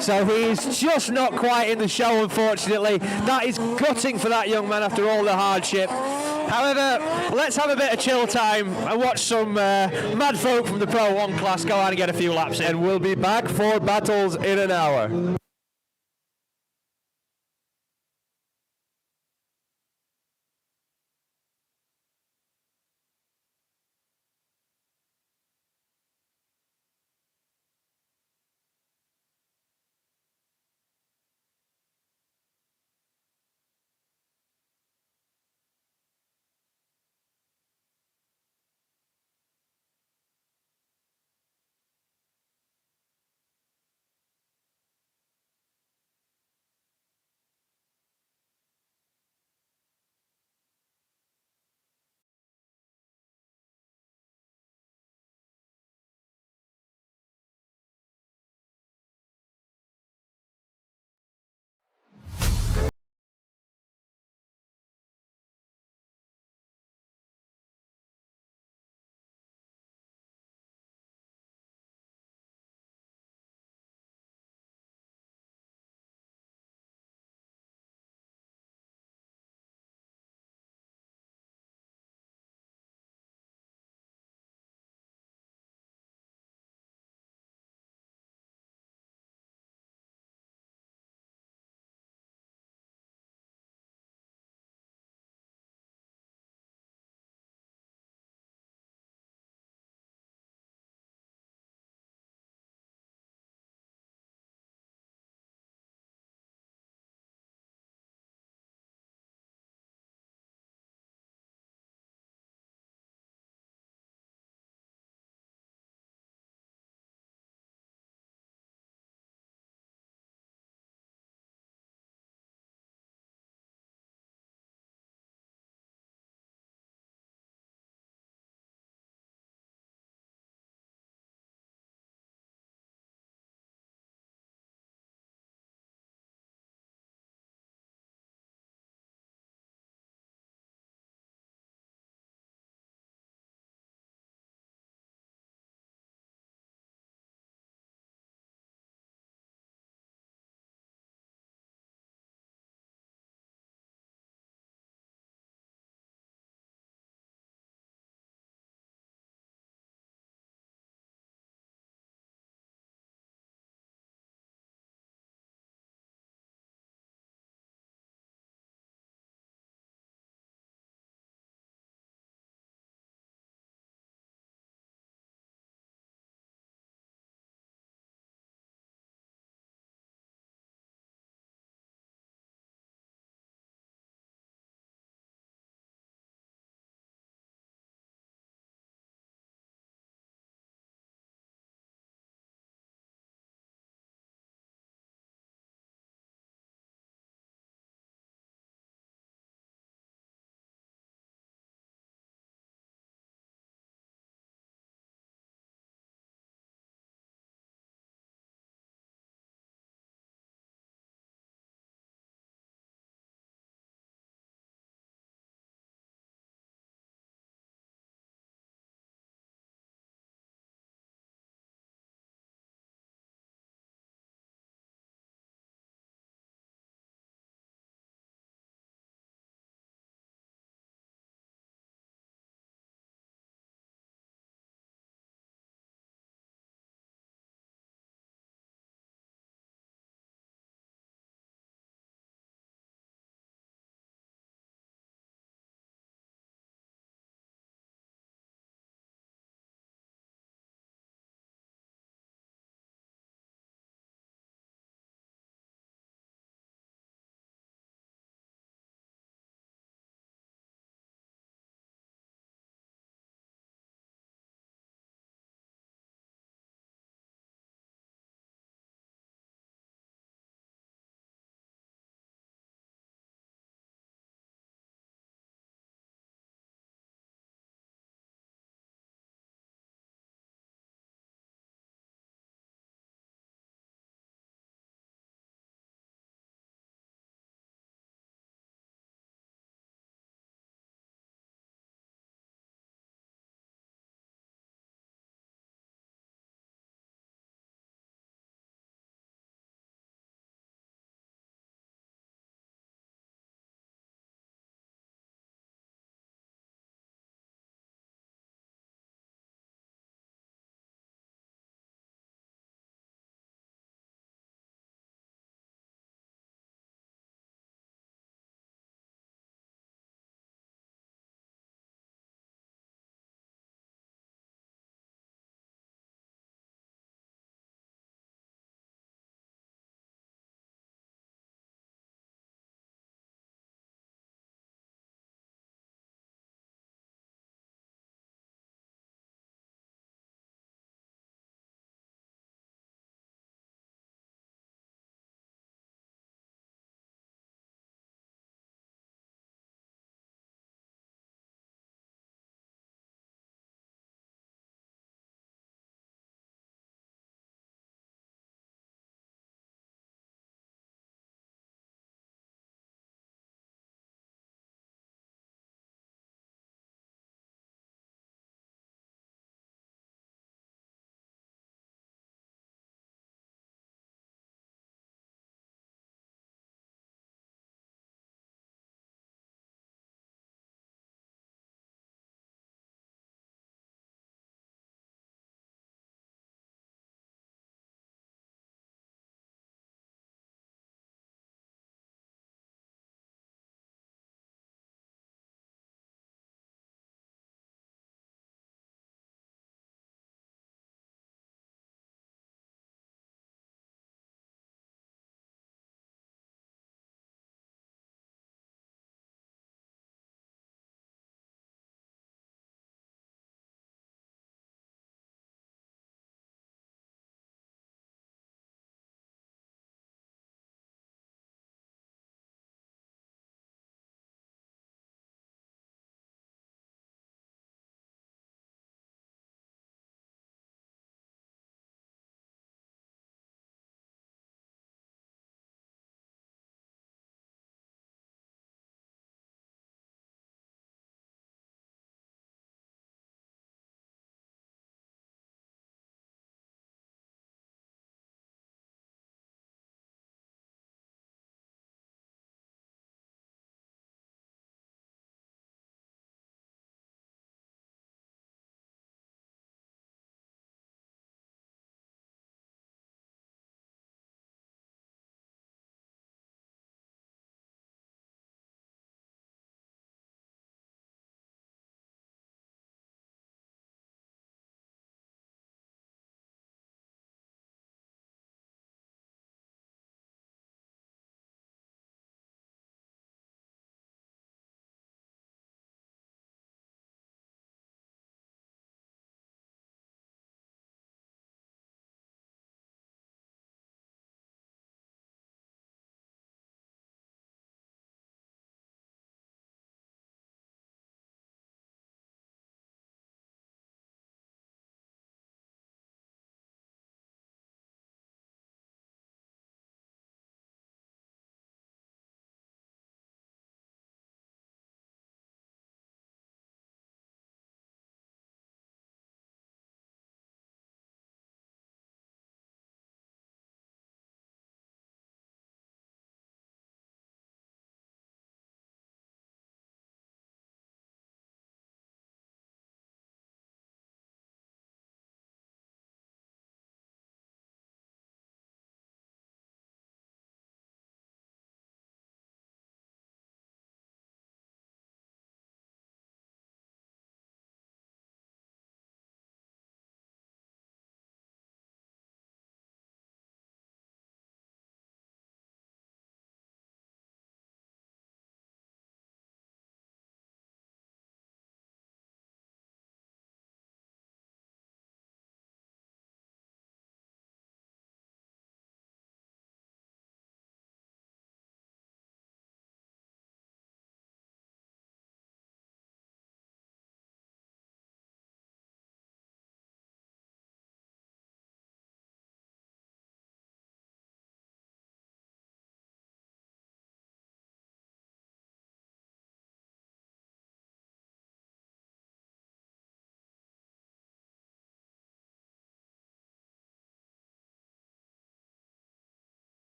So he's just not quite in the show, unfortunately. That is gutting for that young man after all the hardship. However, let's have a bit of chill time and watch some mad folk from the Pro 1 class go out and get a few laps in. And we'll be back for battles in an hour.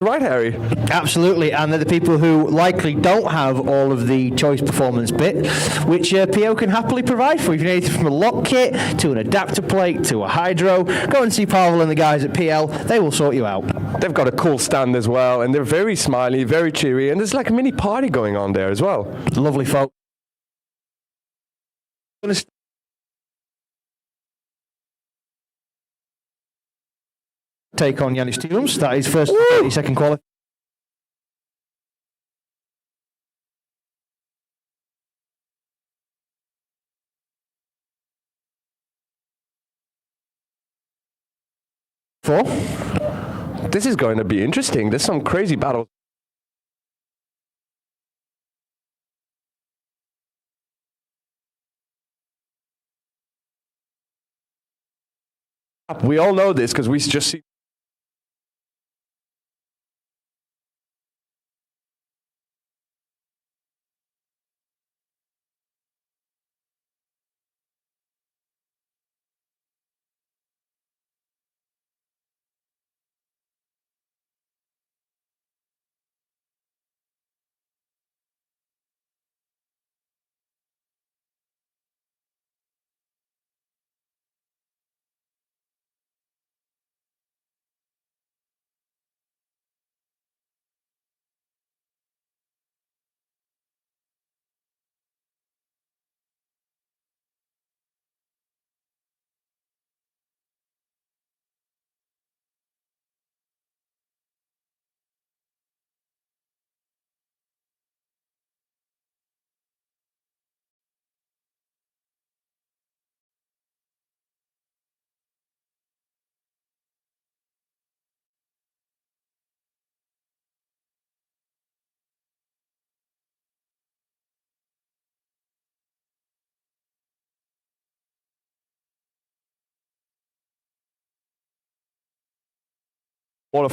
Right, Harry? Absolutely, and they're the people who likely don't have all of the choice performance bit, which PO can happily provide for you. If you need anything from a lock kit to an adapter plate to a hydro, go and see Pavel and the guys at PL. They will sort you out. They've got a cool stand as well, and they're very smiley, very cheery, and there's like a mini party going on there as well. Lovely folk. Take on Yannis Tillums. That is first 30-second qualify. This is going to be interesting. There's some crazy battles. We all know this because we just see.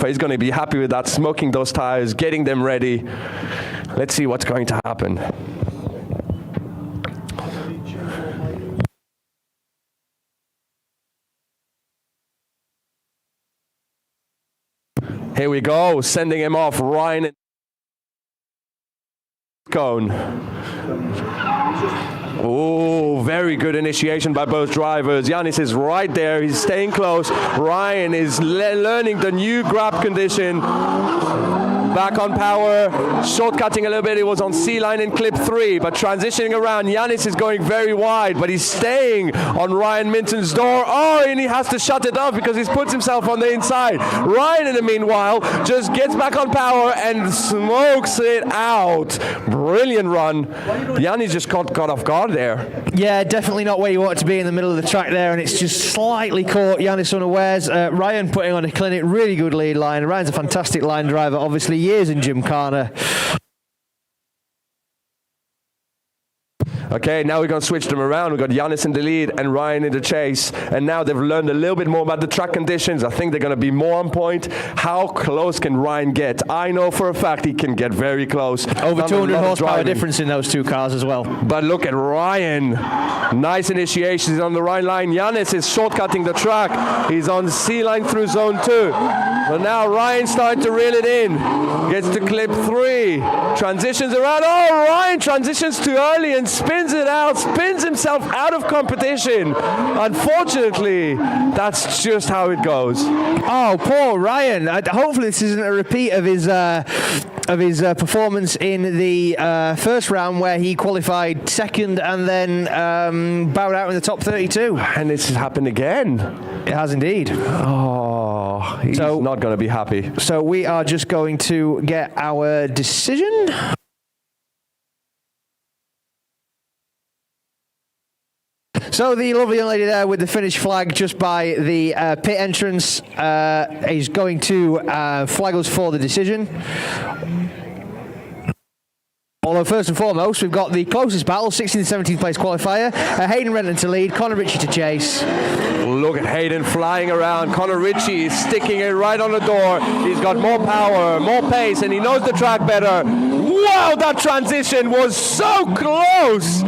He's going to be happy with that, smoking those tires, getting them ready. Let's see what's going to happen. Here we go, sending him off, Ryan and Cone. Oh, very good initiation by both drivers. Yannis is right there. He's staying close. Ryan is learning the new grab condition. Back on power, shortcutting a little bit. It was on C-line in clip 3, but transitioning around. Yannis is going very wide, but he's staying on Ryan Minton's door. Oh, and he has to shut it off because he's put himself on the inside. Ryan, in the meanwhile, just gets back on power and smokes it out. Brilliant run. Yannis just got off guard there. Yeah, definitely not where you want to be in the middle of the track there, and it's just slightly caught Yannis unawares. Ryan putting on a clinic, really good lead line. Ryan's a fantastic line driver, obviously years in Gymkhana. Okay, now we're going to switch them around. We've got Yannis in the lead and Ryan in the chase. And now they've learned a little bit more about the track conditions. I think they're going to be more on point. How close can Ryan get? I know for a fact he can get very close. Over 200 horsepower difference in those two cars as well. But look at Ryan. Nice initiation. He's on the right line. Yannis is shortcutting the track. He's on the C-line through zone 2. But now Ryan's starting to reel it in. Gets to clip 3. Transitions around. Oh, Ryan transitions too early and spins it out, spins himself out of competition. Unfortunately, that's just how it goes. Oh, poor Ryan. Hopefully this isn't a repeat of his performance in the first round where he qualified second and then bowed out in the top 32. And this has happened again. It has indeed. Oh, he's not going to be happy. So we are just going to get our decision. So the lovely young lady there with the finish flag just by the pit entrance is going to flag us for the decision. Although first and foremost, we've got the closest battle, 16th and 17th place qualifier. Hayden Renton to lead, Connor Ritchie to chase. look at Hayden flying around. Connor Ritchie is sticking it right on the door. He's got more power, more pace, and he knows the track better. Wow, that transition was so close.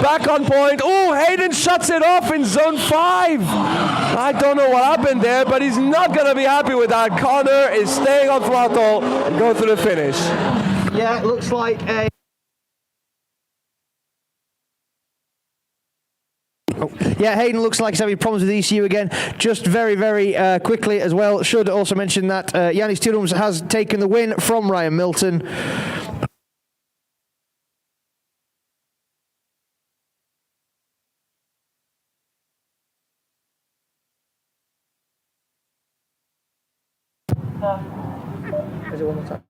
Back on point. Oh, Hayden shuts it off in zone 5. I don't know what happened there, but he's not going to be happy with that. Connor is staying on throttle and go to the finish. Yeah, it looks like a... Yeah, Hayden looks like he's having problems with ECU again. Just very, very quickly as well, should also mention that Yannis Tidums has taken the win from Ryan Milton. Is it one more time?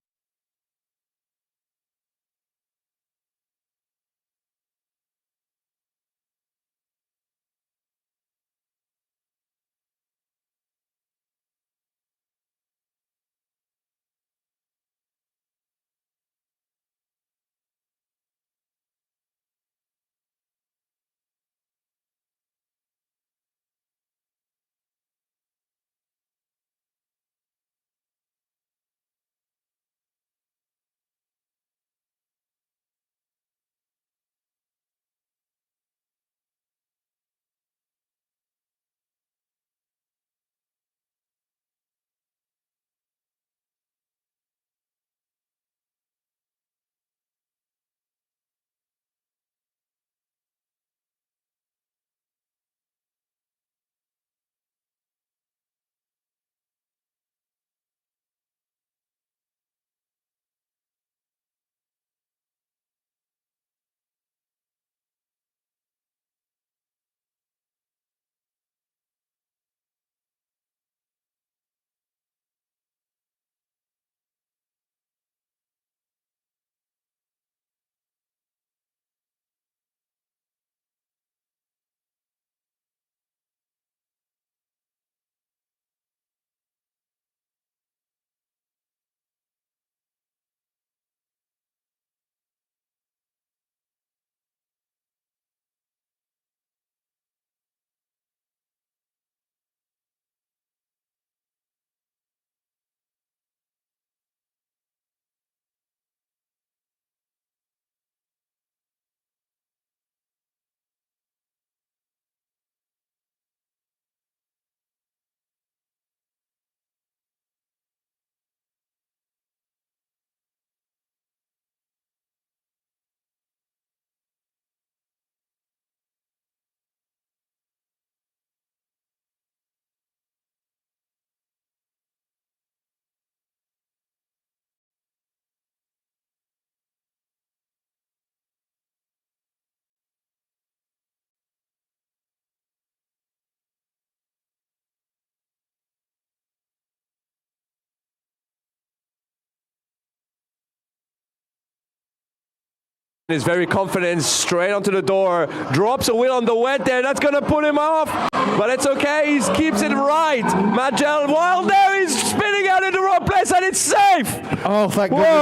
Is very confident, straight onto the door, drops a wheel on the wet there, that's going to put him off, but it's okay, he keeps it right. Magel, while there, he's spinning out in the wrong place and it's safe. Oh, thank goodness me.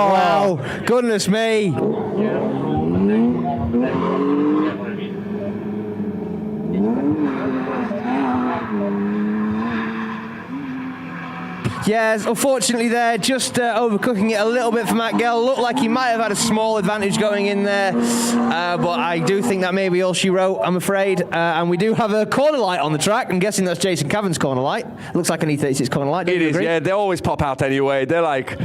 Wow, goodness me. Yes, unfortunately there, just overcooking it a little bit for Matt Gell. Looked like he might have had a small advantage going in there, but I do think that may be all she wrote, I'm afraid. And we do have a corner light on the track. I'm guessing that's Jason Cavern's corner light. Looks like an E36 corner light. It is, yeah. They always pop out anyway. They're like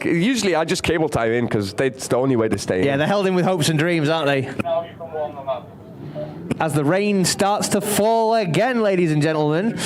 usually I just cable tie in because it's the only way to stay in. Yeah, they're held in with hopes and dreams, aren't they? Now you can warm them up. As the rain starts to fall again, ladies and gentlemen.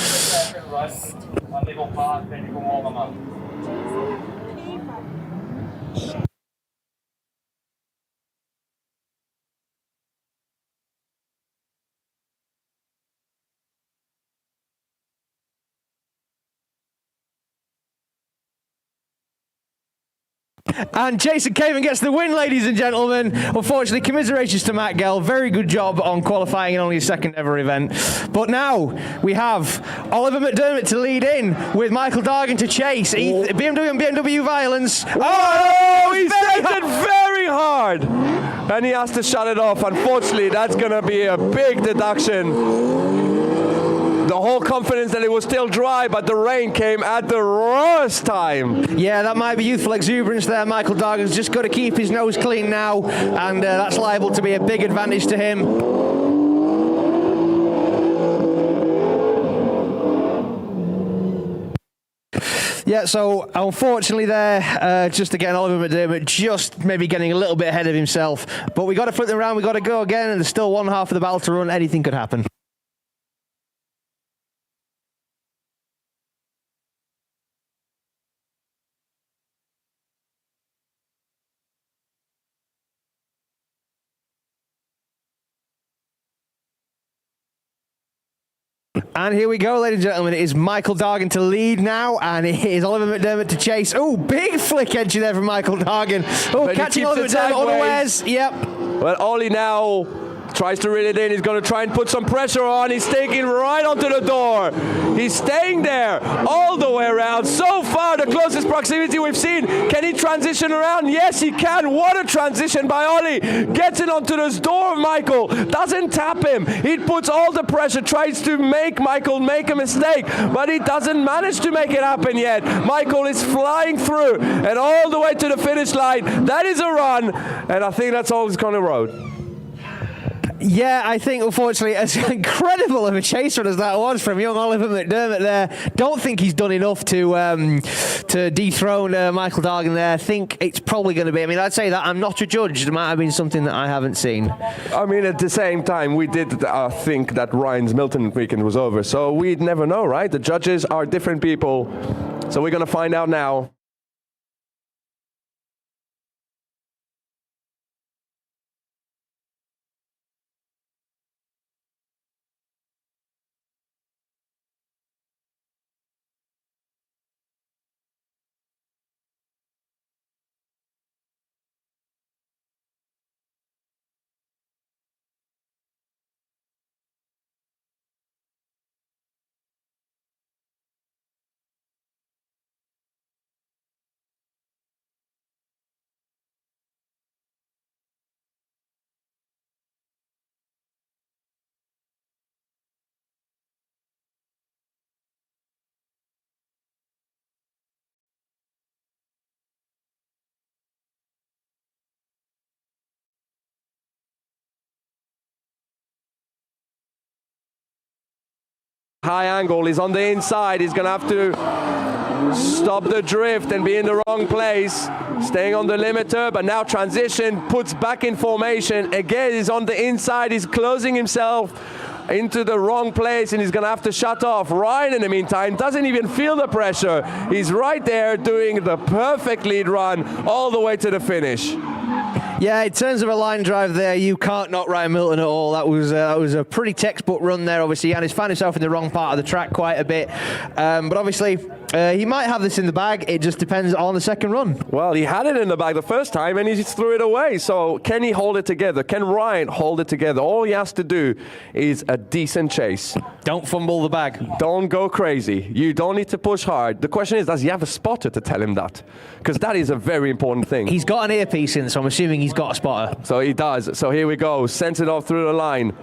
And Jason Caven gets the win, ladies and gentlemen. Unfortunately, commiserations to Matt Gell. Very good job on qualifying in only his second ever event. But now we have Oliver McDermott to lead in with Michael Dargan to chase. BMW and BMW Violence. Oh, he's taken very hard. And he has to shut it off. Unfortunately, that's going to be a big deduction. the whole confidence that it was still dry, but the rain came at the worst time. Yeah, that might be youthful exuberance there. Michael Dargan's just got to keep his nose clean now, and that's liable to be a big advantage to him. Yeah, so unfortunately there, just again, Oliver McDermott just maybe getting a little bit ahead of himself. But we got to flip them around, we got to go again, and there's still one half of the battle to run. Anything could happen. And here we go, ladies and gentlemen. It is Michael Dargan to lead now, and it is Oliver McDermott to chase. Oh, big flick entry there from Michael Dargan. Oh, catching Oliver McDermott unawares. Yep. Well, Ollie now tries to reel it in. He's going to try and put some pressure on. He's taking right onto the door. He's staying there all the way around. So far, the closest proximity we've seen. Can he transition around? Yes, he can. What a transition by Ollie. Gets it onto this door of Michael. Doesn't tap him. He puts all the pressure, tries to make Michael make a mistake, but he doesn't manage to make it happen yet. Michael is flying through and all the way to the finish line. That is a run, and I think that's all he's going to road. Yeah, I think, unfortunately, as incredible of a chase run as that was from young Oliver McDermott there, don't think he's done enough to dethrone Michael Dargan there. I think it's probably going to be, I mean, I'd say that I'm not a judge. It might have been something that I haven't seen. I mean, at the same time, we did think that Ryan's Milton weekend was over, so we'd never know, right? The judges are different people, so we're going to find out now. High angle, he's on the inside, he's gonna have to stop the drift and be in the wrong place, staying on the limiter, but now transition, puts back in formation, again he's on the inside, he's closing himself into the wrong place and he's gonna have to shut off. Ryan in the meantime doesn't even feel the pressure, he's right there doing the perfect lead run all the way to the finish. Yeah, in terms of a line drive there, you can't knock Ryan Milton at all. That was a pretty textbook run there, obviously, and he's found himself in the wrong part of the track quite a bit. But obviously, he might have this in the bag. It just depends on the second run. Well, he had it in the bag the first time, and he just threw it away. So can he hold it together? Can Ryan hold it together? All he has to do is a decent chase. Don't fumble the bag. Don't go crazy. You don't need to push hard. The question is, does he have a spotter to tell him that? Because that is a very important thing. He's got an earpiece in, so I'm assuming he's got a spotter. So he does. So here we go. Sends it off through the line.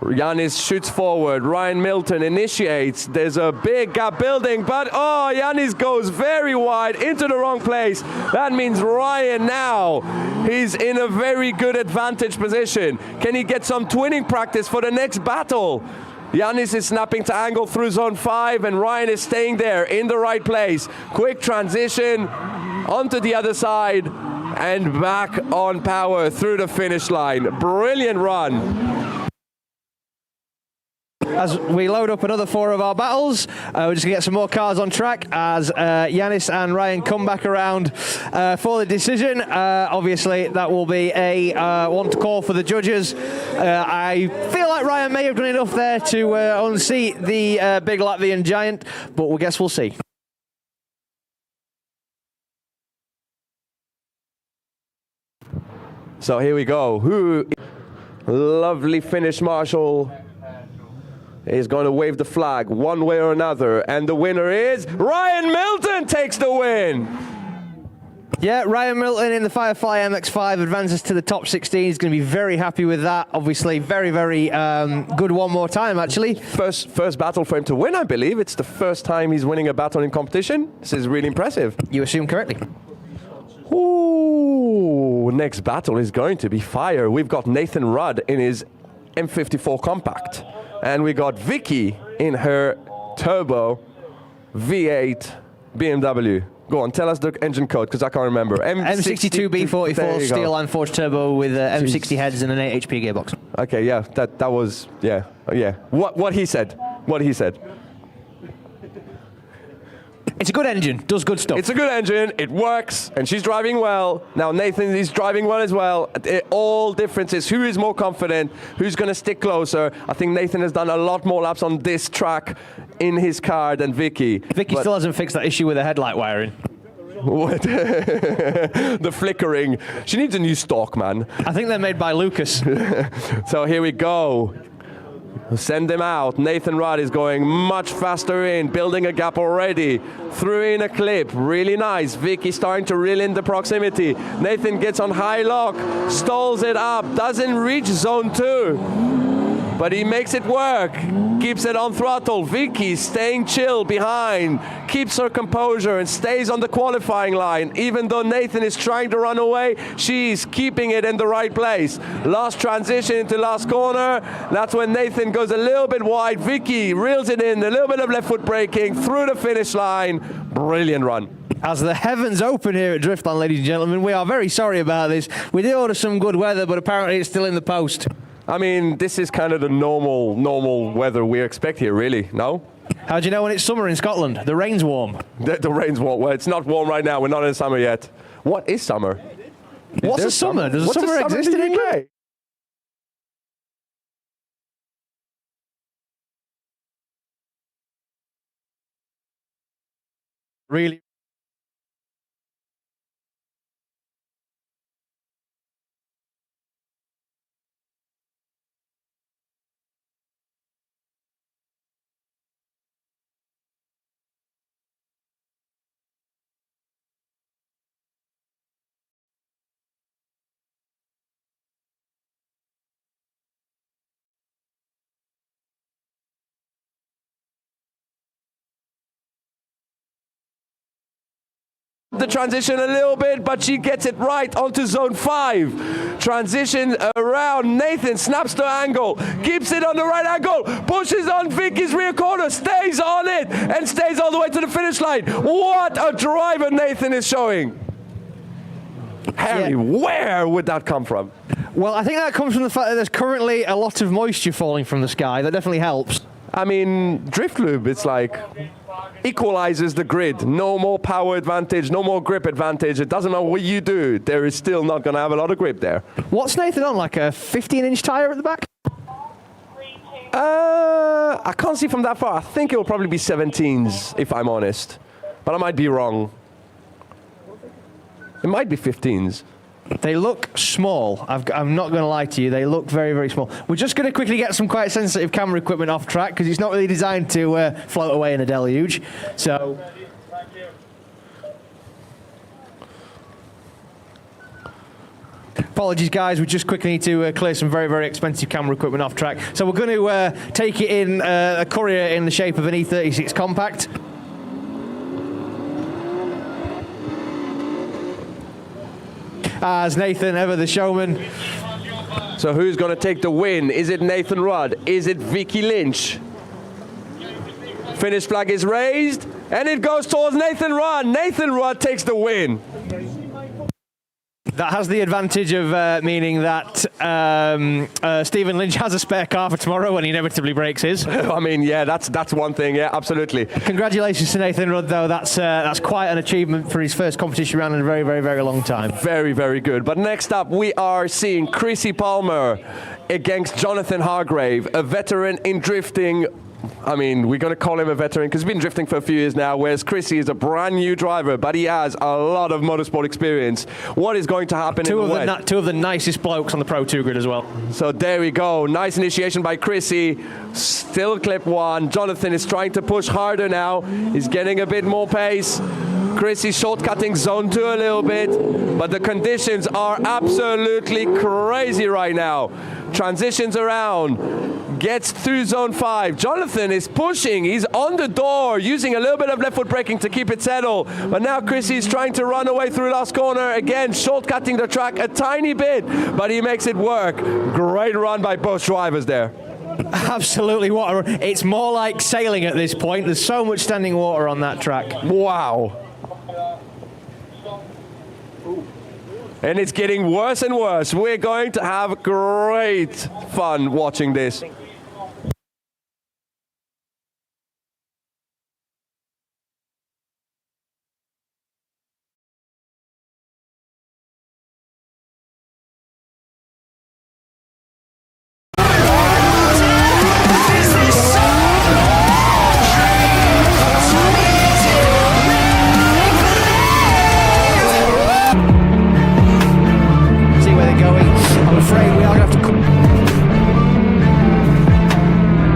Yannis shoots forward. Ryan Milton initiates. There's a big gap building, but oh, Yannis goes very wide into the wrong place. That means Ryan now, he's in a very good advantage position. Can he get some twinning practice for the next battle? Yannis is snapping to angle through zone 5 and Ryan is staying there in the right place. Quick transition onto the other side and back on power through the finish line. Brilliant run. As we load up another 4 of our battles, we're just going to get some more cars on track as Yannis and Ryan come back around for the decision. Obviously, that will be a one to call for the judges. I feel like Ryan may have done enough there to unseat the big Latvian giant, but I guess we'll see. So here we go. Lovely finish, Marshall. Is going to wave the flag one way or another, and the winner is Ryan Milton takes the win. Yeah, Ryan Milton in the Firefly MX-5 advances to the top 16. He's going to be very happy with that. Obviously, very, very good one more time, actually. First battle for him to win, I believe. It's the first time he's winning a battle in competition. This is really impressive. You assume correctly. Ooh, next battle is going to be fire. We've got Nathan Rudd in his M54 Compact. And we got Vicky in her turbo V8 BMW. Go on, tell us the engine code, because I can't remember. M62B44 steel line forged turbo with M60 heads and an 8 HP gearbox. Okay, yeah, that was, yeah. What he said. It's a good engine, does good stuff. It's a good engine, it works, and she's driving well. Now Nathan is driving well as well. All differences, who is more confident, who's going to stick closer. I think Nathan has done a lot more laps on this track in his car than Vicky. Vicky still hasn't fixed that issue with the headlight wiring. What? The flickering. She needs a new stalk, man. I think they're made by Lucas. So here we go. Send him out. Nathan Rudd is going much faster in, building a gap already. Threw in a clip, really nice. Vicky starting to reel in the proximity. Nathan gets on high lock, stalls it up, doesn't reach zone 2. But he makes it work, keeps it on throttle. Vicky staying chill behind, keeps her composure and stays on the qualifying line. Even though Nathan is trying to run away, she's keeping it in the right place. Last transition into last corner. That's when Nathan goes a little bit wide. Vicky reels it in, a little bit of left foot braking through the finish line. Brilliant run. As the heavens open here at Driftland, ladies and gentlemen, we are very sorry about this. We did order some good weather, but apparently it's still in the post. I mean, this is kind of the normal weather we expect here, really, no? How do you know when it's summer in Scotland? The rain's warm. The rain's warm. Well, it's not warm right now. We're not in summer yet. What is summer? What's a summer? Does a summer exist in England? Really? The transition a little bit, but she gets it right onto zone 5. Transition around. Nathan snaps the angle, keeps it on the right angle, pushes on Vicky's rear corner, stays on it, and stays all the way to the finish line. What a driver Nathan is showing. Harry, where would that come from? Well, I think that comes from the fact that there's currently a lot of moisture falling from the sky. That definitely helps. I mean, drift lube, it's like equalizes the grid. No more power advantage, no more grip advantage. It doesn't matter what you do, there is still not going to have a lot of grip there. What's Nathan on, like a 15-inch tyre at the back? I can't see from that far. I think it will probably be 17s, if I'm honest. But I might be wrong. It might be 15s. They look small. I'm not going to lie to you. They look very, very small. We're just going to quickly get some quite sensitive camera equipment off track because it's not really designed to float away in a deluge. So. Apologies, guys. We just quickly need to clear some very, very expensive camera equipment off track. So we're going to take it in a courier in the shape of an E36 Compact. As Nathan, ever the showman. So who's going to take the win? Is it Nathan Rudd? Is it Vicky Lynch? Finish flag is raised, and it goes towards Nathan Rudd. Nathan Rudd takes the win. That has the advantage of meaning that Stephen Lynch has a spare car for tomorrow when he inevitably breaks his. I mean, yeah, that's one thing. Yeah, absolutely. Congratulations to Nathan Rudd, though. That's quite an achievement for his first competition round in a very, very, very long time. Very, very good. But next up, we are seeing Chrissy Palmer against Jonathan Hargrave, a veteran in drifting. I mean, we're going to call him a veteran because he's been drifting for a few years now, whereas Chrissy is a brand new driver, but he has a lot of motorsport experience. What is going to happen in the wet? Two of the nicest blokes on the Pro 2 grid as well. So there we go. Nice initiation by Chrissy. Still clip 1. Jonathan is trying to push harder now. He's getting a bit more pace. Chris is shortcutting zone 2 a little bit, but the conditions are absolutely crazy right now. Transitions around, gets through zone 5. Jonathan is pushing, he's on the door, using a little bit of left foot braking to keep it settled. But now Chris is trying to run away through last corner, again shortcutting the track a tiny bit, but he makes it work. Great run by both drivers there. Absolutely, it's more like sailing at this point. There's so much standing water on that track. Wow. And it's getting worse and worse. We're going to have great fun watching this.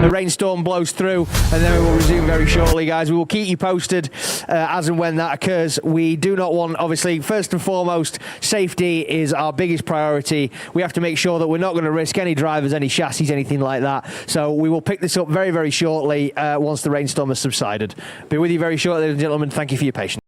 The rainstorm blows through, and then we will resume very shortly, guys. We will keep you posted as and when that occurs. We do not want, obviously, first and foremost, safety is our biggest priority. We have to make sure that we're not going to risk any drivers, any chassis, anything like that. So we will pick this up very, very shortly once the rainstorm has subsided. Be with you very shortly, ladies and gentlemen. Thank you for your patience.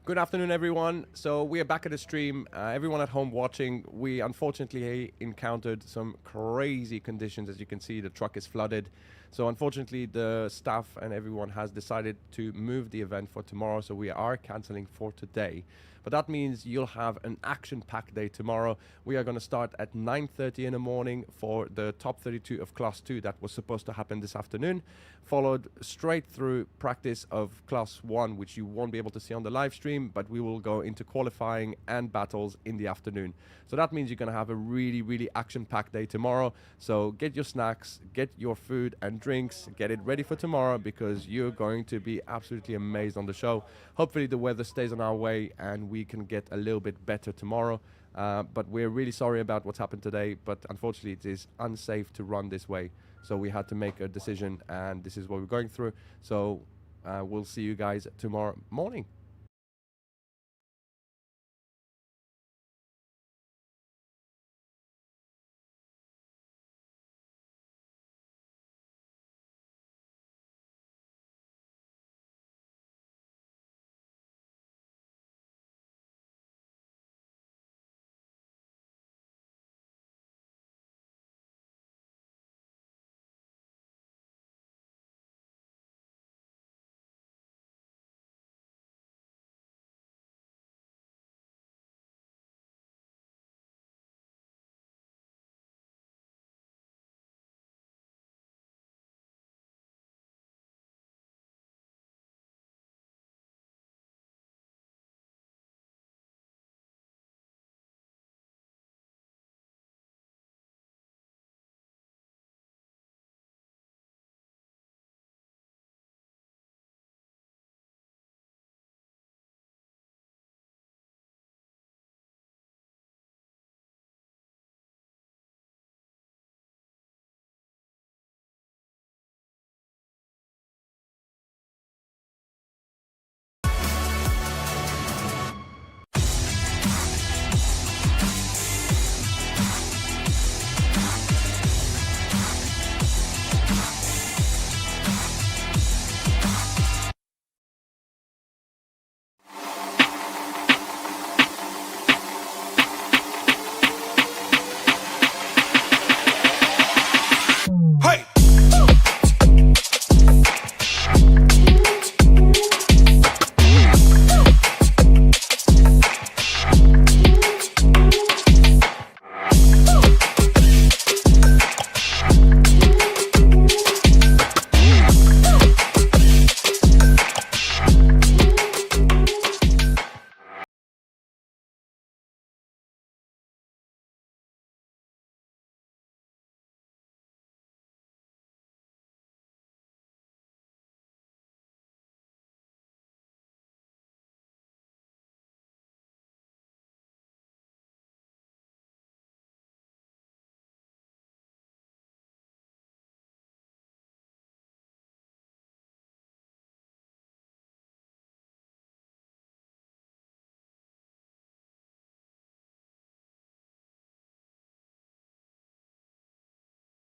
Good afternoon, everyone. So we are back at the stream. Everyone at home watching, we unfortunately encountered some crazy conditions. As you can see, the truck is flooded. So unfortunately, the staff and everyone has decided to move the event for tomorrow. So we are canceling for today. But that means you'll have an action-packed day tomorrow. We are going to start at 9:30 in the morning for the top 32 of Class 2 that was supposed to happen this afternoon, followed straight through practice of Class 1, which you won't be able to see on the live stream, but we will go into qualifying and battles in the afternoon. So that means you're going to have a really, really action-packed day tomorrow. So get your snacks, get your food and drinks, get it ready for tomorrow, because you're going to be absolutely amazed on the show. Hopefully the weather stays on our way and we can get a little bit better tomorrow. But we're really sorry about what's happened today, but unfortunately it is unsafe to run this way. So we had to make a decision, and this is what we're going through. So we'll see you guys tomorrow morning.